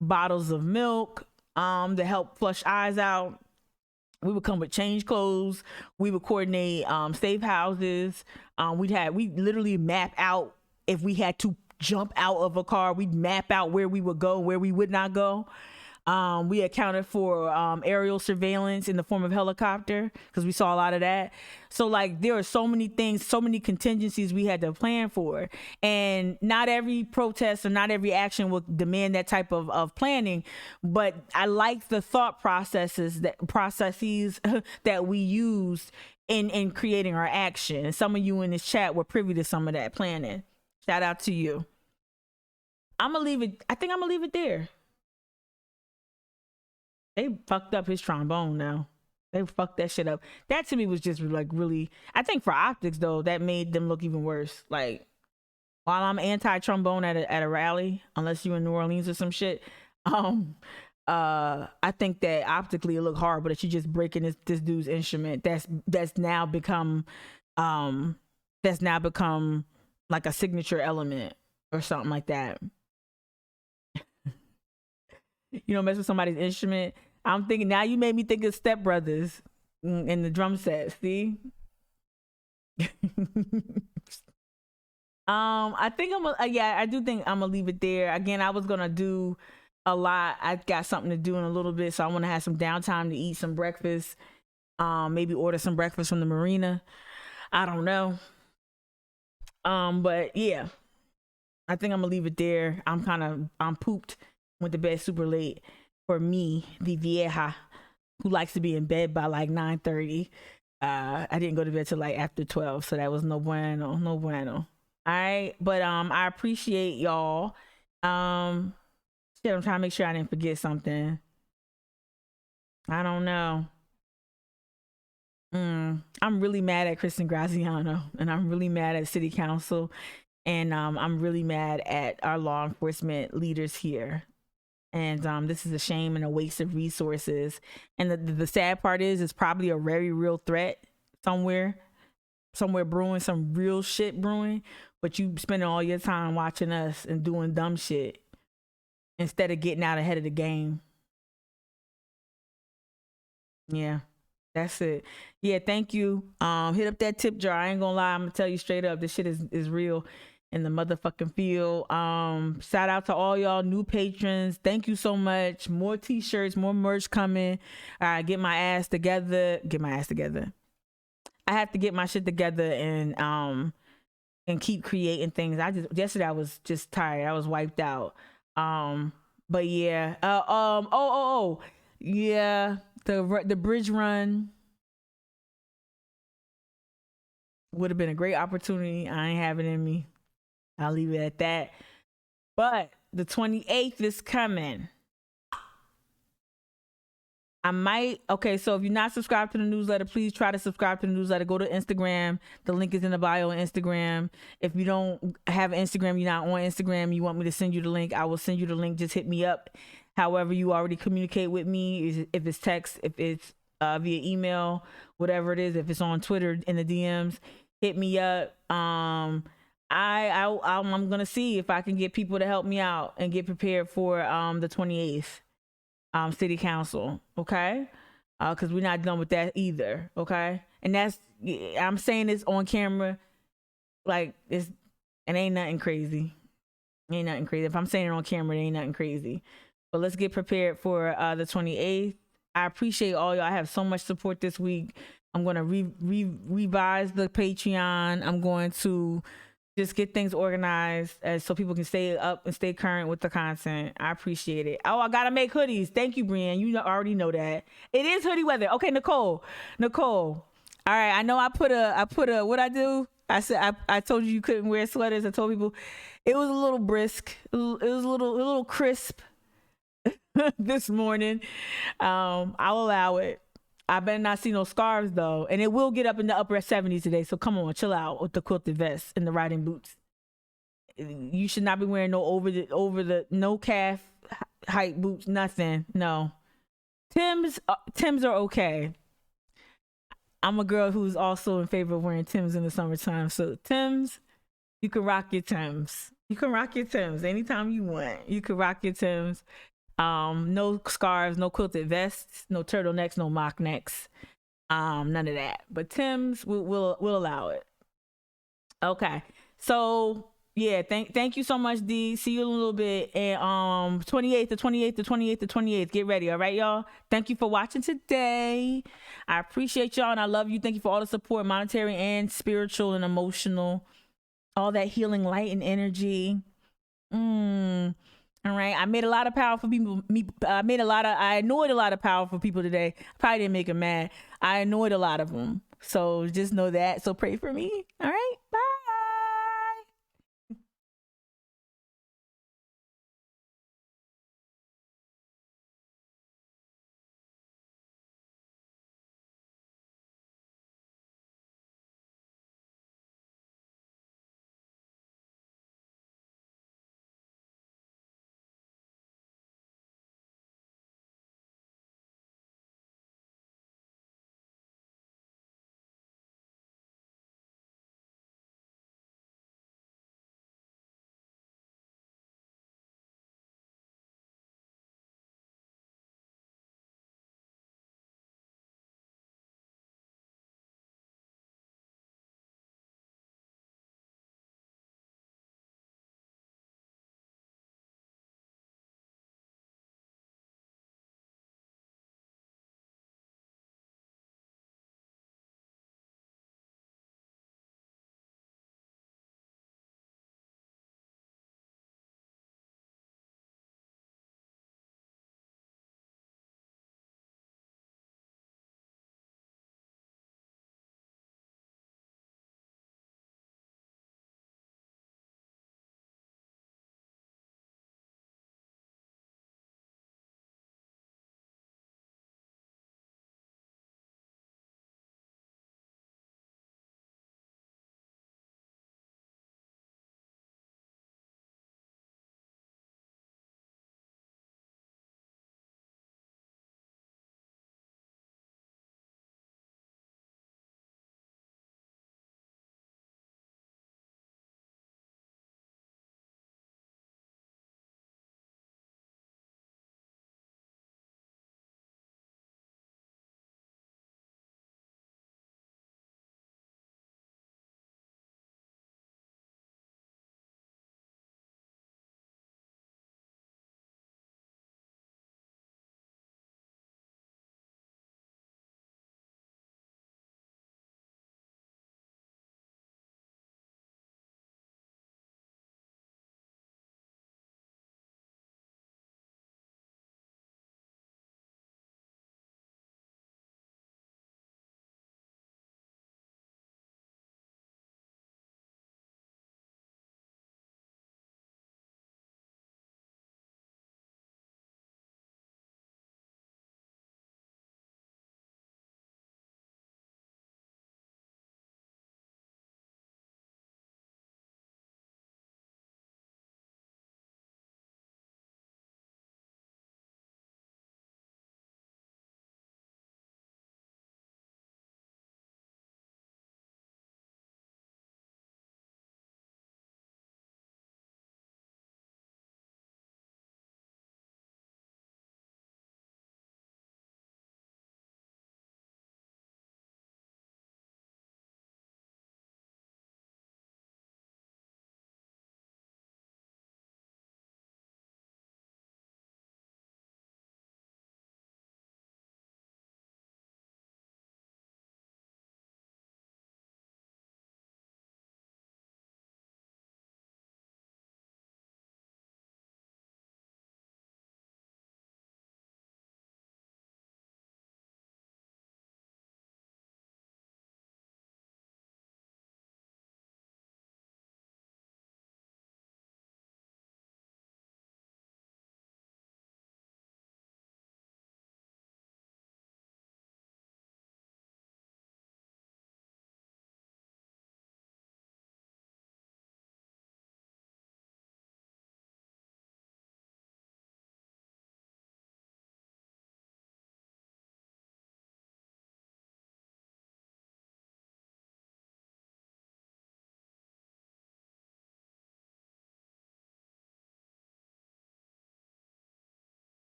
bottles of milk to help flush eyes out. We would come with change clothes. We would coordinate safe houses. We literally map out, if we had to jump out of a car, we'd map out where we would go, where we would not go. We accounted for aerial surveillance in the form of helicopter, because we saw a lot of that. So there are so many things, so many contingencies we had to plan for. And not every protest or not every action will demand that type of planning. But I like the thought processes that we used in creating our action. And some of you in this chat were privy to some of that planning. Shout out to you. I think I'm gonna leave it there. They fucked up his trombone now. They fucked that shit up. That to me was just really, I think for optics though, that made them look even worse. While I'm anti-trombone at a rally, unless you in New Orleans or some shit, I think that optically it looked horrible that you're just breaking this dude's instrument. That's now become like a signature element or something like that. You don't mess with somebody's instrument. I'm thinking now, you made me think of Step Brothers in the drum set. See? I do think I'm gonna leave it there. Again, I was gonna do a lot. I got something to do in a little bit, so I want to have some downtime to eat some breakfast. Maybe order some breakfast from the marina. I don't know. But yeah, I think I'm gonna leave it there. I'm pooped Went to bed super late for me, the vieja, who likes to be in bed by like 9:30. I didn't go to bed till like after 12, so that was no bueno. All right, but I appreciate y'all. I'm trying to make sure I didn't forget something. I don't know. I'm really mad at Kristen Graziano, and I'm really mad at City Council, and I'm really mad at our law enforcement leaders here. And this is a shame and a waste of resources. And the sad part is, it's probably a very real threat somewhere brewing, some real shit brewing. But you spending all your time watching us and doing dumb shit instead of getting out ahead of the game. Yeah, that's it. Yeah, thank you. Hit up that tip jar. I ain't gonna lie, I'm gonna tell you straight up, this shit is real in the motherfucking field. Shout out to all y'all new patrons. Thank you so much. More t-shirts, more merch coming. Get my ass together. I have to get my shit together and keep creating things. Yesterday I was just tired. I was wiped out. But yeah. Yeah, the bridge run would have been a great opportunity. I ain't have it in me. I'll leave it at that. But the 28th is coming. So if you're not subscribed to the newsletter, please try to subscribe to the newsletter. Go to Instagram. The link is in the bio on Instagram. If you don't have Instagram, you're not on Instagram, you want me to send you the link, I will send you the link. Just hit me up. However you already communicate with me, if it's text, if it's via email, whatever it is, if it's on Twitter in the DMs, hit me up. I'm gonna see if I can get people to help me out and get prepared for the 28th City Council, okay? Because we're not done with that either, okay? And I'm saying this on camera, like it ain't nothing crazy. If I'm saying it on camera, it ain't nothing crazy. But let's get prepared for the 28th. I appreciate all y'all. I have so much support this week. I'm going to revise the Patreon. I'm going to just get things organized so people can stay up and stay current with the content. I appreciate it. Oh, I got to make hoodies. Thank you, Brian. You already know that. It is hoodie weather. Okay, Nicole. All right, I know I put a what I do? I said I told you couldn't wear sweaters. I told people it was a little brisk. It was a little crisp this morning. I'll allow it. I better not see no scarves though, and it will get up in the upper 70s today. So come on, chill out with the quilted vest and the riding boots. You should not be wearing no over the no calf height boots. Nothing. No. Tims are okay. I'm a girl who's also in favor of wearing Tims in the summertime. So Tims, you can rock your Tims. Anytime you want. You can rock your Tims. No scarves, no quilted vests, no turtlenecks, no mock necks, none of that. But Tims will allow it. Okay, so yeah, thank you so much, D. See you in a little bit. And 28th. Get ready, all right, y'all. Thank you for watching today. I appreciate y'all and I love you. Thank you for all the support, monetary and spiritual and emotional, all that healing light and energy. All right, I made a lot of powerful people. I annoyed a lot of powerful people today. Probably didn't make them mad. I annoyed a lot of them. So just know that. So pray for me.